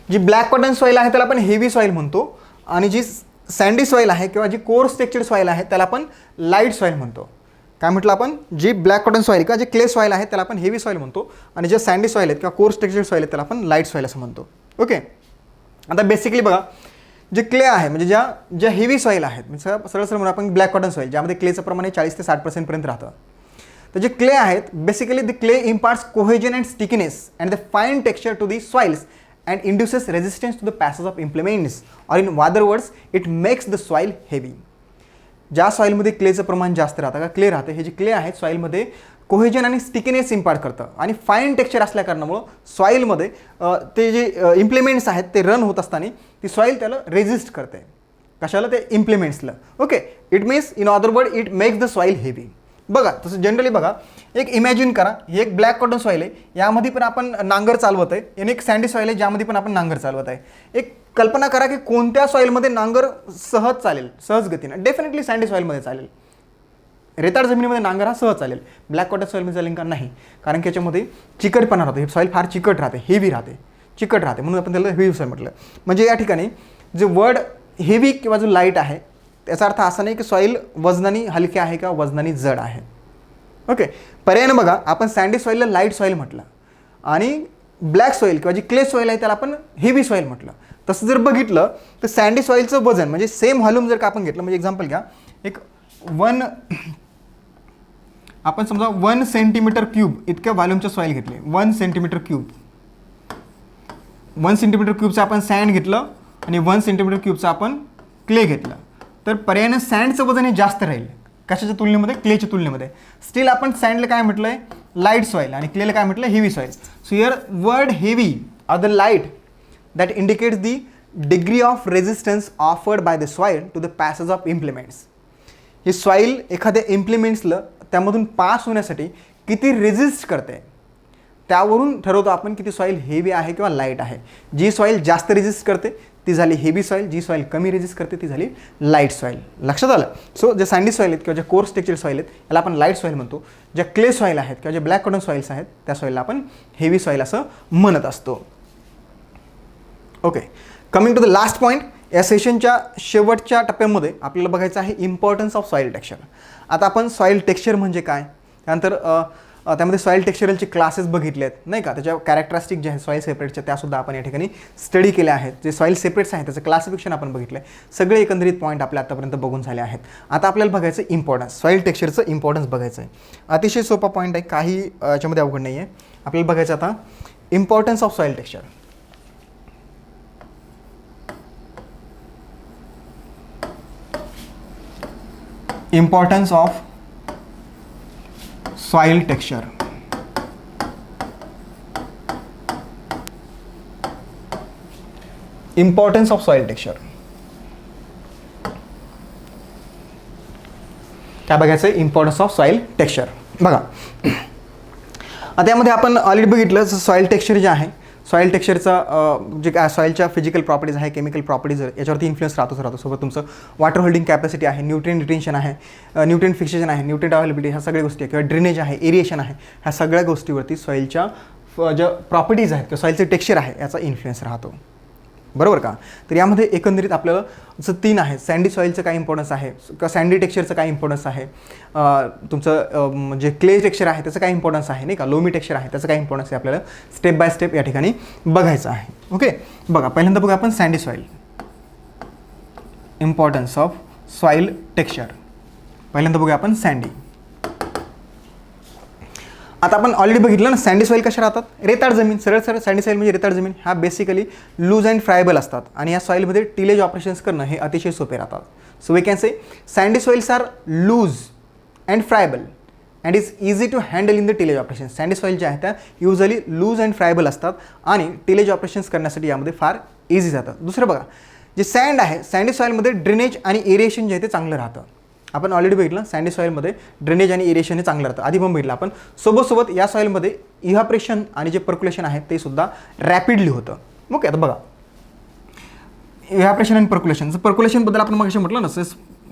जी ब्लॅक कॉटन सॉईल आहे त्याला आपण हेवी सॉईल म्हणतो आणि जी सँडी सॉईल आहे किंवा जी कोर्स टेक्स्चर्ड सॉईल आहे त्याला आपण लाईट सॉईल म्हणतो. काय म्हटलं आपण, जी ब्लॅक कॉटन सॉईल किंवा जे क्ले सॉईल आहे त्याला आपण हेवी सॉईल म्हणतो आणि जे सँडी सॉईल आहेत किंवा कोर्स टेक्स्चर्ड सॉईल आहेत त्याला आपण लाईट सॉईल असं म्हणतो. ओके, आता बेसिकली बघा जे क्ले आहे म्हणजे ज्या हेवी सॉईल आहेत, म्हणजे सरळ म्हणून आपण ब्लॅक कॉटन सॉईल ज्यामध्ये क्लेचं प्रमाण 40 ते 60% पर्यंत राहतं. तर जे क्ले आहेत basically the clay imparts cohesion and stickiness and the fine texture to the soils and induces resistance to the passage of implements or in other words it makes the soil heavy. ज्या सॉईलमध्ये क्लेचं प्रमाण जास्त राहतं का clay राहतं, हे जे clay आहेत सॉईलमध्ये कोहेजन आणि स्टिकीनेस इम्पार्ट करतं आणि फाईन टेक्स्चर असल्या कारणामुळं सॉईलमध्ये ते जे इम्प्लिमेंट्स आहेत ते रन होत असताना ती सॉईल त्याला रेजिस्ट करते. कशाला, ते इम्प्लिमेंट्सला. Okay, it means in other word it makes the soil heavy. बघा तसं जनरली बघा, एक इमॅजिन करा, हे एक ब्लॅक कॉटन सॉईल आहे, यामध्ये पण आपण नांगर चालवत आहे, आणि एक सँडी सॉईल आहे ज्यामध्ये पण आपण नांगर चालवत आहे. एक कल्पना करा की कोणत्या सॉईलमध्ये नांगर सहज चालेल, सहज गतीनं. डेफिनेटली सँडी सॉईलमध्ये चालेल. रेताळ जमिनीमध्ये नांगर हा सहज चालेल. ब्लॅक कॉटन सॉईलमध्ये चालेल का, नाही, कारण की याच्यामध्ये चिकटपणा राहतो. हे सॉईल फार चिकट राहते, हेवी राहते, चिकट राहते, म्हणून आपण त्याला हेवी सॉईल म्हटलं. म्हणजे या ठिकाणी जे वर्ड हेवी किंवा जो लाईट आहे त्याचा अर्थ असा नाही की सॉईल वजनाने हलके आहे किंवा वजनाने जड आहे. ओके, पर्यायानं बघा आपण सँडी सॉईलला लाईट सॉईल म्हटलं आणि ब्लॅक सॉईल किंवा जी क्ले सॉईल आहे त्याला आपण हेवी सॉईल म्हटलं. तसं जर बघितलं तर सँडी सॉईलचं वजन म्हणजे सेम व्हॉल्यूम जर का आपण घेतलं, म्हणजे एक्झाम्पल घ्या, एक आपण समजा 1 सेंटीमीटर क्यूब इतक्या व्हॉल्यूमचं सॉईल घेतले, 1 सेंटीमीटर क्यूब, 1 सेंटीमीटर क्यूबचं आपण सँड घेतलं आणि 1 सेंटीमीटर क्यूबचं आपण क्ले घेतलं, तर पर्यायानं सँडचं वजन हे जास्त राहील. कशाच्या तुलनेमध्ये, क्लेच्या तुलनेमध्ये. स्टील आपण सँडला काय म्हटलं आहे, लाईट सॉईल, आणि क्लेला काय म्हटलं, heavy soil. So here word heavy or the light that indicates the degree of resistance offered by the soil to the passage of implements. He soil एखाद्या इम्प्लिमेंट्सला त्यामधून पास होण्यासाठी किती रेजिस्ट करते त्यावरून ठरवतो आपण की ती सॉईल हेवी आहे किंवा लाईट आहे. जी सॉईल जास्त रेजिस्ट करते ती झाली हेवी सॉईल, जी सॉईल कमी रेजिस्ट करते ती झाली लाईट सॉईल. लक्षात आलं. सो जे सँडी सॉईल आहेत किंवा ज्या कोर्स टेक्स्चर सॉईल आहेत याला आपण लाईट सॉईल म्हणतो. ज्या क्ले सॉईल आहेत किंवा जे ब्लॅक कॉटन सॉईल्स आहेत त्या सॉईलला आपण हेवी सॉईल असं म्हणत असतो. Okay, coming to the last point. या सेशनच्या शेवटच्या टप्प्यामध्ये आपल्याला बघायचं आहे इम्पॉर्टन्स ऑफ सॉईल टेक्स्चर. आता आपण सॉईल टेक्स्चर म्हणजे काय, त्यानंतर त्यामध्ये सॉईल टेक्स्चरलचे क्लासेस बघितले आहेत नाही का, त्याच्या कॅरेक्टरिस्टिक जे आहेत सॉईल सेपरेटच्या त्यासुद्धा आपण या ठिकाणी स्टडी केल्या आहेत. जे सॉईल सेपरेट्स आहेत त्याचं क्लासिफिकेशन आपण बघितलं आहे. सगळे एकंदरीत पॉईंट आपल्या आतापर्यंत बघून झाले आहेत. आता आपल्याला बघायचं इम्पॉर्टन्स, सॉईल टेक्स्चरचं इम्पॉर्टन्स बघायचं आहे. अतिशय सोपा पॉईंट आहे, काही याच्यामध्ये अवघड नाही आहे. आपल्याला बघायचं आता importance of soil texture. Importance of soil texture. Importance of soil texture. काय बघायचं आहे, इम्पॉर्टन्स ऑफ सॉईल टेक्स्चर. बघा आता यामध्ये आपण ऑलरेडी बघितलं सॉईल टेक्स्चर जे आहे, सॉईल टेक्स्चरचा जे काय सॉईलच्या फिजिकल प्रॉपर्टीज आहे, केमिकल प्रॉपर्टीज याच्यावरती इन्फ्लुएन्स राहतो. सोबत तुमचं वॉटर होल्डिंग कॅपॅसिटी आहे, न्यूट्रिएंट रिटेन्शन आहे, न्यूट्रिएंट फिक्सेशन आहे, न्यूट्रिएंट अवेलेबिलिटी, ह्या सगळ्या गोष्टी आहे, किंवा ड्रेनेज आहे, एरिएशन आहे, ह्या सगळ्या गोष्टीवरती सॉईलच्या ज्या प्रॉपर्टीज आहेत किंवा सॉईलचे टेक्स्चर आहे याचा इन्फ्लुएन्स राहतो. बरोबर का. तर यामध्ये एकंदरीत आपल्याला जसं 3 आहे, सँडी सॉईलचं काय इम्पॉर्टन्स आहे, का सँडी टेक्स्चरचं काय इम्पॉर्टन्स आहे, तुमचं जे क्ले टेक्स्चर आहे त्याचं काय इम्पॉर्टन्स आहे नाही का, लोमी टेक्स्चर आहे त्याचं काय इम्पॉर्टन्स आहे, आपल्याला स्टेप बाय स्टेप या ठिकाणी बघायचं आहे. ओके. बघा पहिल्यांदा बघा आपण sandy soil, importance of soil texture. पहिल्यांदा बघूया आपण सँडी. आता आपण ऑलरेडी बघितलं ना सँडी सॉईल कशा राहतात, रेताड जमीन, सरळ सँडी सॉईल म्हणजे रेताड जमीन, ह्या बेसिकली लूज अँड फ्रायबल असतात आणि या सॉईलमध्ये टिलेज ऑपरेशन्स करणं हे अतिशय सोपे राहतात. So we can say sandy soils are loose and friable and is easy to handle in the tillage operations. Sandy soil ज्या आहेत त्या युजली लूज अँड फ्रायबल असतात आणि टिलेज ऑपरेशन्स करण्यासाठी यामध्ये फार इझी जातं. दुसरं बघा, जे सँड आहे सँडी सॉईलमध्ये ड्रेनेज आणि एरिएशन जे आहे ते चांगलं राहतं. आपण ऑलरेडी बघितलं सँडी सॉईलमध्ये ड्रेनेज आणि एरिएशन हे चांगलं राहतं, आधी पण बघितलं आपण. सोबत या सॉईलमध्ये इव्हॅपरेशन आणि जे पर्क्युलेशन आहे ते सुद्धा रॅपिडली होतं. ओके. आता बघा इव्हॅपरेशन आणि पर्क्युलेशनबद्दल आपण मग म्हटलं ना,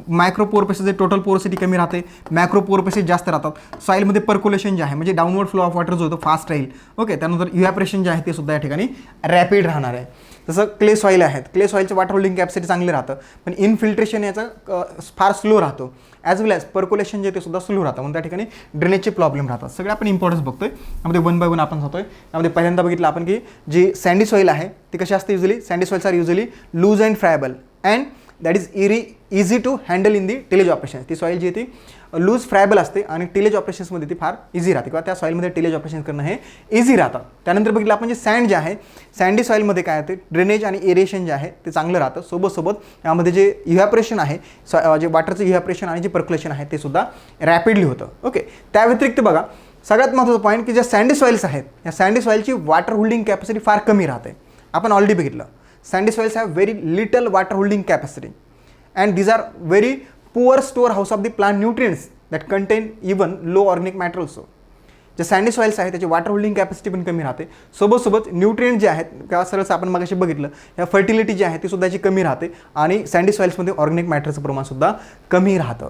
मायक्रो पोरपेक्षा जे टोटल पोरोसिटी कमी राहते, मॅक्रो पोरपेक्षा जास्त राहतात. सॉईलमध्ये पर्क्युलेशन जे आहे म्हणजे डाऊनवर्ड फ्लो ऑफ वॉटर जो होतो फास्ट राहील. ओके. त्यानंतर इव्हॅपरेशन जे आहे ते सुद्धा या ठिकाणी रॅपिड राहणार आहे. जसं क्ले सॉईल आहेत, क्ले सॉईलचं वॉटर होल्डिंग कॅपॅसिटी चांगली राहतं, पण इनफिल्ट्रेशन याचं फार स्लो राहतो, ॲज वेल ॲज पर्क्युलेशन जे ते सुद्धा स्लो राहतं, म्हणून त्या ठिकाणी ड्रेनेजचे प्रॉब्लेम राहतात. सगळे आपण इम्पॉर्टन्स बघतोय यामध्ये, 1 बाय 1 आपण जातोय. यामध्ये पहिल्यांदा बघितलं आपण की जी सँडी सॉईल आहे ती कशी असते, usually sandy soils are usually loose and friable and that is easy to handle in the tillage operation. ती सॉईल जी ती लूज फ्रायबल असते आणि टिलेज ऑपरेशन्समध्ये ती फार इझी राहते, किंवा त्या सॉईलमध्ये टिलेज ऑपरेशन करणं हे इझी राहतं. त्यानंतर बघितलं आपण जे सँड जे आहे, सँडी सॉईलमध्ये काय होते, ड्रेनेज आणि एरिएशन जे आहे ते चांगलं राहतं. सोबत यामध्ये जे इव्हॅपरेशन आहे, जे वॉटरचं इव्हॅपरेशन आणि जे पर्क्युलेशन आहे ते सुद्धा रॅपिडली होतं. ओके. त्या व्यतिरिक्त बघा सगळ्यात महत्त्वाचा पॉईंट की ज्या सँडी सॉईल्स आहेत या सँडी सॉईलची वॉटर होल्डिंग कॅपॅसिटी फार कमी राहते. आपण ऑलरेडी बघितलं sandy soils have very little water holding capacity and these are very poor store house of the plant nutrients that contain even low organic matter also. जे sandy soils आहे त्याची water holding capacity पण कमी राहते. सोबत nutrient जे आहेत किंवा सरळ आपण मगाशी बघितलं या फर्टिलिटी जी आहे ती सुद्धा कमी राहते आणि सँडी सॉईल्समध्ये ऑर्गॅनिक मॅटरचं प्रमाण सुद्धा कमी राहतं.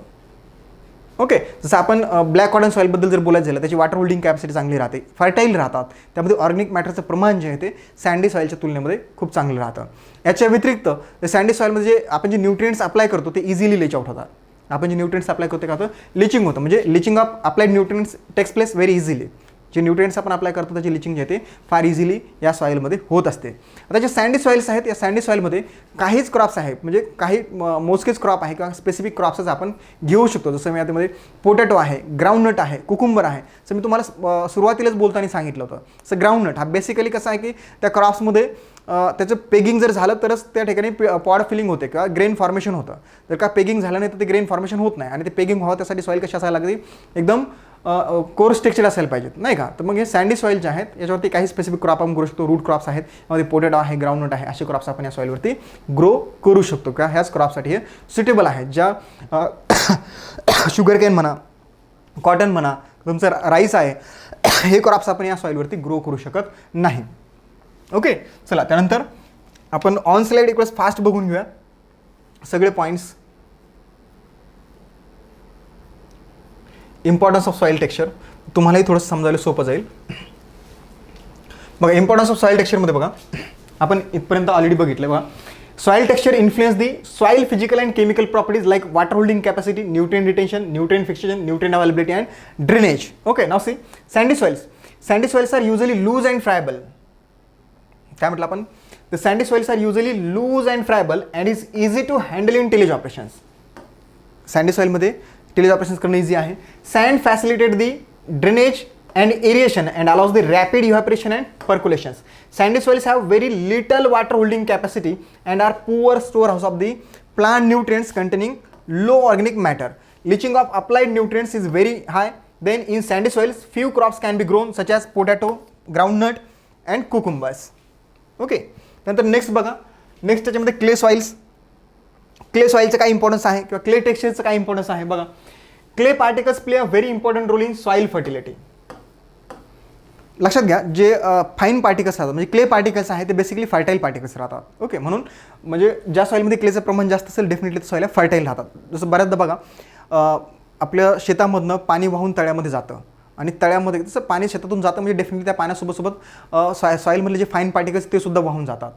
ओके. जसं आपण ब्लॅक कॉटन सॉईलबद्दल जर बोलायचं झालं त्याची वॉटर होल्डिंग कॅपॅसिटी चांगली राहते, फर्टाईल राहतात, त्यामध्ये ऑर्गॅनिक मॅटरचं प्रमाण जे आहे ते सँडी सॉईलच्या तुलनेमध्ये खूप चांगलं राहतं. याच्या व्यतिरिक्त सँडी सॉईलमध्ये जे आपण जे न्यूट्रिएंट्स अप्लाय करतो ते इझिली लीच आउट होतात. आपण जे न्यूट्रिएंट्स अप्लाय करतो काय होतं, लिचिंग होतं, म्हणजे leaching of applied nutrients takes place very easily. जे न्यूट्रिएंट्स आपण अप्लाय करतो त्याची लिचिंग जे आहे ते फार इझिली या सॉईलमध्ये होत असते. आता जे सँडी सॉईल्स आहेत या सँडी सॉईलमध्ये काहीच क्रॉप्स आहेत, म्हणजे काही मोजकेच क्रॉप आहे किंवा स्पेसिफिक क्रॉप्सच आपण घेऊ शकतो. जसं मी यामध्ये पोटॅटो आहे, ग्राउंडनट आहे, कुकुंबर आहे. सो मी तुम्हाला सुरुवातीलाच बोलताना सांगितलं होतं. सो ग्राउंडनट हा बेसिकली कसं आहे की त्या क्रॉप्समध्ये त्याचं पेगिंग जर झालं तरच त्या ठिकाणी पॉड फिलिंग होते किंवा ग्रेन फॉर्मेशन होतं. जर का पेगिंग झालं नाही तर ते ग्रेन फॉर्मेशन होत नाही आणि ते पेगिंग व्हावं त्यासाठी सॉईल कशी असायला लागते, एकदम कोर्स टेक्स्चर असायला पाहिजेत नाही का. तर मग हे सँडी सॉईल जे आहेत याच्यावरती काही स्पेसिफिक क्रॉप आपण करू शकतो. रूट क्रॉप्स आहेत, यामध्ये पोटॅटो आहे, ग्राउंडनट आहे, असे क्रॉप्स आपण या सॉईलवरती ग्रो करू शकतो का. ह्याच क्रॉपसाठी हे सुटेबल आहेत. ज्या शुगर केन म्हणा, कॉटन म्हणा, तुमचं राईस आहे, हे क्रॉप्स आपण या सॉईलवरती ग्रो करू शकत नाही. ओके. चला त्यानंतर आपण ऑन स्लाईड एक वेळेस फास्ट बघून घेऊया सगळे points. Importance of soil texture तुम्हालाही थोडंसं समजायला सोपं जाईल. बघा इम्पॉर्टन्स ऑफ सॉईल टेक्स्चरमध्ये बघा आपण इथपर्यंत ऑलरेडी बघितलं. बघा soil texture influence the soil physical and chemical properties like water holding capacity, nutrient retention, nutrient fixation, nutrient availability and drainage. Okay. Now see sandy soils are usually loose and friable. काय म्हटलं आपण, the sandy soils are usually loose and friable and is easy to handle in tillage operations. Sandy सॉईलमध्ये tillage operations करणं easy आहे. Sand facilitate the drainage and aeration and allows the rapid evaporation and percolations. Sandy soils have very little water holding capacity and are poor storehouse of the plant nutrients containing low organic matter. Leaching of applied nutrients is very high. Then in sandy soils few crops can be grown such as potato, groundnut and cucumbers. Okay. नंतर next बघा, next त्याच्यामध्ये clay सॉईल्स. Clay सॉईलचं काय importance आहे किंवा clay टेक्स्चरचं काय importance आहे बघा. Clay particles play a very important role in soil fertility. लक्षात घ्या, जे फाईन पार्टिकल्स राहतात म्हणजे क्ले पार्टिकल्स आहेत ते बेसिकली फर्टाईल पार्टिकल्स राहतात. ओके, म्हणून म्हणजे ज्या सॉईलमध्ये क्लेचं प्रमाण जास्त असेल डेफिनेटली सॉईल फर्टाईल राहतात. जसं बऱ्याचदा बघा आपल्या शेतामधनं पाणी वाहून तळ्यामध्ये जातं आणि तळ्यामध्ये जसं पाणी शेतातून जातं म्हणजे डेफिनेटली त्या पाण्यासोबत सॉईलमधले जे फाईन पार्टिकल्स ते सुद्धा वाहून जातात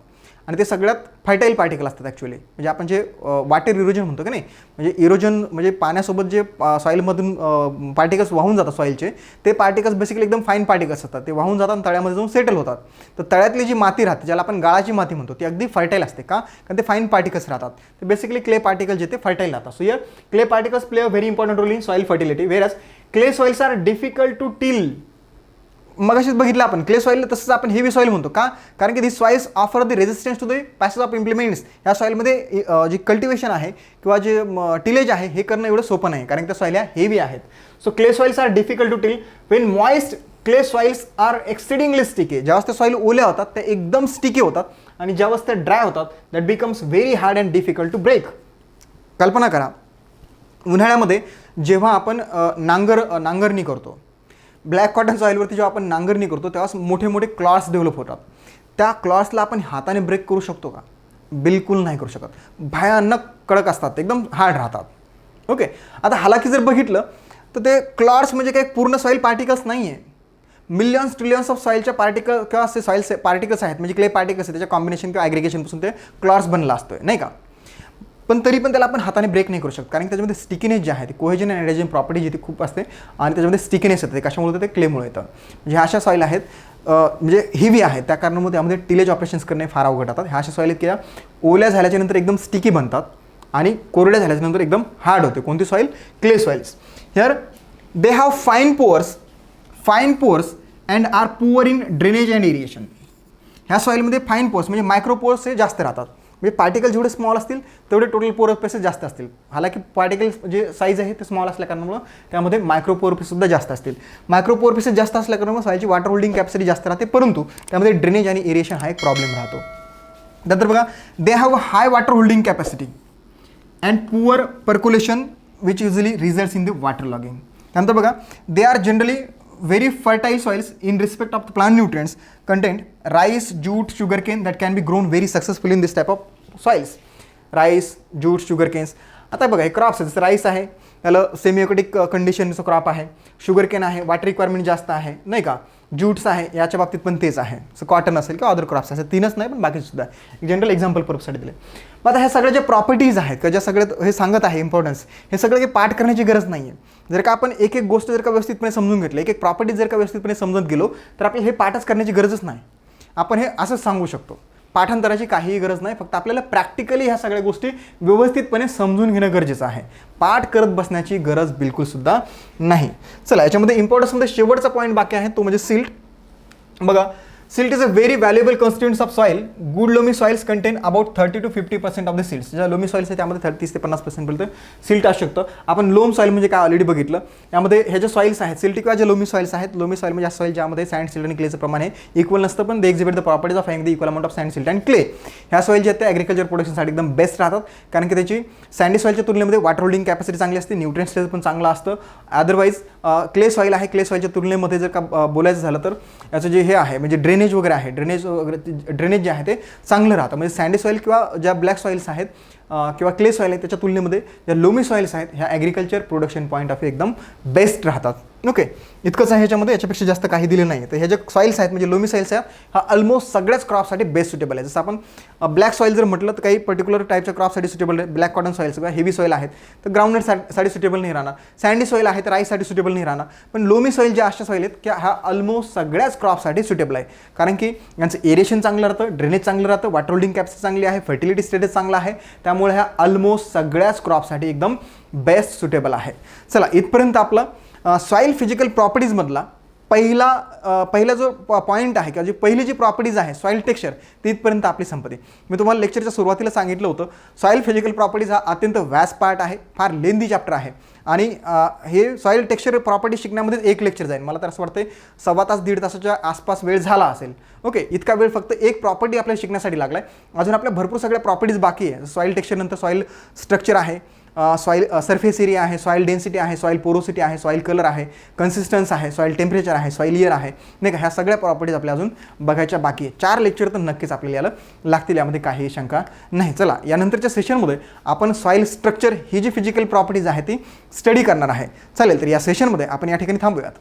आणि ते सगळ्यात फर्टाईल पार्टिकल असतात ॲक्च्युली. म्हणजे आपण जे वॉटर इरोजन म्हणतो की नाही, म्हणजे इरोजन म्हणजे पाण्यासोबत जे सॉईलमधून पार्टिकल्स वाहून जातात सॉईलचे, ते पार्टिकल्स बेसिकली एकदम फाईन पार्टिकल्स असतात. ते वाहून जातात आणि तळ्यामध्ये जाऊन सेटल होतात. तर तळ्यातली जी माती राहते ज्याला आपण गाळाची माती म्हणतो ती अगदी फर्टाईल असते. का? कारण ते फाईन पार्टिकल्स राहतात. ते बेसिकली क्ले पार्टिकल जे ते फर्टाईल राहतात. So here clay particles play a very important role in soil fertility, whereas clay soils are difficult to till. मग अशीच बघितलं आपण क्ले सॉईल तसंच आपण हेवी सॉईल म्हणतो. का? कारण की this soils offer the resistance to the passage of implements. ह्या सॉईलमध्ये जी कल्टिवेशन आहे किंवा जे टिलेज आहे हे करणं एवढं सोपं नाही कारण त्या सॉईल ह्या हेवी आहेत. So clay soils are difficult to till. When moist clay soils are exceedingly sticky. ज्यावेळेस त्या सॉईल ओल्या होतात त्या एकदम स्टिकी होतात आणि ज्यावेळेस त्या ड्राय होतात that becomes very hard and difficult to break. कल्पना करा, उन्हाळ्यामध्ये जेव्हा आपण नांगरणी करतो, ब्लॅक कॉटन सॉईलवरती जेव्हा आपण नांगरणी करतो तेव्हा मोठे मोठे क्लॉट्स डेव्हलप होतात. त्या क्लॉट्सला आपण हाताने ब्रेक करू शकतो का? बिलकुल नाही करू शकत. भयानक कडक असतात, एकदम हार्ड राहतात. ओके, आता हालाकी जर बघितलं तर ते क्लॉट्स म्हणजे काही पूर्ण सॉईल पार्टिकल्स नाही आहे. मिलियन्स ट्रिलियन्स ऑफ सॉईलच्या पार्टिकल किंवा असे सॉईल पार्टिकल्स आहेत म्हणजे क्ले पार्टिकल्स आहेत, त्याच्या कॉम्बिनेशन किंवा ॲग्रिगेशनपासून ते क्लॉट्स बनला असतोय नाही का. पण तरी पण त्याला आपण हाताने ब्रेक नाही करू शकत कारण त्याच्यामध्ये स्टिकीनेस जे आहे ते कोहेजन आणि ॲडेजन प्रॉपर्टी जी ती खूप असते आणि त्याच्यामध्ये स्टिकीनेस येतं. ते कशामुळे होतं? ते क्लेमुळे येतं. म्हणजे अशा सॉईल आहेत म्हणजे हेवी आहेत, त्या कारणामुळे त्यामध्ये टिलेज ऑपरेशन्स करणे फार अवघड राहतात. ह्या अशा सॉईल आहेत की या ओल्या झाल्याच्यानंतर एकदम स्टिकी बनतात आणि कोरड्या झाल्याच्यानंतर एकदम हार्ड होते. कोणती soil? Clay soils. Here they have fine pores and are poor in drainage and aeration. ह्या सॉईलमध्ये फाईन पोअर्स म्हणजे मायक्रो पोअर्स हे जास्त राहतात. म्हणजे पार्टिकल जेवढे स्मॉल असतील तेवढे टोटल पोअर स्पेसेस जास्त असतील. हालाकी पार्टिकल जे साईज आहे ते स्मॉल असल्या कारणामुळे त्यामध्ये मायक्रो पोअर सुद्धा जास्त असतील. मायक्रो पोअर पीसेस जास्त असल्या कारणामुळे सॉईलची वॉटर होल्डिंग कॅपॅसिटी जास्त राहते, परंतु त्यामध्ये ड्रेनेज आणि एरिएशन हा एक प्रॉब्लेम राहतो. नंतर बघा, they have high water holding capacity and poor percolation which usually results in the water logging. त्यानंतर बघा, they are generally very fertile soils in respect of the plant nutrients content rice, jute, sugarcane that can be grown very successfully in this type of soils. Rice, jute, sugar canes. आता बघा हे crops आहेत, जसं rice आहे त्याला semi aquatic कंडिशनचं crop आहे, sugar cane आहे वॉटर रिक्वायरमेंट जास्त आहे नाही का, ज्यूट्स आहे याच्या बाबतीत पण तेच आहे. सो कॉटन असेल किंवा अदर क्रॉप्स असेल, तीनच नाही पण बाकीचे सुद्धा एक जनरल एक्झाम्पल पर्पजसाठी दिले. मग आता ह्या सगळ्या ज्या प्रॉपर्टीज आहेत किंवा ज्या सगळ्यात हे सांगत आहे इम्पॉर्टन्स, हे सगळं काही पाठ करण्याची गरज नाही आहे. जर का आपण एक एक गोष्ट जर का व्यवस्थितपणे समजून घेतलं, एक एक प्रॉपर्टीज जर का व्यवस्थितपणे समजत गेलो तर आपल्याला हे पाठच करण्याची गरजच नाही. आपण हे असंच सांगू शकतो. पाठांतराची काहीही गरज नाही, फक्त आपल्याला प्रॅक्टिकली ह्या सगळ्या गोष्टी व्यवस्थितपणे समजून घेणं गरजेचं आहे. पाठ करत बसण्याची गरज बिलकुलसुद्धा नाही. चला, याच्यामध्ये इम्पॉर्टन्समध्ये शेवटचा पॉईंट बाकी आहे तो म्हणजे सिल्ट. बघा, silt is a very valuable constituents of soil. Good loamy soils content about 30 to 50% of the silts. ज्या लोमी सॉइल्स आहे त्यामध्ये 30 ते 50% पर्यंत सिल्ट असू शकतं. आपण लोम सॉईल म्हणजे काय ऑलरेडी बघितलं. यामध्ये हे जे सॉइल्स आहेत सिल्ट किंवा जे लोमी सॉइल्स आहेत, लोमी सॉईल म्हणजे सॉईल ज्यामध्ये सँड, सिल्ट आणि क्लेचं प्रमाण हे इक्वल नसतं, पण they exhibit the properties of having the equal amount of sand, silt and clay. ह्या सॉईल जे आहेत त्या ॲग्रिकल्चर प्रोडक्शनसाठी एकदम बेस्ट राहतात, कारण की त्याची सँडी सॉईलच्या तुलनेमध्ये वॉटर होल्डिंग कॅपॅसिटी चांगली असते, न्यूट्रिएंट स्टेज पण चांगलं असतं. अदरवाईज क्ले सॉईल आहे, क्ले सॉईलच्या तुलनेमध्ये जर का बोलायचं झालं तर याचं जे हे आहे म्हणजे ड्रेनेज वगैरे आहे, ड्रेनेज जे आहे ते चांगलं राहतं. म्हणजे सँडी सॉईल किंवा ज्या ब्लॅक सॉईल्स आहेत किंवा क्ले सॉईल आहे त्याच्या तुलनेमध्ये ज्या लोमी सॉईल्स आहेत ह्या agriculture production point of view एकदम बेस्ट राहतात. ओके, इतकंच आहे ह्याच्यामध्ये, याच्यापेक्षा जास्त काही दिलं नाही. तर ह्या ज्या सॉईल्स आहेत म्हणजे लोमी सॉईल्स आहेत हा ऑलमोस्ट सगळ्याच क्रॉपसाठी बेस्ट सुटेबल आहे. जसं आपण ब्लॅक सॉईल जर म्हटलं तर काही पर्टिक्युलर टाईपच्या क्रॉपसाठी सुटेबल आहे. ब्लॅक कॉटन सॉईल्स किंवा हेवी सॉईल आहेत तर ग्राउंडनटसाठी सुटेबल नाही राहणार. सँडी सॉईल आहे तर राईससाठी सुटेबल नाही राहणार. पण लोमी सॉईल ज्या अशा सॉईल आहेत की ह्या ऑलमोस्ट सगळ्याच क्रॉपसाठी सुटेबल आहे, कारण की यांचं एरिएशन चांगलं राहतं, ड्रेनेज चांगलं राहतं, वॉटर होल्डिंग कॅपॅसिटी चांगली आहे, फर्टिलिटी स्टेटस चांगला आहे. त्यामुळे ह्या ऑलमोस्ट सगळ्याच क्रॉपसाठी एकदम बेस्ट सुटेबल आहे. चला, इथपर्यंत आपला सॉईल फिजिकल प्रॉपर्टीजमधला पहिला जो पॉईंट आहे किंवा जी पहिली जी प्रॉपर्टीज आहे सॉईल टेक्स्चर तिथपर्यंत आपली संपत्ती. मी तुम्हाला लेक्चरच्या सुरुवातीला सांगितलं होतं सॉईल फिजिकल प्रॉपर्टीज हा अत्यंत व्यास्ट पार्ट आहे, फार लेंदी चॅप्टर आहे आणि हे सॉईल टेक्स्चर प्रॉपर्टी शिकण्यामध्ये एक लेक्चर जाईल. मला तर असं वाटतं 1.25 तास 1.5 तासाच्या आसपास वेळ झाला असेल. ओके, इतका वेळ फक्त एक प्रॉपर्टी आपल्याला शिकण्यासाठी लागला आहे. अजून आपल्या भरपूर सगळ्या प्रॉपर्टीज बाकी आहे. सॉईल टेक्स्चर नंतर सॉईल स्ट्रक्चर आहे, सॉईल सरफेस एरिया आहे, सॉईल डेन्सिटी आहे, सॉईल पोरोसिटी आहे, सॉईल कलर आहे, कन्सिस्टन्स आहे, सॉईल टेम्परेचर आहे, सॉईल इयर आहे, नाही का, ह्या सगळ्या प्रॉपर्टीज आपल्या अजून बघायच्या बाकी आहे. 4 लेक्चर तर नक्कीच आपल्याला याला लागतील, यामध्ये काहीही शंका नाही. चला, यानंतरच्या सेशनमध्ये आपण सॉईल स्ट्रक्चर ही जी फिजिकल प्रॉपर्टीज आहे ती स्टडी करणार आहे. चालेल, तर या सेशनमध्ये आपण या ठिकाणी थांबूयात.